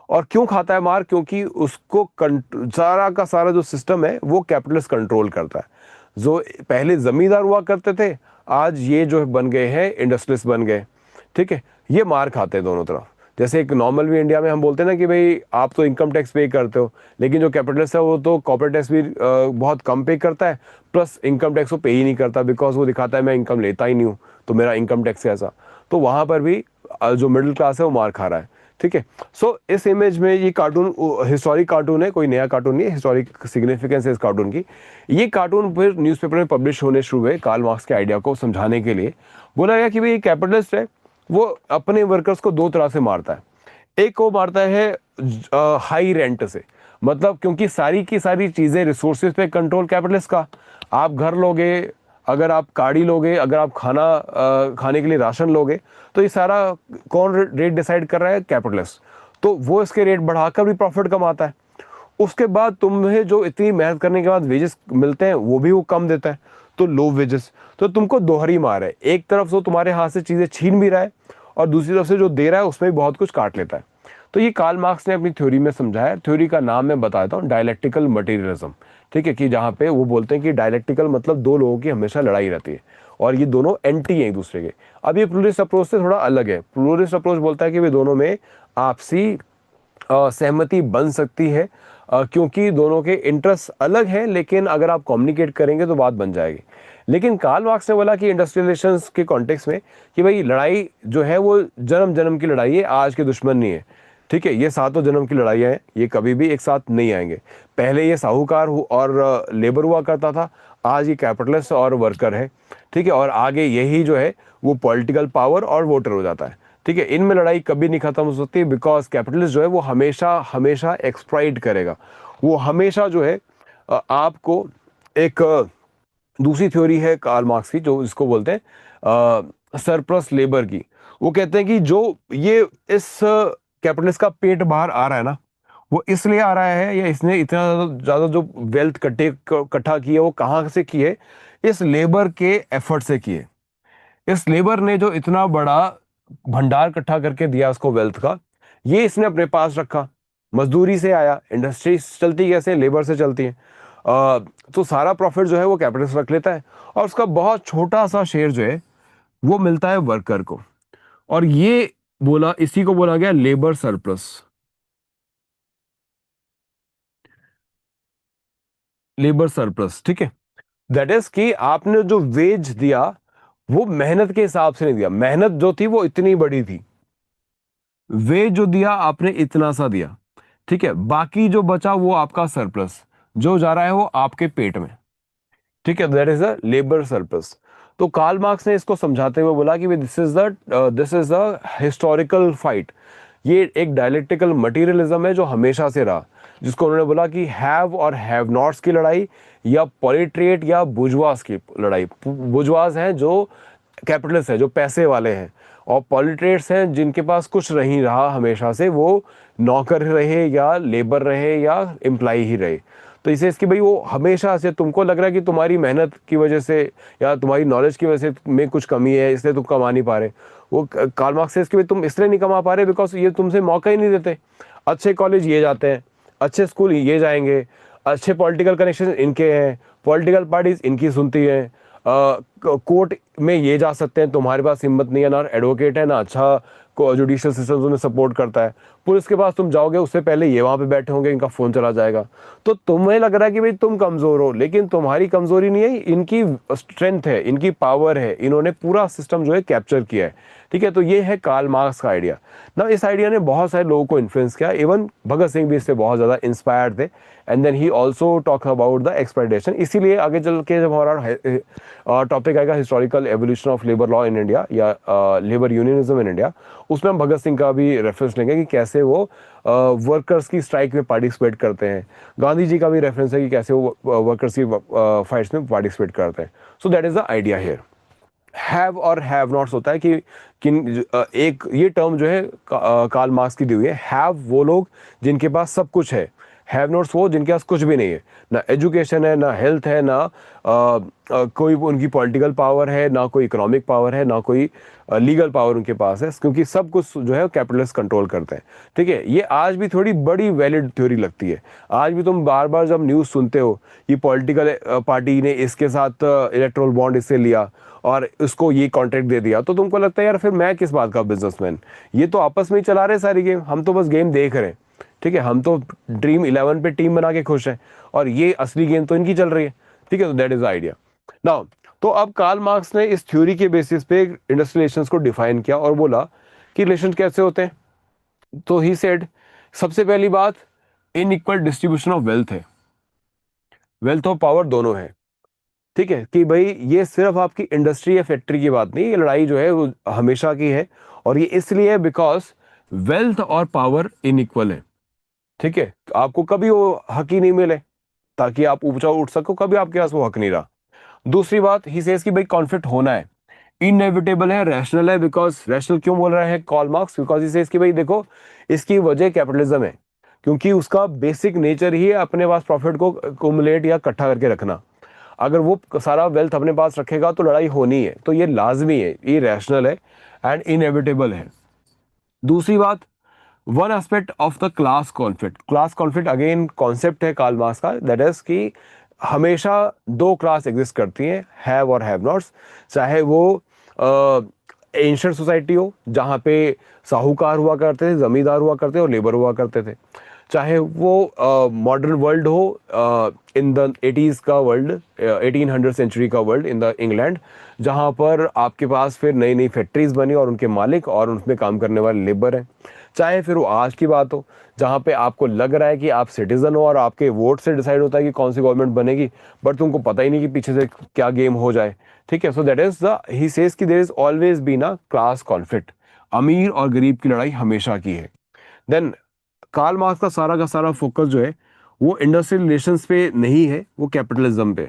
और क्यों खाता है मार, क्योंकि उसको सारा का सारा जो सिस्टम है वो कैपिटलिस्ट कंट्रोल करता है। जो पहले जमींदार हुआ करते थे, आज ये जो बन गए हैं इंडस्ट्रियलिस्ट बन गए। ठीक है, ये मार खाते हैं दोनों तरफ। जैसे एक नॉर्मल भी इंडिया में हम बोलते हैं ना कि भाई आप तो इनकम टैक्स पे करते हो, लेकिन जो कैपिटलिस्ट है वो तो कॉर्पोरेट टैक्स भी बहुत कम पे करता है, प्लस इनकम टैक्स को पे ही नहीं करता, बिकॉज वो दिखाता है मैं इनकम लेता ही नहीं हूँ, तो मेरा इनकम टैक्स कैसा। तो वहां पर भी जो मिडिल क्लास है वो मार खा रहा है। ठीक है, सो इस इमेज में ये कार्टून हिस्टोरिक कार्टून है, कोई नया कार्टून नहीं है, हिस्टोरिक सिग्निफिकेंस है इस कार्टून की। ये कार्टून फिर न्यूज़पेपर में पब्लिश होने शुरू हुए कार्ल मार्क्स के आइडिया को समझाने के लिए। बोला गया कि भाई कैपिटलिस्ट है, वो अपने वर्कर्स को 2 तरह से मारता है। एक को मारता है हाई रेंट से, मतलब क्योंकि सारी की सारी चीजें रिसोर्सेज पे कंट्रोल कैपिटलिस्ट का। आप घर लोगे, अगर आप गाड़ी लोगे, अगर आप खाने के लिए राशन लोगे, तो ये सारा कौन रेट डिसाइड कर रहा है, कैपिटलिस्ट। तो वो इसके रेट बढ़ाकर भी प्रॉफिट कमाता है। उसके बाद तुम्हें जो इतनी मेहनत करने के बाद वेजेस मिलते हैं वो भी वो कम देता है, तो लो वेजेस। तो तुमको दोहरी मार है, एक तरफ से तुम्हारे हाथ से चीजें छीन भी रहा है और दूसरी तरफ से जो दे रहा है उसमें भी बहुत कुछ काट लेता है। तो ये कार्ल मार्क्स ने अपनी थ्योरी में समझाया। थ्योरी का नाम मैं बता देता हूँ, डायलेक्टिकल मटेरियलिज्म। ठीक है, कि जहाँ पे वो बोलते हैं कि डायलेक्टिकल मतलब दो लोगों की हमेशा लड़ाई रहती है और ये दोनों एंटी हैं एक दूसरे के। अब ये प्लूरिस्ट अप्रोच से थोड़ा अलग है। प्लूरिस्ट अप्रोच बोलता है कि वे दोनों में आपसी सहमति बन सकती है, क्योंकि दोनों के इंटरेस्ट अलग हैं, लेकिन अगर आप कम्युनिकेट करेंगे तो बात बन जाएगी। लेकिन कार्ल मार्क्स ने बोला कि इंडस्ट्रियल रिलेशंस के कॉन्टेक्स्ट में कि भाई लड़ाई जो है वो जन्म जन्म की लड़ाई है, आज के दुश्मन नहीं है। ठीक है, ये सातों जन्म की लड़ाइयाँ हैं, ये कभी भी एक साथ नहीं आएंगे। पहले ये साहूकार और लेबर हुआ करता था, आज ये कैपिटलिस्ट और वर्कर है। ठीक है, और आगे यही जो है वो पॉलिटिकल पावर और वोटर हो जाता है। ठीक है, इनमें लड़ाई कभी नहीं खत्म हो सकती, बिकॉज कैपिटलिस्ट जो है वो हमेशा हमेशा एक्सप्लॉइट करेगा। वो हमेशा जो है आपको एक दूसरी थ्योरी है कार्ल मार्क्स की, जो इसको बोलते हैं सरप्लस लेबर की। वो कहते हैं कि जो ये इस कैपिटलिस्ट का पेट बाहर आ रहा है ना, वो इसलिए आ रहा है, या इसने इतना ज्यादा जो वेल्थ इकट्ठा की है वो कहाँ से की है? इस लेबर के एफर्ट से की है। इस लेबर ने जो इतना बड़ा भंडार इकट्ठा करके दिया उसको वेल्थ का, ये इसने अपने पास रखा। मजदूरी से आया, इंडस्ट्री चलती कैसे? लेबर से चलती है। तो सारा प्रॉफिट जो है वो कैपिटलिस्ट रख लेता है और उसका बहुत छोटा सा शेयर जो है वो मिलता है वर्कर को। और ये बोला, इसी को बोला गया लेबर सरप्लस। लेबर सरप्लस, ठीक है। दैट इज कि आपने जो वेज दिया वो मेहनत के हिसाब से नहीं दिया, मेहनत जो थी वो इतनी बड़ी थी, वेज जो दिया आपने इतना सा दिया। ठीक है, बाकी जो बचा वो आपका सरप्लस, जो जा रहा है वो आपके पेट में। ठीक है, that is a labour surplus. तो कार्ल मार्क्स ने इसको समझाते हुए बोला कि this is the historical fight. ये एक डायलेक्टिकल मटेरियलिज्म है जो हमेशा से रहा, जिसको उन्होंने बोला कि हैव और हैव नॉट्स की लड़ाई, या पॉलिट्रिएट या बुर्जुआस की लड़ाई। बुर्जुआस हैं जो कैपिटलिस्ट है, जो पैसे वाले हैं, और पॉलिट्रिएट्स हैं जिनके पास कुछ नहीं रहा हमेशा से, वो नौकर रहे या लेबर रहे या एम्प्लाई ही रहे। तो इसे इसकी भाई वो हमेशा से तुमको लग रहा है कि तुम्हारी मेहनत की वजह से या तुम्हारी नॉलेज की वजह से में कुछ कमी है, इसलिए तुम कमा नहीं पा रहे। वो कार्ल मार्क्स से इसके भाई तुम इसलिए नहीं कमा पा रहे बिकॉज ये तुमसे मौका ही नहीं देते। अच्छे कॉलेज ये जाते हैं, अच्छे स्कूल ये जाएंगे, अच्छे पॉलिटिकल कनेक्शन इनके हैं, पॉलिटिकल पार्टीज इनकी सुनती हैं, कोर्ट में ये जा सकते हैं, तुम्हारे पास हिम्मत नहीं है, ना एडवोकेट है, ना अच्छा जुडिशियल सिस्टम तुम्हें सपोर्ट करता है। पुलिस के पास तुम जाओगे उससे पहले ये वहां पे बैठे होंगे, इनका फोन चला जाएगा। तो तुम्हें लग रहा है कि भाई तुम कमजोर हो, लेकिन तुम्हारी कमजोरी नहीं है, इनकी स्ट्रेंथ है, इनकी पावर है, इन्होंने पूरा सिस्टम जो है कैप्चर किया है। ठीक है, तो ये है कार्ल मार्क्स का आइडिया ना। इस आइडिया ने बहुत सारे लोगों को इन्फ्लुएंस किया, इवन भगत सिंह भी इससे बहुत ज्यादा इंस्पायर्ड थे। And then he also talk about the exploitation. इसीलिए आगे चल के जब हमारा टॉपिक आएगा historical evolution of labour law in India या लेबर यूनियनिज्म इन इंडिया, उसमें हम भगत सिंह का भी रेफरेंस लेंगे कि कैसे वो वर्कर्स की स्ट्राइक में पार्टिसिपेट करते हैं। गांधी जी का भी रेफरेंस है कि कैसे वो वर्कर्स की फाइट्स में पार्टिसिपेट करते हैं। सो that is the idea here. Have और हैव नॉट्स होता है कि एक ये टर्म जो है कार्ल मार्क्स की दी हुई है। हैव वो लोग जिनके पास सब कुछ है, हैव नॉट्स वो जिनके पास कुछ भी नहीं है, ना एजुकेशन है, ना हेल्थ है, ना कोई उनकी पॉलिटिकल पावर है, ना कोई इकोनॉमिक पावर है, ना कोई लीगल पावर उनके पास है, क्योंकि सब कुछ जो है कैपिटलिस्ट कंट्रोल करते हैं। ठीक है, ये आज भी थोड़ी बड़ी वैलिड थ्योरी लगती है। आज भी तुम बार बार जब न्यूज़ सुनते हो कि पॉलिटिकल पार्टी ने इसके साथ इलेक्ट्रल बॉन्ड इससे लिया और उसको ये कॉन्ट्रैक्ट दे दिया, तो तुमको लगता है यार फिर मैं किस बात का बिजनेसमैन? ये तो आपस में ही चला रहे सारी गेम, हम तो बस गेम देख रहे हैं। ठीक है, हम तो ड्रीम 11 पे टीम बना के खुश हैं और ये असली गेम तो इनकी चल रही है। ठीक है, तो that is the idea now. तो अब कार्ल मार्क्स ने इस थ्योरी के बेसिस पे इंडस्ट्रियल रिलेशंस को डिफाइन किया और बोला कि रिलेशन कैसे होते हैं। तो ही सेड, सबसे पहली बात, इनइक्वल डिस्ट्रीब्यूशन ऑफ वेल्थ है। वेल्थ और पावर दोनों है। ठीक है, कि भाई ये सिर्फ आपकी इंडस्ट्री या फैक्ट्री की बात नहीं, ये लड़ाई जो है वो हमेशा की है। और ये इसलिए है बिकॉज वेल्थ और पावर इनइक्वल है। ठीक है, तो आपको कभी वो हक ही नहीं मिले ताकि आप ऊंचा उठ सको, कभी आपके पास वो हक नहीं रहा। दूसरी बात, ही सेज कि भाई कॉन्फ्लिक्ट होना है, इनएविटेबल है, रैशनल है। बिकॉज रैशनल क्यों बोल रहे हैं कॉल मार्क्स? बिकॉज इसे इसकी भाई देखो, इसकी वजह कैपिटलिज्म है, क्योंकि उसका बेसिक नेचर ही है अपने पास प्रॉफिट को कुमुलेट या इकट्ठा करके रखना। अगर वो सारा वेल्थ अपने पास रखेगा तो लड़ाई होनी है, तो ये लाजमी है, ये रैशनल है एंड इनएविटेबल है। दूसरी बात, one aspect of the class conflict. Class conflict again concept है कार्ल मार्क्स का, दैट इज कि हमेशा दो क्लास एग्जिस्ट करती हैं, हैव और हैव नॉट्स। चाहे वो एंशियंट सोसाइटी हो जहाँ पे साहूकार हुआ करते थे, जमींदार हुआ करते थे और लेबर हुआ करते थे, चाहे वो मॉडर्न वर्ल्ड हो, इन द 80s का वर्ल्ड, 1800 सेंचुरी का वर्ल्ड इन द इंग्लैंड, जहाँ पर आपके पास फिर नई नई फैक्ट्रीज बनी और उनके मालिक और उनमें काम करने वाले लेबर हैं। चाहे फिर वो आज की बात हो जहाँ पे आपको लग रहा है कि आप सिटीजन हो और आपके वोट से डिसाइड होता है कि कौन सी गवर्नमेंट बनेगी, बट तुमको पता ही नहीं कि पीछे से क्या गेम हो जाए। ठीक है, so that is the he says कि there is always been a class conflict. अमीर और गरीब की लड़ाई हमेशा की है। देन कार्ल मार्क्स का सारा फोकस जो है वो इंडस्ट्रियल रिलेशंस पे नहीं है, वो कैपिटलिज्म पे।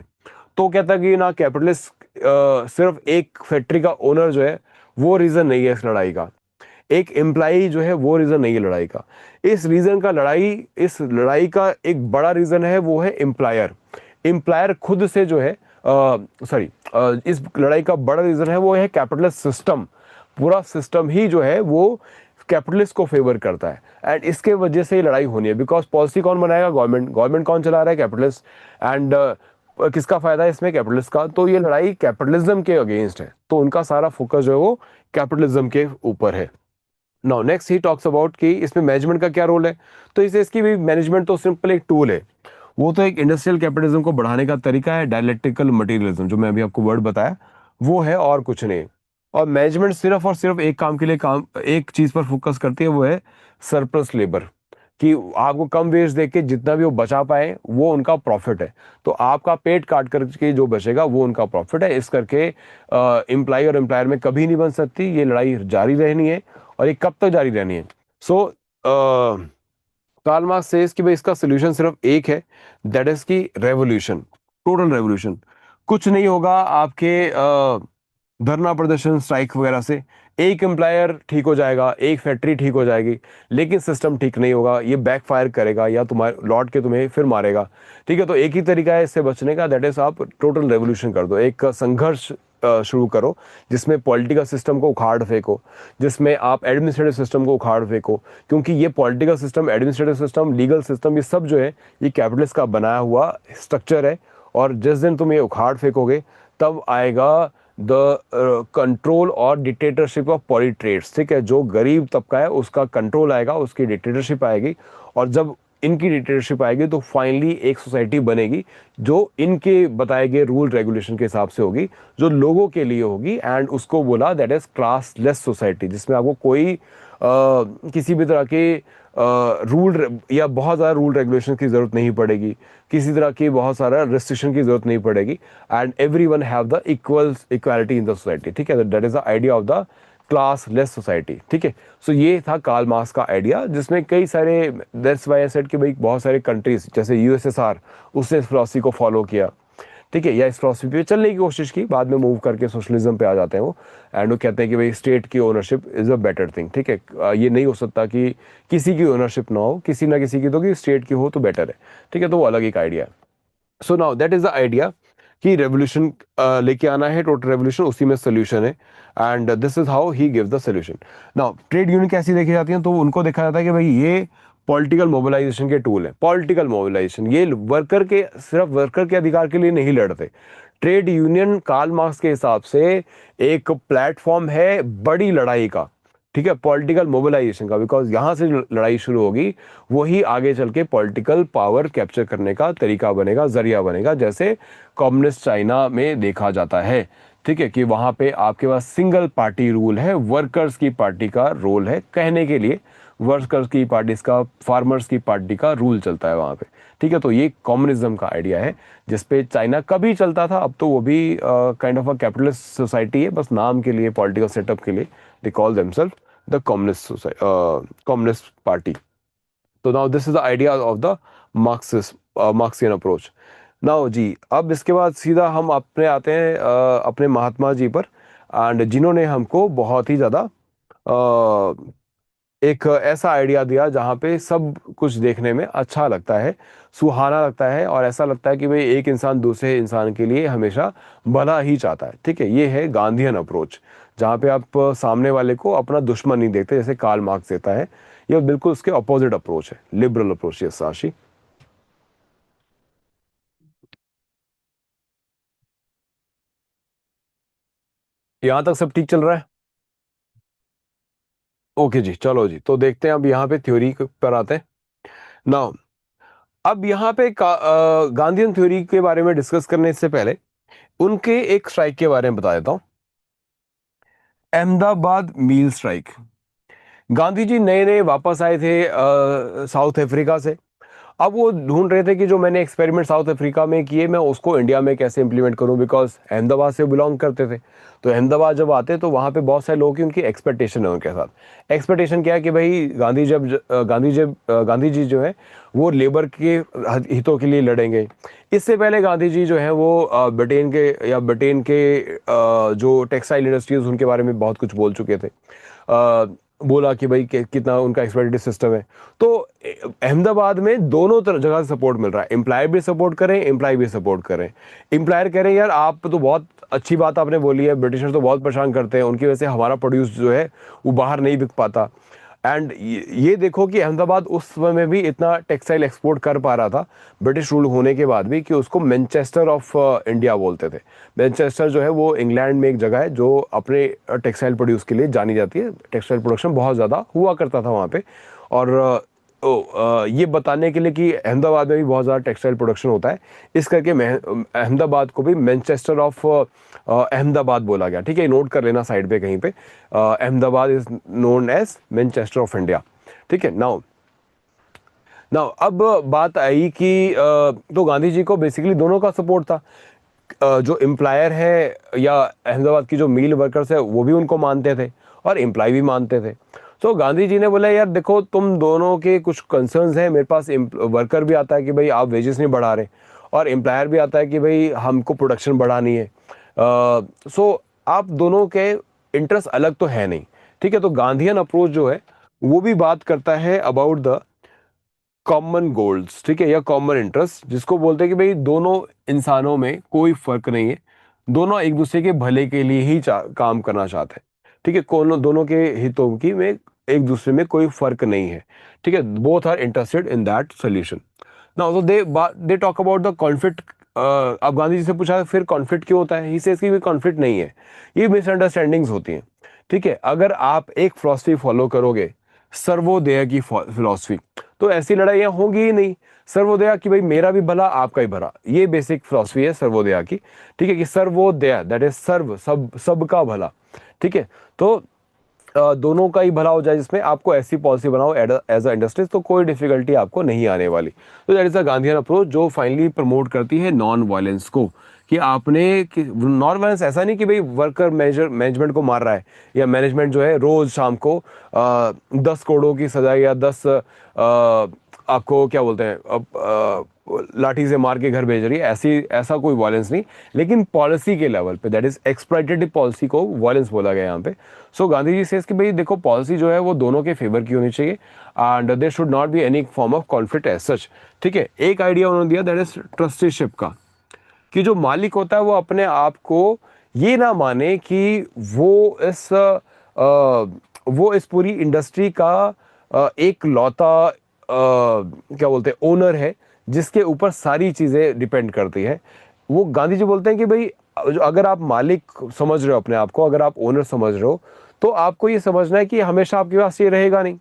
तो कहता है कि ना कैपिटलिस्ट सिर्फ एक फैक्ट्री का ओनर जो है वो रीजन नहीं है इस लड़ाई का, एक एम्प्लाई जो है वो रीजन नहीं है लड़ाई का। इस लड़ाई का एक बड़ा रीजन है, वो है एम्प्लायर। एम्प्लायर खुद से जो है सॉरी इस लड़ाई का बड़ा रीजन है वो है कैपिटलिस्ट सिस्टम। पूरा सिस्टम ही जो है वो कैपिटलिस्ट को फेवर करता है एंड इसके वजह से ही लड़ाई होनी है। बिकॉज पॉलिसी कौन बनाएगा? गवर्नमेंट। गवर्नमेंट कौन चला रहा है? कैपिटलिस्ट। एंड किसका फायदा है इसमें? कैपिटलिस्ट का। तो ये लड़ाई कैपिटलिज्म के अगेंस्ट है, तो उनका सारा फोकस जो है वो कैपिटलिज्म के ऊपर है। Now next he talks about कि इसमें मैनेजमेंट का क्या रोल है। तो इसे इसकी भी मैनेजमेंट तो सिंपल एक टूल है, वो तो एक इंडस्ट्रियल कैपिटलिज्म को बढ़ाने का तरीका है, डायलेक्टिकल मटेरियलिज्म जो मैं अभी आपको वर्ड बताया वो है और कुछ नहीं। और मैनेजमेंट सिर्फ और सिर्फ एक काम के लिए काम एक चीज पर फोकस करती है, वो है सरप्लस लेबर। कि आपको कम वेज देके जितना भी वो बचा पाए वो उनका प्रॉफिट है। तो आपका पेट काट करके जो बचेगा वो उनका प्रॉफिट है। इस करके एम्प्लॉय और एम्प्लॉयर में कभी नहीं बन सकती, ये लड़ाई जारी रहनी है। और ये कब तक जारी रहनी है? सो कार्ल मार्क्स सेज कि भाई इसका सोल्यूशन सिर्फ एक है, दैट इज की रेवोल्यूशन, टोटल रेवोल्यूशन। कुछ नहीं होगा आपके धरना प्रदर्शन स्ट्राइक वगैरह से। एक एम्प्लॉयर ठीक हो जाएगा, एक फैक्ट्री ठीक हो जाएगी, लेकिन सिस्टम ठीक नहीं होगा, ये बैकफायर करेगा या तुम्हारे लौट के तुम्हें फिर मारेगा। ठीक है, तो एक ही तरीका है इससे बचने का, दैट इज आप टोटल रेवोल्यूशन कर दो, एक संघर्ष शुरू करो जिसमें पॉलिटिकल सिस्टम को उखाड़ फेंको, जिसमें आप एडमिनिस्ट्रेटिव सिस्टम को उखाड़ फेंको। क्योंकि ये political system, administrative system, legal system, ये सब जो है ये कैपिटलिस्ट का बनाया हुआ स्ट्रक्चर है। और जिस दिन तुम ये उखाड़ फेंकोगे तब आएगा द कंट्रोल और डिक्टेटरशिप ऑफ पॉलिट्रेट्स। ठीक है, जो गरीब तबका है उसका कंट्रोल आएगा, उसकी डिक्टेटरशिप आएगी। और जब इनकी डिक्टेटरशिप आएगी तो फाइनली एक सोसाइटी बनेगी जो इनके बताए गए रूल रेगुलेशन के हिसाब से होगी, जो लोगों के लिए होगी। एंड उसको बोला दैट इज क्लासलेस सोसाइटी, जिसमें आपको कोई किसी भी तरह के रूल या बहुत ज़्यादा रूल रेगुलेशन की ज़रूरत नहीं पड़ेगी, किसी तरह की बहुत सारा रिस्ट्रिक्शन की ज़रूरत नहीं पड़ेगी। And every one have the equality in the society. ठीक है, that is the idea of the class less society. ठीक है, सो ये था कार्ल मार्क्स का आइडिया, जिसमें कई सारे, दैट्स व्हाई आई सेड कि भाई बहुत सारे कंट्रीज जैसे यूएसएसआर उसने इस फिलॉसफी को फॉलो किया। ठीक है, या इस फिलॉसफी पे चलने की कोशिश की, बाद में मूव करके सोशलिज्म पे आ जाते हैं वो। एंड वो कहते हैं कि भाई स्टेट की ownership is a better thing. ठीक है, ये नहीं हो सकता कि किसी की ओनरशिप ना हो, किसी ना किसी की, तो कि स्टेट की हो तो बेटर है। ठीक है, तो वो अलग एक आइडिया है। सो now that is the idea कि रेवोल्यूशन लेके आना है, टोटल रेवोल्यूशन, उसी में सोल्यूशन है। And this is how he gives the solution. Now trade union कैसी देखी जाती हैं? तो उनको देखा जाता है कि भाई ये पॉलिटिकल मोबिलाइजेशन के टूल है। पॉलिटिकल मोबिलाइजेशन, ये वर्कर के, सिर्फ वर्कर के अधिकार के लिए नहीं लड़ते। ट्रेड यूनियन कार्ल मार्क्स के हिसाब से एक प्लेटफॉर्म है बड़ी लड़ाई का। ठीक है, पॉलिटिकल मोबिलाइजेशन का। बिकॉज यहां से लड़ाई शुरू होगी वही आगे चल के पॉलिटिकल पावर कैप्चर करने का तरीका बनेगा, जरिया बनेगा, जैसे कम्युनिस्ट चाइना में देखा जाता है। ठीक है, कि वहां पे आपके पास सिंगल पार्टी रूल है, वर्कर्स की पार्टी का रोल है कहने के लिए, वर्कर्स की पार्टी का, फार्मर्स की पार्टी का रूल चलता है वहां पे। ठीक है, तो ये कम्युनिज्म का आइडिया है जिसपे चाइना कभी चलता था, अब तो वो भी kind of a capitalist society है, बस नाम के लिए, पॉलिटिकल सेटअप के लिए they call themselves the communist party. तो now this is the idea of the Marxian approach. Now ji, अब इसके बाद सीधा हम अपने आते हैं अपने महात्मा जी पर। एंड जिन्होंने हमको बहुत ही ज़्यादा एक ऐसा आइडिया दिया जहाँ पे सब कुछ देखने में अच्छा लगता है, सुहाना लगता है, और ऐसा लगता है कि भाई एक इंसान दूसरे इंसान के लिए हमेशा भला ही चाहता है। ठीक है, ये है गांधीयन अप्रोच, जहाँ पे आप सामने वाले को अपना दुश्मन नहीं देखते जैसे कार्ल मार्क्स देता है। ये बिल्कुल उसके अपोजिट अप्रोच है, लिबरल अप्रोच। ये साशी, यहाँ तक सब ठीक चल रहा है? ओके जी, चलो जी, तो देखते हैं अब यहाँ पे थ्योरी पर आते हैं नाउ। अब यहाँ पे गांधीयन थ्योरी के बारे में डिस्कस करने से पहले उनके एक स्ट्राइक के बारे में बता देता हूँ, अहमदाबाद मील स्ट्राइक। गांधी जी नए नए वापस आए थे साउथ अफ्रीका से। अब वो ढूंढ रहे थे कि जो मैंने एक्सपेरिमेंट साउथ अफ्रीका में किए मैं उसको इंडिया में कैसे इंप्लीमेंट करूं, बिकॉज अहमदाबाद से बिलोंग करते थे। तो अहमदाबाद जब आते तो वहाँ पे बहुत सारे लोगों की उनकी एक्सपेक्टेशन है उनके साथ। एक्सपेक्टेशन क्या है कि भाई गांधी जी जो है वो लेबर के हितों के लिए लड़ेंगे। इससे पहले गांधी जी जो है वो ब्रिटेन के जो टेक्सटाइल इंडस्ट्रीज उनके बारे में बहुत कुछ बोल चुके थे। बोला कि भाई कितना उनका एक्सपेडिटिव सिस्टम है। तो अहमदाबाद में दोनों तरह जगह से सपोर्ट मिल रहा है, एम्प्लॉयर भी सपोर्ट करें, एम्प्लॉय भी सपोर्ट करें। एम्प्लॉयर कह रहे हैं यार आप तो बहुत अच्छी बात आपने बोली है, ब्रिटिशर्स तो बहुत परेशान करते हैं, उनकी वजह से हमारा प्रोड्यूस जो है वो बाहर नहीं बिक पाता। एंड ये देखो कि अहमदाबाद उस समय में भी इतना टेक्सटाइल एक्सपोर्ट कर पा रहा था ब्रिटिश रूल होने के बाद भी, कि उसको मैनचेस्टर ऑफ इंडिया बोलते थे। मैनचेस्टर जो है वो इंग्लैंड में एक जगह है जो अपने टेक्सटाइल प्रोड्यूस के लिए जानी जाती है। टेक्सटाइल प्रोडक्शन बहुत ज़्यादा हुआ करता था वहाँ पे। और ये बताने के लिए कि अहमदाबाद में भी बहुत ज़्यादा टेक्सटाइल प्रोडक्शन होता है, इस करके अहमदाबाद को भी मैनचेस्टर ऑफ अहमदाबाद बोला गया। ठीक है, नोट कर लेना साइड पे कहीं पे, Ahmedabad is known as Manchester of India. ठीक है, नाउ नाउ अब बात आई कि तो गांधी जी को बेसिकली दोनों का सपोर्ट था। जो एम्प्लॉयर है या अहमदाबाद की जो मिल वर्कर्स है वो भी उनको मानते थे और एम्प्लॉय भी मानते थे। तो गांधी जी ने बोला यार देखो तुम दोनों के कुछ कंसर्न्स हैं, मेरे पास वर्कर भी आता है कि भाई आप वेजेस नहीं बढ़ा रहे, और एम्प्लॉयर भी आता है कि भाई हमको प्रोडक्शन बढ़ानी है। सो आप दोनों के इंटरेस्ट अलग तो है नहीं। ठीक है, तो गांधीयन अप्रोच जो है वो भी बात करता है अबाउट द कॉमन गोल्स। ठीक है, या कॉमन इंटरेस्ट, जिसको बोलते हैं कि भाई दोनों इंसानों में कोई फर्क नहीं है, दोनों एक दूसरे के भले के लिए ही काम करना चाहते हैं। ठीक है, कोनो दोनों के हितों की में एक दूसरे में कोई फर्क नहीं है। ठीक है, both are interested in that solution. Now तो they talk about the conflict. अब गांधी जी से पूछा फिर कॉन्फ्लिक्ट क्यों होता है, ही सेज कि कोई कॉन्फ्लिक्ट नहीं है, ये मिसअंडरस्टैंडिंग्स होती हैं। ठीक है, अगर आप एक फिलॉसफी फॉलो करोगे, सर्वोदय की फिलॉसफी, तो ऐसी लड़ाइयाँ होंगी ही नहीं। सर्वोदया की भाई मेरा भी भला आपका ही भला, ये बेसिक फिलॉसफी है सर्वोदया की। ठीक है, कि सर्वोदय दैट इज सर्व, सबका भला। ठीक है, तो दोनों का ही भला हो जाए, जिसमें आपको ऐसी पॉलिसी बनाओ एज अ इंडस्ट्रीज तो कोई डिफिकल्टी आपको नहीं आने वाली। तो that is a Gandhian approach जो फाइनली प्रमोट करती है नॉन वायलेंस को। कि आपने नॉन वायलेंस ऐसा नहीं कि भाई वर्कर मैनेजमेंट को मार रहा है, या मैनेजमेंट जो है रोज शाम को 10 करोड़ों की सजा या 10 आपको क्या बोलते हैं अब लाठी से मार के घर भेज रही है, ऐसी ऐसा कोई वायलेंस नहीं। लेकिन पॉलिसी के लेवल पे दैट इज एक्सप्लॉइटेटिव पॉलिसी को वायलेंस बोला गया यहाँ पे। सो गांधी जी सेज कि भाई देखो पॉलिसी जो है वो दोनों के फेवर की होनी चाहिए, and there should not be any form of conflict as such. ठीक है, एक आइडिया उन्होंने दिया दैट इज ट्रस्टीशिप का, कि जो मालिक होता है वो अपने आप को ये ना माने कि वो इस पूरी इंडस्ट्री का एक लौता क्या बोलते हैं ओनर है, जिसके ऊपर सारी चीजें डिपेंड करती है। वो गांधी जी बोलते हैं कि भाई अगर आप मालिक समझ रहे हो अपने आप को, अगर आप ओनर समझ रहे हो, तो आपको ये समझना है कि हमेशा आपके पास ये रहेगा नहीं।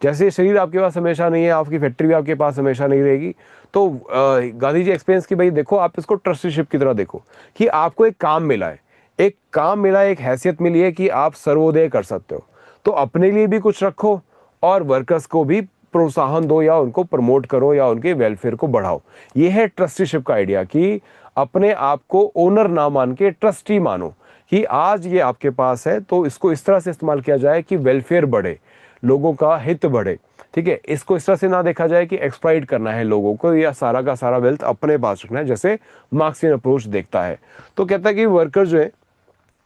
जैसे शरीर आपके पास हमेशा नहीं है, आपकी फैक्ट्री भी आपके पास हमेशा नहीं रहेगी। तो गांधी जी एक्सपीरियंस की भाई देखो आप इसको ट्रस्टीशिप की तरह देखो, कि आपको एक काम मिला है, एक काम मिला है, एक हैसियत मिली है कि आप सर्वोदय कर सकते हो। तो अपने लिए भी कुछ रखो और वर्कर्स को भी प्रोत्साहन दो, या उनको प्रमोट करो, या उनके वेलफेयर को बढ़ाओ। ये है ट्रस्टीशिप का आइडिया, कि अपने आप को ओनर ना मान के ट्रस्टी मानो, कि आज ये आपके पास है तो इसको इस तरह से इस्तेमाल किया जाए कि वेलफेयर बढ़े, लोगों का हित बढ़े। ठीक है, इसको इस तरह से ना देखा जाए कि एक्सप्लॉइट करना है लोगों को, या सारा का सारा वेल्थ अपने पास रखना है, जैसे मार्क्सियन अप्रोच देखता है। तो कहता है कि वर्कर जो है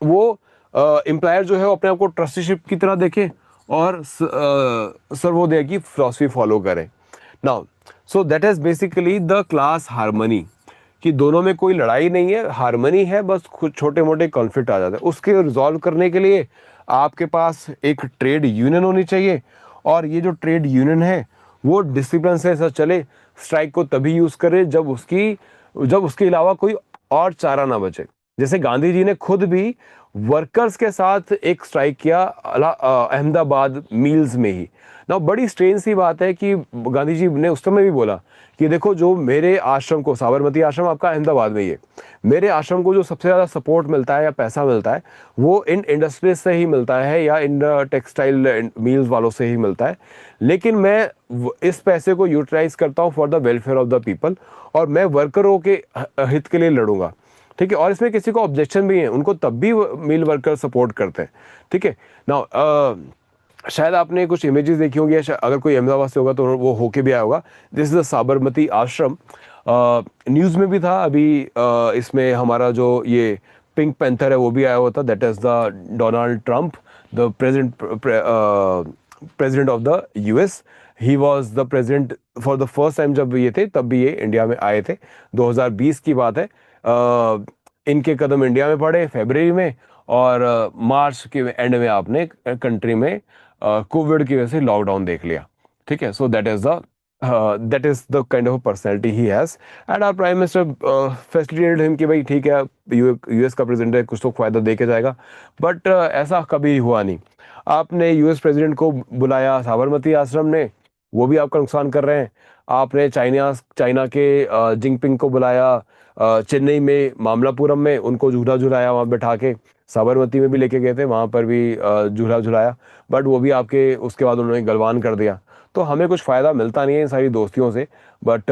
वो एम्प्लॉयर जो है वो अपने आप को ट्रस्टीशिप की तरह देखे और सर्वोदय की फिलॉसफी फॉलो करें। Now so that is basically the class harmony, कि दोनों में कोई लड़ाई नहीं है, हार्मनी है, बस कुछ छोटे मोटे कॉन्फ्लिक्ट आ जाते हैं। उसके रिजॉल्व करने के लिए आपके पास एक ट्रेड यूनियन होनी चाहिए, और ये जो ट्रेड यूनियन है वो डिसिप्लिन से ऐसा चले, स्ट्राइक को तभी यूज करे जब उसके अलावा कोई और चारा ना बचे। जैसे गांधी जी ने खुद भी वर्कर्स के साथ एक स्ट्राइक किया अहमदाबाद मील्स में ही ना। बड़ी स्ट्रेंज सी बात है कि गांधी जी ने उस समय भी बोला कि देखो, जो मेरे आश्रम को, साबरमती आश्रम आपका अहमदाबाद में ही है, मेरे आश्रम को जो सबसे ज़्यादा सपोर्ट मिलता है या पैसा मिलता है वो इन इंडस्ट्रीज से ही मिलता है या इन टेक्सटाइल मिल्स वालों से ही मिलता है। लेकिन मैं इस पैसे को यूटिलाइज करता हूँ for the welfare of the people, और मैं वर्करों के हित के लिए लड़ूंगा। ठीक है, और इसमें किसी को ऑब्जेक्शन भी है, उनको तब भी मिल वर्कर सपोर्ट करते हैं। ठीक है ना। शायद आपने कुछ इमेजेस देखी होंगी, या अगर कोई अहमदाबाद से होगा तो वो होके भी आया होगा। दिस इज द साबरमती आश्रम। न्यूज़ में भी था अभी। इसमें हमारा जो ये पिंक पैंथर है वो भी आया हुआ था, that is the Donald Trump, the president of the US. He was the president for the first time, जब ये थे तब भी ये इंडिया में आए थे, 2020 की बात है। इनके कदम इंडिया में पड़े फरवरी में, और मार्च के एंड में आपने कंट्री में कोविड की वजह से लॉकडाउन देख लिया। ठीक है, so that is the kind of personality he has, and our prime minister facilitated him कि भाई ठीक है, यूएस का प्रेसिडेंट है, कुछ तो फायदा दे के जाएगा। बट ऐसा कभी हुआ नहीं। आपने यूएस प्रेसिडेंट को बुलाया साबरमती आश्रम ने, वो भी आपका नुकसान कर रहे हैं। आपने चाइना के जिनपिंग को बुलाया चेन्नई में मामलापुरम में, उनको झूला झुलाया वहाँ बैठा के। साबरमती में भी लेके गए थे, वहाँ पर भी झूला झुलाया, बट वो भी आपके उसके बाद उन्होंने गलवान कर दिया। तो हमें कुछ फ़ायदा मिलता नहीं है इन सारी दोस्तियों से, बट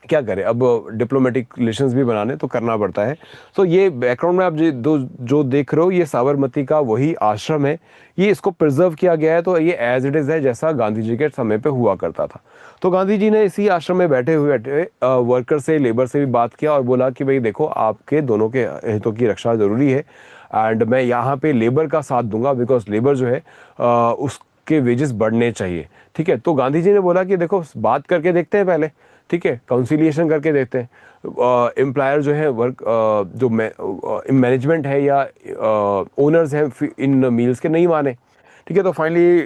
क्या करें, अब डिप्लोमेटिक रिलेशंस भी बनाने तो करना पड़ता है। तो ये बैकग्राउंड में आप जो देख रहे हो, ये साबरमती का वही आश्रम है। ये इसको प्रिजर्व किया गया है, तो ये एज इट इज़ है जैसा गांधी जी के समय पे हुआ करता था। तो गांधी जी ने इसी आश्रम में बैठे वर्कर से, लेबर से भी बात किया और बोला कि भाई देखो, आपके दोनों के हितों की रक्षा जरूरी है, एंड मैं यहाँ पे लेबर का साथ दूंगा, बिकॉज लेबर जो है उसके वेजेस बढ़ने चाहिए। ठीक है, तो गांधी जी ने बोला कि देखो, बात करके देखते हैं पहले। ठीक है, काउंसिलिएशन करके देखते हैं। एम्प्लॉयर जो है, जो मैनेजमेंट है या ओनर्स हैं इन मील्स के, नहीं माने। ठीक है, तो फाइनली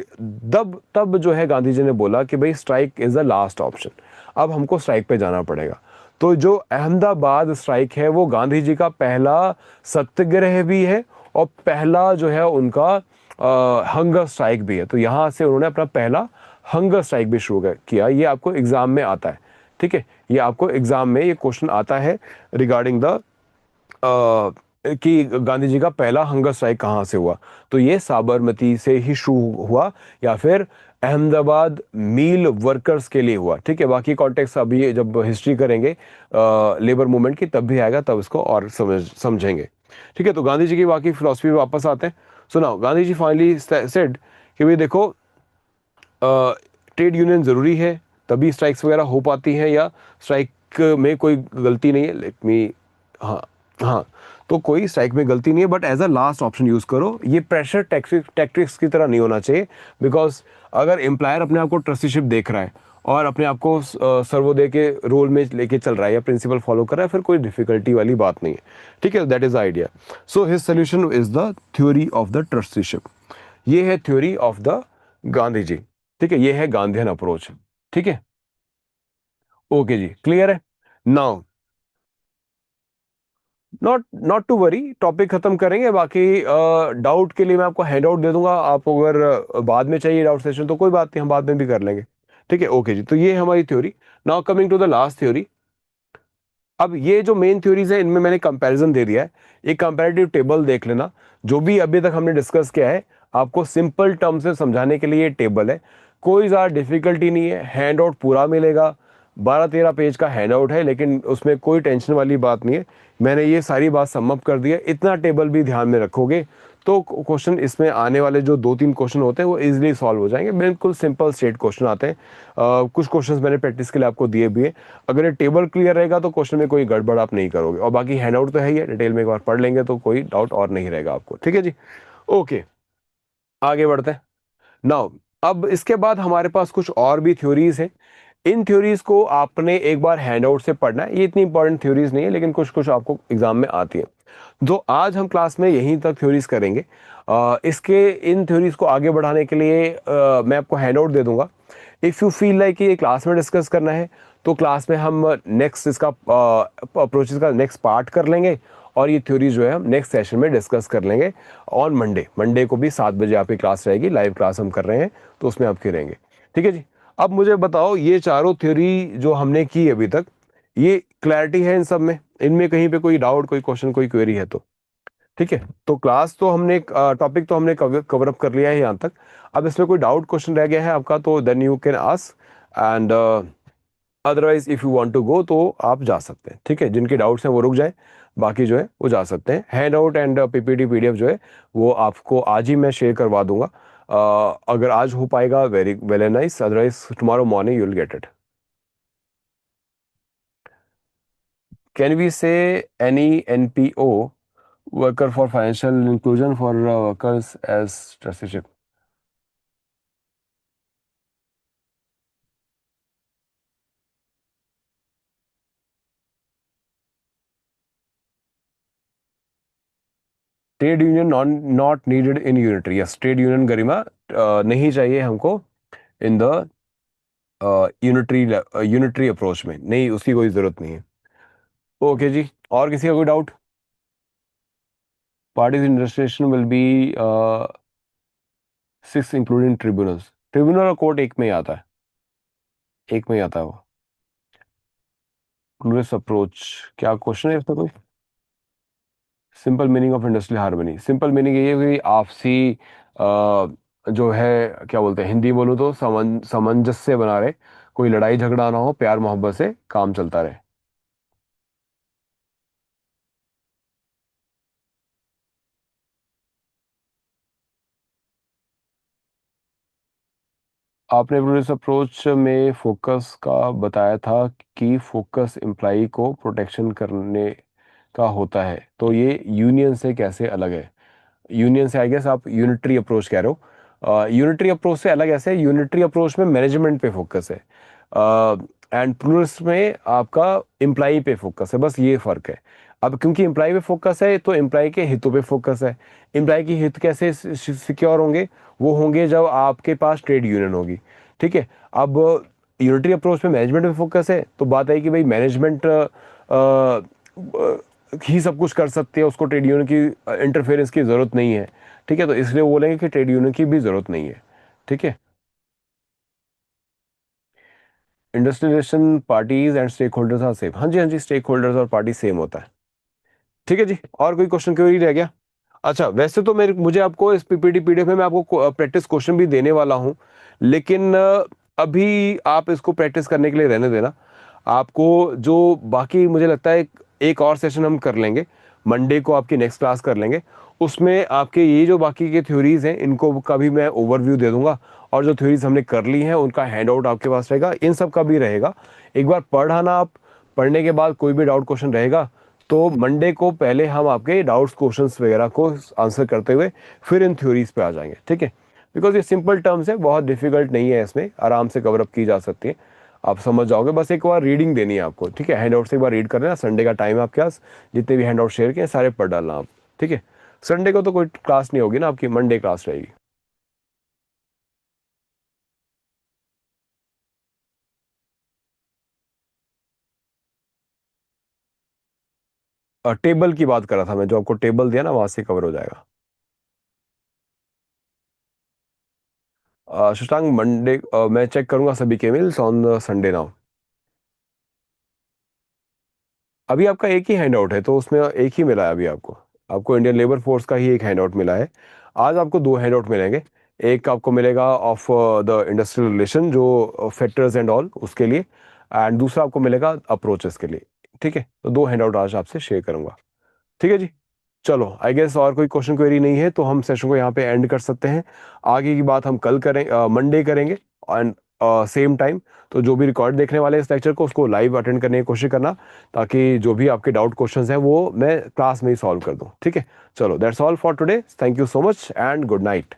तब जो है गांधी जी ने बोला कि भाई strike is the last option, अब हमको स्ट्राइक पे जाना पड़ेगा। तो जो अहमदाबाद स्ट्राइक है वो गांधी जी का पहला सत्याग्रह भी है, और पहला जो है उनका हंगर स्ट्राइक भी है। तो यहाँ से उन्होंने अपना पहला हंगर स्ट्राइक भी शुरू किया। ये आपको एग्जाम में आता है। ठीक है, ये आपको एग्जाम में ये क्वेश्चन आता है रिगार्डिंग द कि गांधी जी का पहला हंगर स्ट्राइक कहाँ से हुआ। तो ये साबरमती से ही शुरू हुआ, या फिर अहमदाबाद मील वर्कर्स के लिए हुआ। ठीक है, बाकी कॉन्टेक्स्ट अभी जब हिस्ट्री करेंगे लेबर मूवमेंट की तब भी आएगा, तब इसको और समझेंगे। ठीक है, तो गांधी जी की बाकी फिलॉसफी में वापस आते हैं। सुनाओ, गांधी जी फाइनली सेड कि भाई देखो, ट्रेड यूनियन ज़रूरी है, तभी स्ट्राइक्स वगैरह हो पाती हैं, या स्ट्राइक में कोई गलती नहीं है। लेट मी, हाँ हाँ, तो कोई स्ट्राइक में गलती नहीं है, but as a last option use करो। ये प्रेशर टैक्टिक्स की तरह नहीं होना चाहिए, बिकॉज अगर एम्प्लॉयर अपने आप को ट्रस्टीशिप देख रहा है और अपने आप को सर्वोदय के रोल में लेके चल रहा है या प्रिंसिपल फॉलो कर रहा है, फिर कोई डिफिकल्टी वाली बात नहीं है। ठीक है, that is the idea. So his solution is the theory of the trusteeship. ये है theory of the Gandhi ji. ठीक है, ये है गांधीयन अप्रोच। ठीक है, ओके जी, क्लियर है। Now not not to worry, topic खत्म करेंगे। बाकी डाउट के लिए मैं आपको हैंड आउट दे दूंगा, आप अगर बाद में चाहिए डाउट सेशन तो कोई बात नहीं, हम बाद में भी कर लेंगे। ठीक है, ओके जी, तो ये है हमारी theory. Now coming to the last theory. अब ये जो मेन थ्योरीज है इनमें मैंने कंपैरिजन दे दिया है। एक कंपैरेटिव टेबल देख लेना, जो भी अभी तक हमने डिस्कस किया है आपको सिंपल टर्म से समझाने के लिए ये टेबल है। कोई ज़्यादा डिफिकल्टी नहीं है, हैंड आउट पूरा मिलेगा। 12-13 पेज का हैंड आउट है, लेकिन उसमें कोई टेंशन वाली बात नहीं है। मैंने ये सारी बात सम अप कर दी है। इतना टेबल भी ध्यान में रखोगे तो क्वेश्चन इसमें आने वाले जो दो तीन क्वेश्चन होते हैं वो इजीली सॉल्व हो जाएंगे, बिल्कुल सिंपल स्ट्रेट क्वेश्चन आते हैं। कुछ क्वेश्चंस मैंने प्रैक्टिस के लिए आपको दिए भी हैं। अगर ये टेबल क्लियर रहेगा तो क्वेश्चन में कोई गड़बड़ आप नहीं करोगे, और बाकी हैंडआउट तो है ही है, डिटेल में एक बार पढ़ लेंगे तो कोई डाउट और नहीं रहेगा आपको। ठीक है जी, ओके, आगे बढ़ते हैं। नाउ अब इसके बाद हमारे पास कुछ और भी थ्योरीज हैं। इन थ्योरीज को आपने एक बार हैंडआउट से पढ़ना है, ये इतनी इंपॉर्टेंट थ्योरीज नहीं है लेकिन कुछ कुछ आपको एग्जाम में आती है। जो आज हम क्लास में यहीं तक थ्योरीज करेंगे। इसके इन थ्योरीज को आगे बढ़ाने के लिए मैं आपको हैंडआउट दे दूंगा। इफ़ यू फील लाइक ये क्लास में डिस्कस करना है तो क्लास में हम नेक्स्ट इसका अप्रोचेस का नेक्स्ट पार्ट कर लेंगे, और ये थ्योरी जो है हम नेक्स्ट सेशन में डिस्कस कर लेंगे ऑन मंडे। मंडे को भी 7 बजे आपकी क्लास रहेगी, लाइव क्लास हम कर रहे हैं तो उसमें आपके रहेंगे। ठीक है जी, अब मुझे बताओ ये चारों थ्योरी जो हमने की अभी तक, ये क्लैरिटी है इन सब में? इनमें कहीं पे कोई डाउट, कोई क्वेश्चन, कोई क्वेरी है तो? ठीक है, तो क्लास तो हमने टॉपिक तो हमने कवर अप कर लिया है यहाँ तक। अब इसमें कोई डाउट क्वेश्चन रह गया है आपका तो then you can ask, and otherwise if you want to go तो आप जा सकते हैं। ठीक है, जिनके डाउट्स हैं वो रुक जाएं, बाकी जो है वो जा सकते हैं। Hand out and PPT PDF जो है वो आपको आज ही मैं शेयर करवा दूंगा। अगर आज हो पाएगा very well and nice, otherwise tomorrow morning you will get it. Can we say any NPO worker for financial inclusion for workers as trusteeship? Trade union not needed in unitary, yes, trade union Garima नहीं चाहिए हमको in the unitary unitary approach में, नहीं, उसकी कोई जरूरत नहीं है। ओके जी, और किसी का कोई doubt? Parties in registration will be 6 including tribunals. Tribunal और कोर्ट एक में ही आता है, एक में ही आता है वो। प्लूरस अप्रोच, क्या क्वेश्चन है इसका कोई? Simple meaning of industrial harmony, simple meaning ये है कि आपसी जो है, क्या बोलते हैं, हिंदी बोलूँ तो सामंजस्य बना रहे, कोई लड़ाई झगड़ा ना हो, प्यार मोहब्बत से काम चलता रहे। आपने प्रोड्यूस अप्रोच में फोकस का बताया था कि फोकस एम्प्लाई को प्रोटेक्शन करने का होता है, तो ये यूनियन से कैसे अलग है? यूनियन से आई गेस आप यूनिटरी अप्रोच कह रहे हो। यूनिटरी अप्रोच से अलग ऐसे, यूनिटरी अप्रोच में मैनेजमेंट पे फोकस है, एंड प्लूरल्स में आपका एम्प्लाई पे फोकस है, बस ये फर्क है। अब क्योंकि एम्प्लाई पे फोकस है तो एम्प्लाई के हितों पे फोकस है। एम्प्लाई के हित कैसे सिक्योर होंगे? वो होंगे जब आपके पास ट्रेड यूनियन होगी। ठीक है, अब यूनिटरी अप्रोच में मैनेजमेंट पे फोकस है तो बात है कि भाई मैनेजमेंट ही सब कुछ कर सकती है, उसको ट्रेड यूनियन की इंटरफेरेंस की जरूरत नहीं है। ठीक है, तो इसलिए वो बोलेंगे कि ट्रेड यूनियन की भी जरूरत नहीं है। ठीक है, industrial relation parties and stakeholders are same, हाँ जी हाँ जी, स्टेक होल्डर्स और पार्टी सेम होता है। ठीक है जी, और कोई क्वेश्चन क्वेरी रह गया? अच्छा, वैसे तो मेरे मुझे आपको इस पीपीटी पीडीएफ में मैं आपको प्रैक्टिस क्वेश्चन भी देने वाला हूँ, लेकिन अभी आप इसको प्रैक्टिस करने के लिए रहने देना। आपको जो बाकी मुझे लगता है एक और सेशन हम कर लेंगे, मंडे को आपकी नेक्स्ट क्लास कर लेंगे, उसमें आपके ये जो बाकी के थ्योरीज हैं इनको का भी मैं ओवरव्यू दे दूंगा, और जो थ्योरीज हमने कर ली हैं उनका हैंड आउट आपके पास रहेगा, इन सब का भी रहेगा। एक बार पढ़ाना आप, पढ़ने के बाद कोई भी डाउट क्वेश्चन रहेगा तो मंडे को पहले हम आपके डाउट्स क्वेश्चंस वगैरह को आंसर करते हुए फिर इन थ्योरीज पे आ जाएंगे। ठीक है, बिकॉज ये सिंपल टर्म्स है, बहुत डिफिकल्ट नहीं है, इसमें आराम से कवर अप की जा सकती है, आप समझ जाओगे। बस एक बार रीडिंग देनी है आपको। ठीक है, हैंड आउट से एक बार रीड कर लेना, संडे का टाइम है आपके पास, जितने भी हैंड आउट शेयर किए सारे पढ़ डालना आप। ठीक है, संडे को तो कोई क्लास नहीं होगी ना आपकी, मंडे क्लास रहेगी। टेबल की बात कर रहा था मैं, जो आपको टेबल दिया ना वहां से कवर हो जाएगा। शशांक मंडे मैं चेक करूंगा सभी के मेल्स ऑन संडे नाउ। अभी आपका एक ही हैंड आउट है तो उसमें एक ही मिला है अभी आपको, आपको इंडियन लेबर फोर्स का ही एक हैंड आउट मिला है। आज आपको दो हैंड आउट मिलेंगे। एक आपको मिलेगा ऑफ द इंडस्ट्रियल रिलेशन जो फैक्टर्स एंड ऑल उसके लिए, एंड दूसरा आपको मिलेगा अप्रोचेस के लिए। ठीक है, तो दो हैंड आउट आज आपसे शेयर करूंगा। ठीक है जी, चलो आई गेस और कोई क्वेश्चन क्वेरी नहीं है तो हम सेशन को यहाँ पे एंड कर सकते हैं। आगे की बात हम कल करें, मंडे करेंगे एंड सेम टाइम। तो जो भी रिकॉर्ड देखने वाले हैं इस लेक्चर को उसको लाइव अटेंड करने की कोशिश करना, ताकि जो भी आपके डाउट क्वेश्चंस हैं वो मैं क्लास में ही सॉल्व कर दूं। ठीक है, चलो that's all for today. Thank you so much and good night.